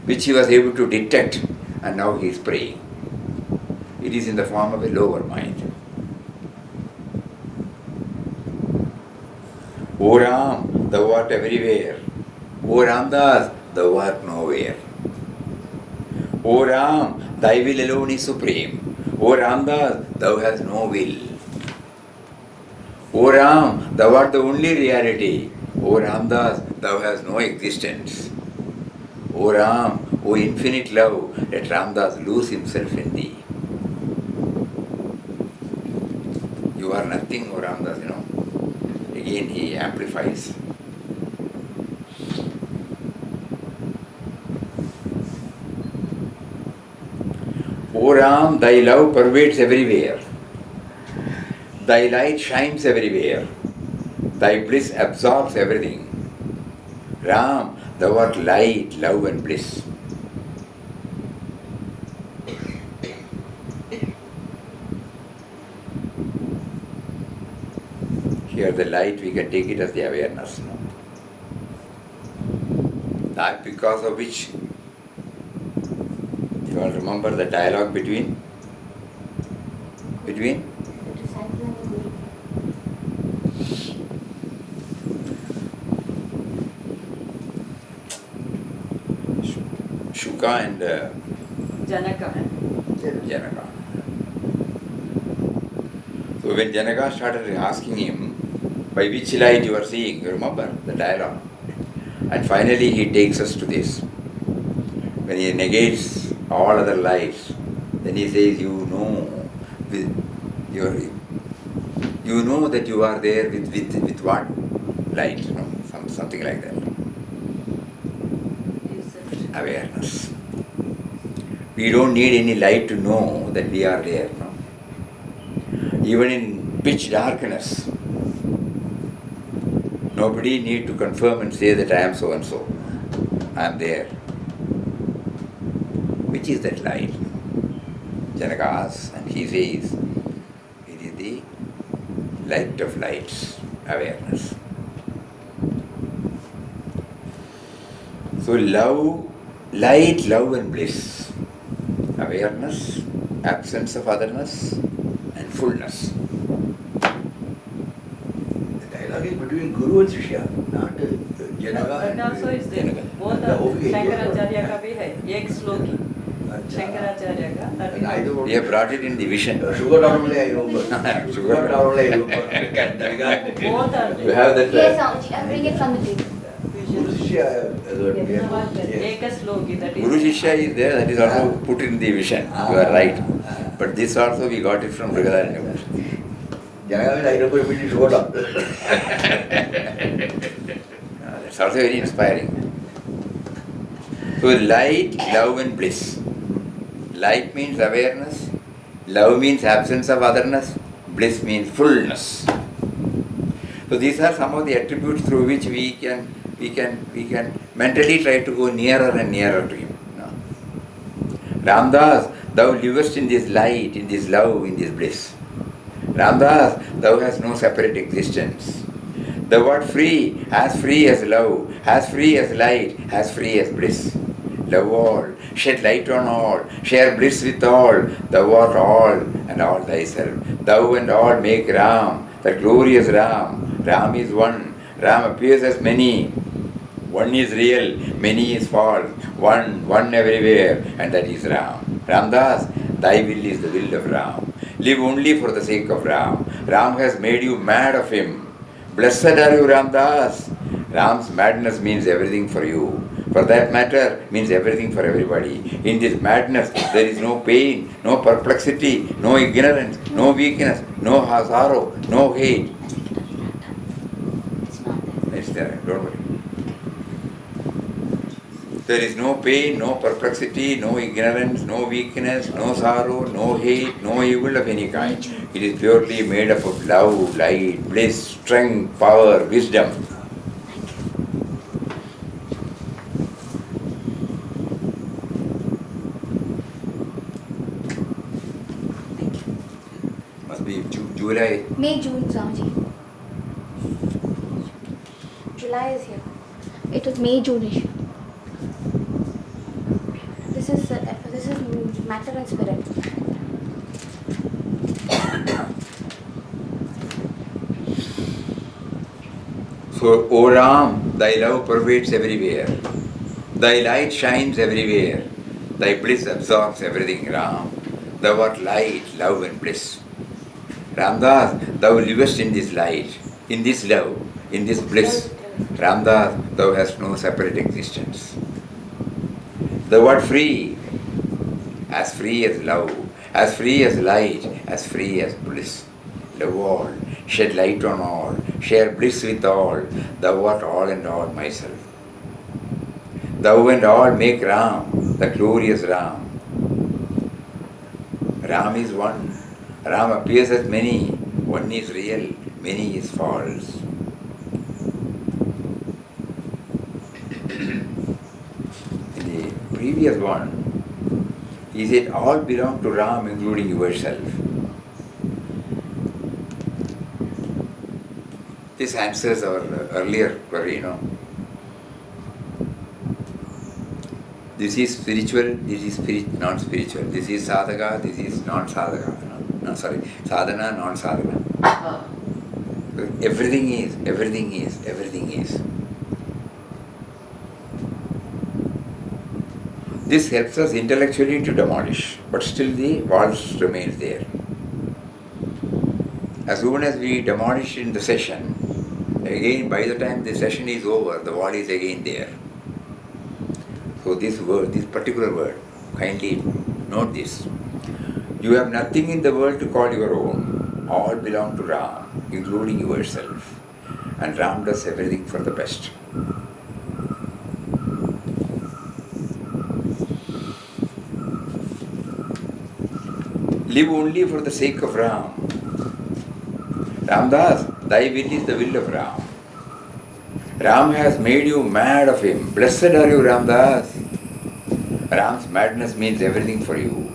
which he was able to detect, and now he is praying. It is in the form of a lower mind. O Ram, thou art everywhere. O Ramdas, thou art nowhere. O Ram, thy will alone is supreme. O Ramdas, thou hast no will. O Ram, thou art the only reality. O Ramdas, thou hast no existence. O Ram, O infinite love, let Ramdas lose himself in thee. You are nothing, O Ramdas, Again he amplifies. O Ram, thy love pervades everywhere. Thy light shines everywhere. Thy bliss absorbs everything. Ram, thou art light, love and bliss. Here the light, we can take it as the awareness. That because of which, you all remember the dialogue between? Shuka and Janaka. Janaka. So when Janaka started asking him, by which light you are seeing, you remember the dialogue. And finally he takes us to this. When he negates all other lights, then he says, you know that you are there with what? Light, something like that. Awareness. We don't need any light to know that we are there. Even in pitch darkness, nobody need to confirm and say that I am so and so. I am there. Which is that light? Janaka asks, and he says, it is the light of lights, awareness. So love, light, love and bliss. Awareness, absence of otherness and fullness. The dialogue is between Guru and Shishya, not Janaka. But also is there. Janaka. Both Yeah, are okay. Shankaracharya का भी है. एक श्लोक ही. Shankaracharya का. That And I is don't We have brought it in the vision. Sugar down only I remember. Sugar Sugar down. down only I remember. both are You there. have that. Yes, Swamiji, I'll bring it from the table. Guru Shishya. एक श्लोक ही. That is. Guru Shishya is there, that is also put in the vision. You are right. But this also we got it from Brihadaranyaka. Janaka, I remember immediately sugar down. That's also very inspiring. So light, love and bliss. Light means awareness, love means absence of otherness, bliss means fullness. So these are some of the attributes through which we can mentally try to go nearer and nearer to him. No? Ramdas, thou livest in this light, in this love, in this bliss. Ramdas, thou hast no separate existence. Thou art free as love, as free as light, as free as bliss. Love all, shed light on all, share bliss with all. Thou art all and all thyself. Thou and all make Ram, the glorious Ram. Ram is one. Ram appears as many. One is real, many is false. One everywhere, and that is Ram. Ramdas, thy will is the will of Ram. Live only for the sake of Ram. Ram has made you mad of him. Blessed are you, Ramdas. Ram's madness means everything for you. For that matter, means everything for everybody. In this madness, there is no pain, no perplexity, no ignorance, no weakness, no sorrow, no hate. It's not there. It's there, don't worry. There is no pain, no perplexity, no ignorance, no weakness, no sorrow, no hate, no evil of any kind. It is purely made up of love, light, bliss, strength, power, wisdom. Must be July. May, June, Swamiji. July is here. It was May, June-ish. This is matter and spirit. So, O Ram, thy love pervades everywhere. Thy light shines everywhere. Thy bliss absorbs everything, Ram. Thou art light, love and bliss. Ramdas, thou livest in this light, in this love, in this bliss. Ramdas, thou hast no separate existence. Thou art free as love, as free as light, as free as bliss. Love all, shed light on all, share bliss with all. Thou art all and all myself. Thou and all make Ram, the glorious Ram. Ram is one. Ram appears as many. One is real, many is false. In the previous one, he said all belong to Ram, including yourself. This answers our earlier query, This is spiritual, this is non-spiritual. This is sadhaka, this is non-sadhaka. Sadhana, non-sadhana. Everything is. This helps us intellectually to demolish, but still the walls remains there. As soon as we demolish in the session, again by the time the session is over, the wall is again there. So this particular word, kindly note this. You have nothing in the world to call your own. All belong to Ram, including yourself. And Ram does everything for the best. Live only for the sake of Ram. Ramdas, thy will is the will of Ram. Ram has made you mad of him. Blessed are you, Ramdas. Ram's madness means everything for you.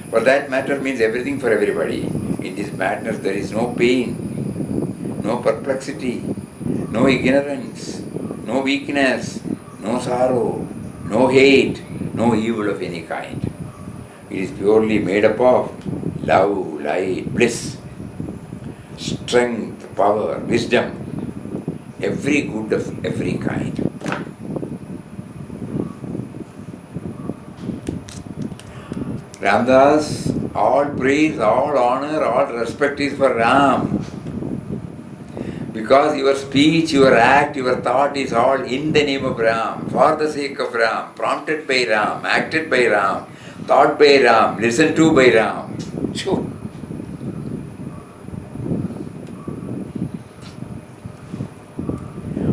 For that matter means everything for everybody. In this madness there is no pain, no perplexity, no ignorance, no weakness, no sorrow, no hate, no evil of any kind. It is purely made up of love, light, bliss, strength, power, wisdom, every good of every kind. Ramdas, all praise, all honor, all respect is for Ram. Because your speech, your act, your thought is all in the name of Ram, for the sake of Ram, prompted by Ram, acted by Ram, thought by Ram, listened to by Ram. Sure.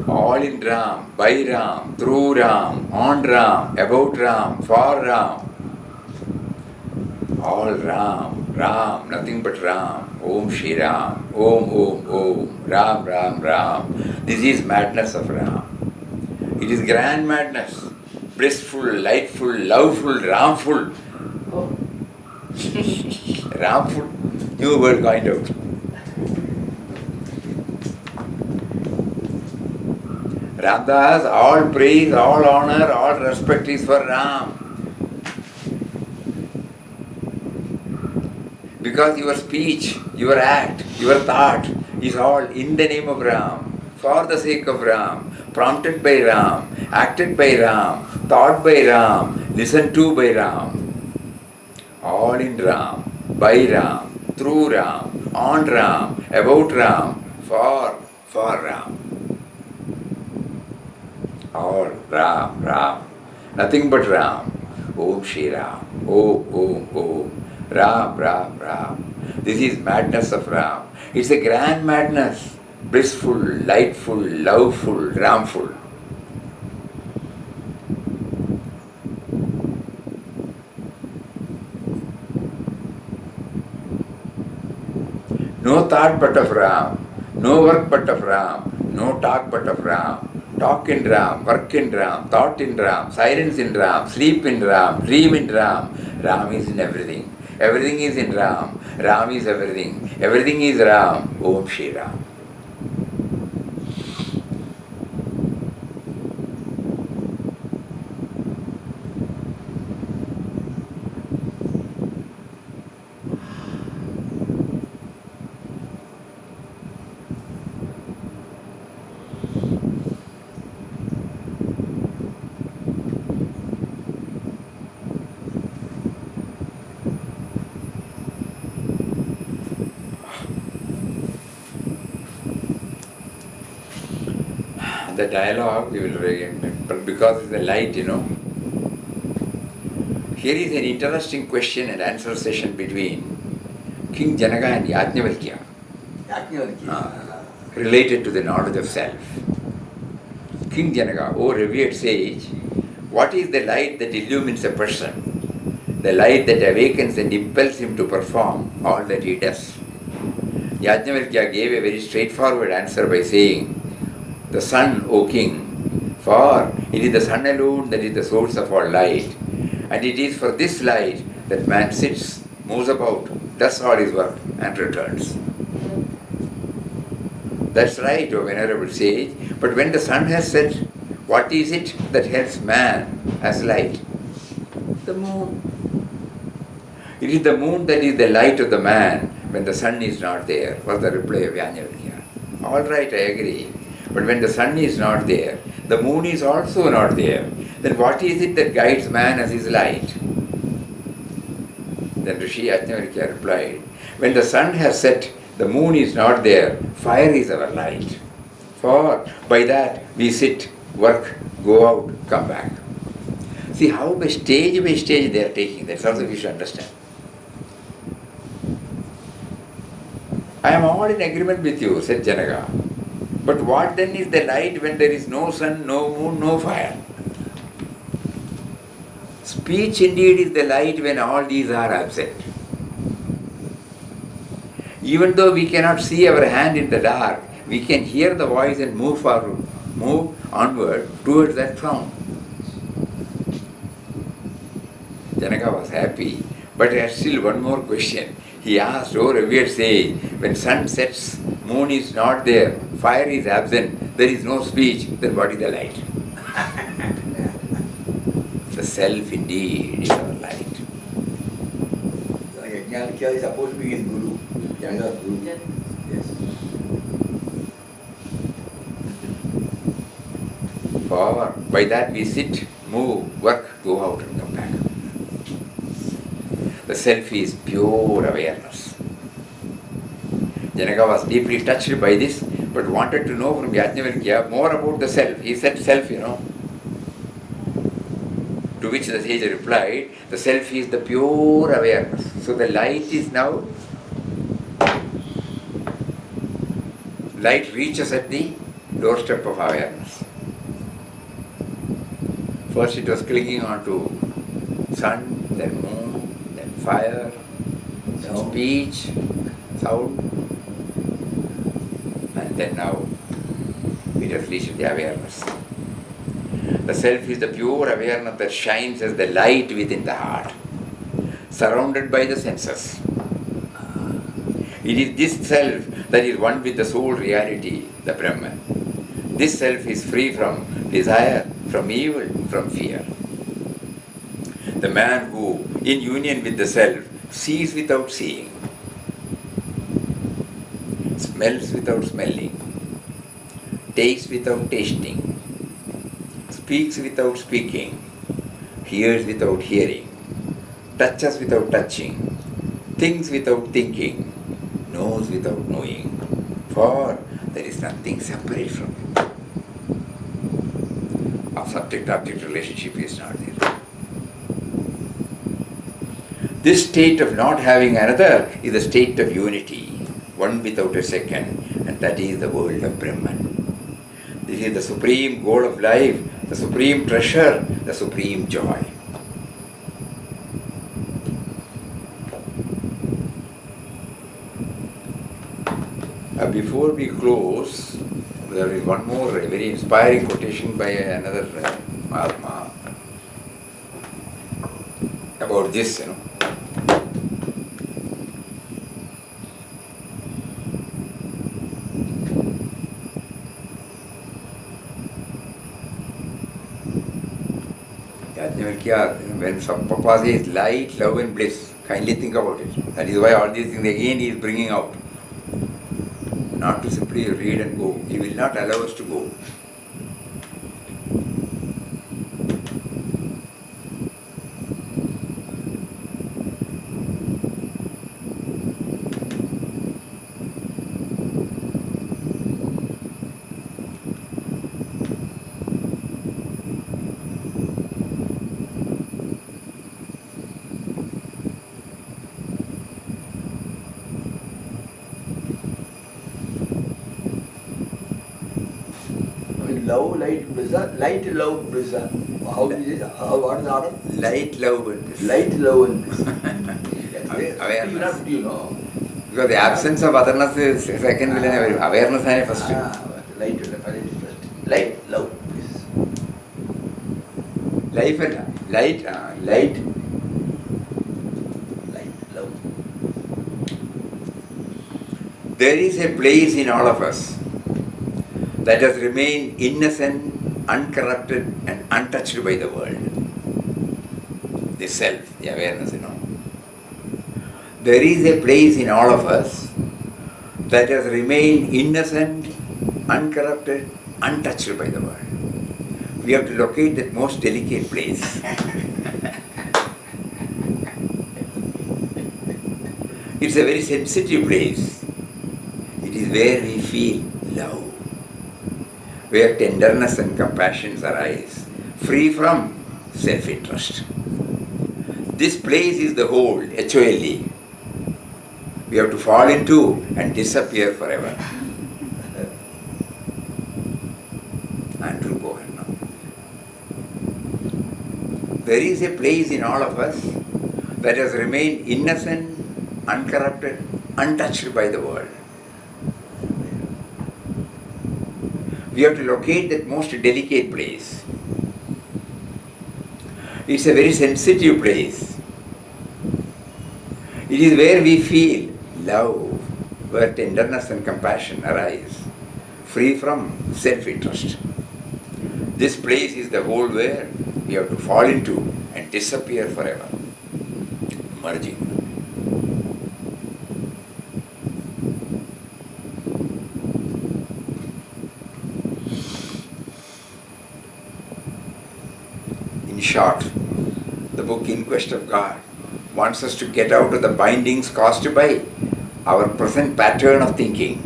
All in Ram, by Ram, through Ram, on Ram, about Ram, for Ram. All Ram, Ram, nothing but Ram. Om Shri Ram, Om Om Om, Ram Ram Ram. This is madness of Ram. It is grand madness. Blissful, lightful, loveful, Ramful. Ramful, new word coined out. Ramdas, all praise, all honor, all respect is for Ram. Because your speech, your act, your thought is all in the name of Ram, for the sake of Ram, prompted by Ram, acted by Ram, thought by Ram, listened to by Ram. All in Ram, by Ram, through Ram, on Ram, about Ram, for Ram. All Ram, Ram, nothing but Ram. Om Shri Ram, Om, Om. Ram, Ram, Ram. This is madness of Ram. It's a grand madness. Blissful, lightful, loveful, Ramful. No thought but of Ram, no work but of Ram, no talk but of Ram. Talk in Ram, work in Ram, thought in Ram, silence in Ram, sleep in Ram, dream in Ram. Ram is in everything. Everything is in Ram. Ram is everything. Everything is Ram. Om Shri Ram. The dialogue we will read, but because it's the light, Here is an interesting question and answer session between King Janaka and Yajnavalkya, related to the knowledge of self. King Janaka, O revered sage, what is the light that illumines a person? The light that awakens and impels him to perform all that he does. Yajnavalkya gave a very straightforward answer by saying, the sun, O king, for it is the sun alone that is the source of all light, and it is for this light that man sits, moves about, does all his work, and returns. That's right, O venerable sage, but when the sun has set, what is it that helps man as light? The moon. It is the moon that is the light of the man when the sun is not there, was the reply of Yajnavalkya. All right, I agree. But when the sun is not there, the moon is also not there, then what is it that guides man as his light? Then Rishi Yajnavalkya replied, when the sun has set, the moon is not there, fire is our light. For by that we sit, work, go out, come back. See how by stage they are taking, that's also we should understand. I am all in agreement with you, said Janaka. But what then is the light when there is no sun, no moon, no fire? Speech indeed is the light when all these are absent. Even though we cannot see our hand in the dark, we can hear the voice and move forward, move onward towards that sound. Janaka was happy, but he had still one more question. He asked, O revered sage, when sun sets, moon is not there, fire is absent, there is no speech, then what is the light? The self indeed is our light. Yajnalkya is supposed to be his guru. Younger guru. Yes. Yes. For by that we sit, move, work, go out and come back. The self is pure awareness. Janaka was deeply touched by this, but wanted to know from Yajnavalkya more about the self. He said self, To which the sage replied, the self is the pure awareness. So the light is now, light reaches at the doorstep of awareness. First it was clinging on to sun, then moon, then fire, then speech, sound, and then now it has reached the awareness. The self is the pure awareness that shines as the light within the heart, surrounded by the senses. It is this self that is one with the soul reality, the Brahman. This self is free from desire, from evil, from fear. The man who, in union with the self, sees without seeing, smells without smelling, tastes without tasting, speaks without speaking, hears without hearing, touches without touching, thinks without thinking, knows without knowing, for there is nothing separate from it. Our subject-object relationship is not there. This state of not having another is a state of unity, one without a second, and that is the world of Brahman. This is the supreme goal of life, the supreme treasure, the supreme joy. Before we close, there is one more very inspiring quotation by another Mahatma about this, When Papa says light, love and bliss, kindly think about it. That is why all these things again he is bringing out. Not to simply read and go. He will not allow us to go. Love, light, blissa. Light, love, blissa. How is it? What is the order? Light, love and bliss. Light, love, and bliss. Awareness. Enough, Because the absence of otherness is second will and awareness is first. Light, first. Light, love, bliss. Life and light, Light, love. There is a place in all of us that has remained innocent, uncorrupted and untouched by the world. The self, the awareness, There is a place in all of us that has remained innocent, uncorrupted, untouched by the world. We have to locate that most delicate place. It's a very sensitive place. It is where we feel love, where tenderness and compassion arise, free from self-interest. This place is the whole, HOLE. We have to fall into and disappear forever. Andrew, go ahead now. There is a place in all of us that has remained innocent, uncorrupted, untouched by the world. We have to locate that most delicate place. It's a very sensitive place. It is where we feel love, where tenderness and compassion arise, free from self-interest. This place is the whole where we have to fall into and disappear forever, merging. In short, the book In Quest of God wants us to get out of the bindings caused by our present pattern of thinking.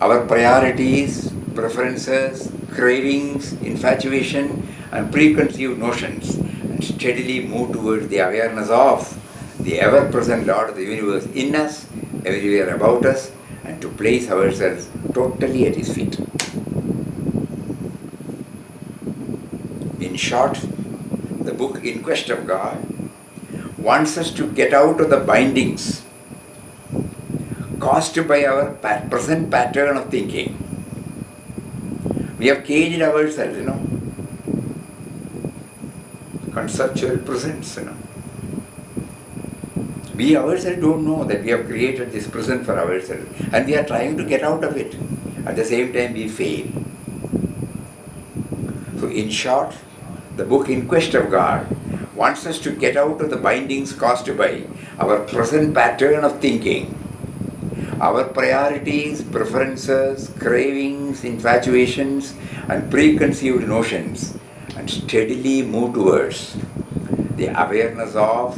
Our priorities, preferences, cravings, infatuation, and preconceived notions, and steadily move towards the awareness of the ever-present Lord of the universe in us, everywhere about us, and to place ourselves totally at His feet. In short, the book In Quest of God wants us to get out of the bindings caused by our present pattern of thinking. We have caged ourselves, conceptual presence, We ourselves don't know that we have created this present for ourselves, and we are trying to get out of it. At the same time, we fail. So, in short, the book In Quest of God wants us to get out of the bindings caused by our present pattern of thinking. Our priorities, preferences, cravings, infatuations, and preconceived notions, and steadily move towards the awareness of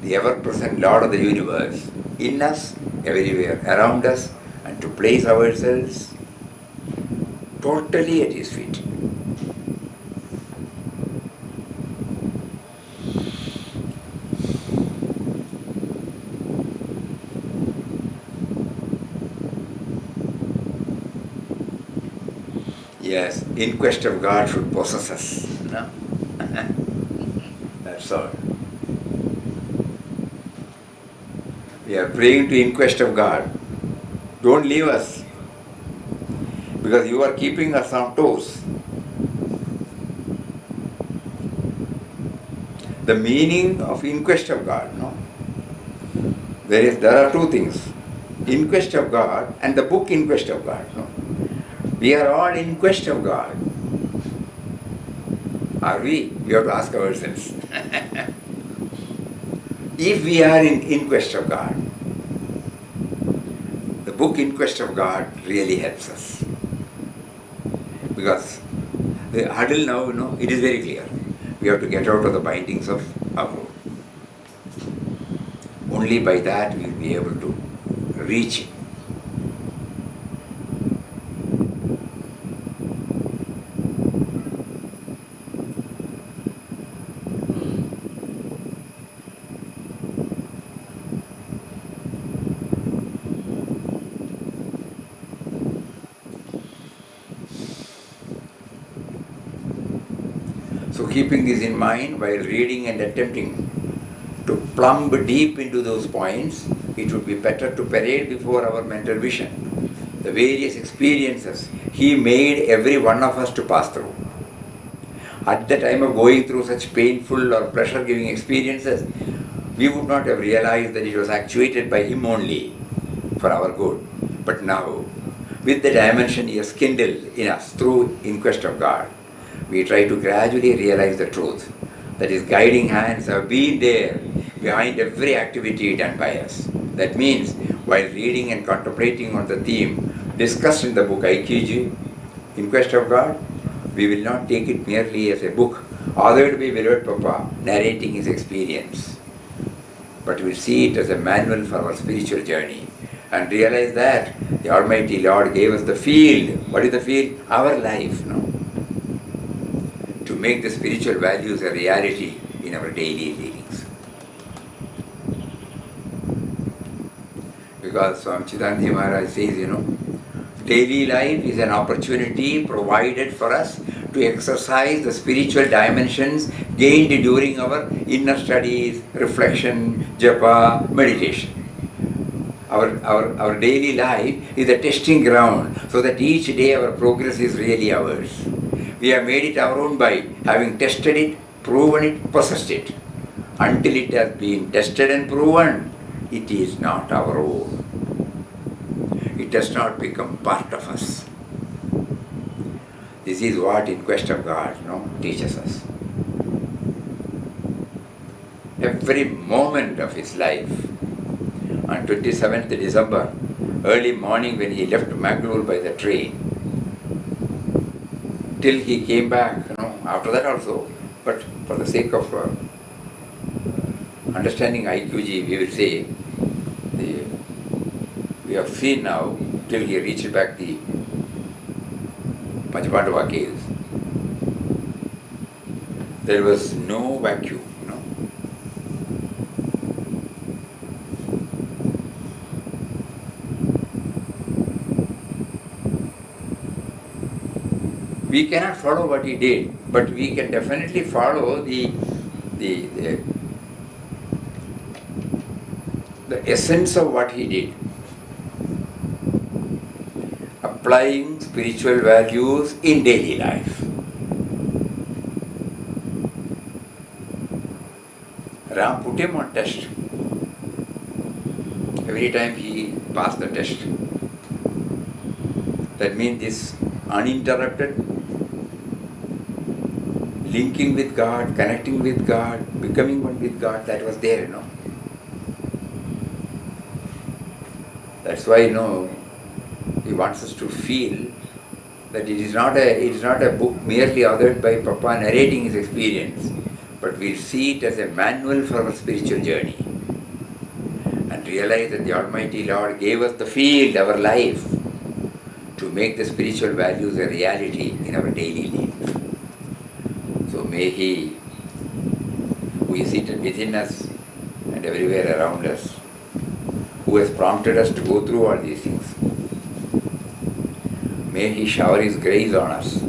the ever-present Lord of the universe in us, everywhere around us, and to place ourselves totally at His feet. Yes, In Quest of God should possess us. No? That's all. We are praying to In Quest of God. Don't leave us, because you are keeping us on toes. The meaning of In Quest of God, there are two things: In Quest of God and the book In Quest of God. We are all in quest of God. Are we? We have to ask ourselves. If we are in quest of God, the book In Quest of God really helps us. Because the hurdle now, it is very clear. We have to get out of the bindings of our own. Only by that we will be able to reach Him. So keeping this in mind while reading and attempting to plumb deep into those points, it would be better to parade before our mental vision the various experiences He made every one of us to pass through. At the time of going through such painful or pleasure-giving experiences, we would not have realized that it was actuated by Him only for our good. But now, with the dimension He has kindled in us through In Quest of God, we try to gradually realize the truth that His guiding hands have been there behind every activity done by us. That means, while reading and contemplating on the theme discussed in the book IQG, In Quest of God, we will not take it merely as a book authored by Beloved Papa narrating his experience, but we will see it as a manual for our spiritual journey and realize that the Almighty Lord gave us the field. What is the field? Our life, to make the spiritual values a reality in our daily dealings. Because Swami Chidananda Maharaj says, daily life is an opportunity provided for us to exercise the spiritual dimensions gained during our inner studies, reflection, japa, meditation. Our daily life is a testing ground so that each day our progress is really ours. We have made it our own by having tested it, proven it, possessed it. Until it has been tested and proven, it is not our own. It does not become part of us. This is what In Quest of God, teaches us. Every moment of his life, on 27th December, early morning when he left Mangalore by the train, till he came back, after that also, but for the sake of understanding IQG, we will say, we have seen now, till he reached back the Panchapandava caves, there was no vacuum, We cannot follow what he did, but we can definitely follow the essence of what he did. Applying spiritual values in daily life. Ram put him on test. Every time he passed the test. That means this uninterrupted linking with God, connecting with God, becoming one with God, that was there, That's why, he wants us to feel that it is not a book merely authored by Papa narrating his experience, but we see it as a manual for our spiritual journey. And realize that the Almighty Lord gave us the field, our life, to make the spiritual values a reality in our daily life. So may He, who is seated within us and everywhere around us, who has prompted us to go through all these things, may He shower His grace on us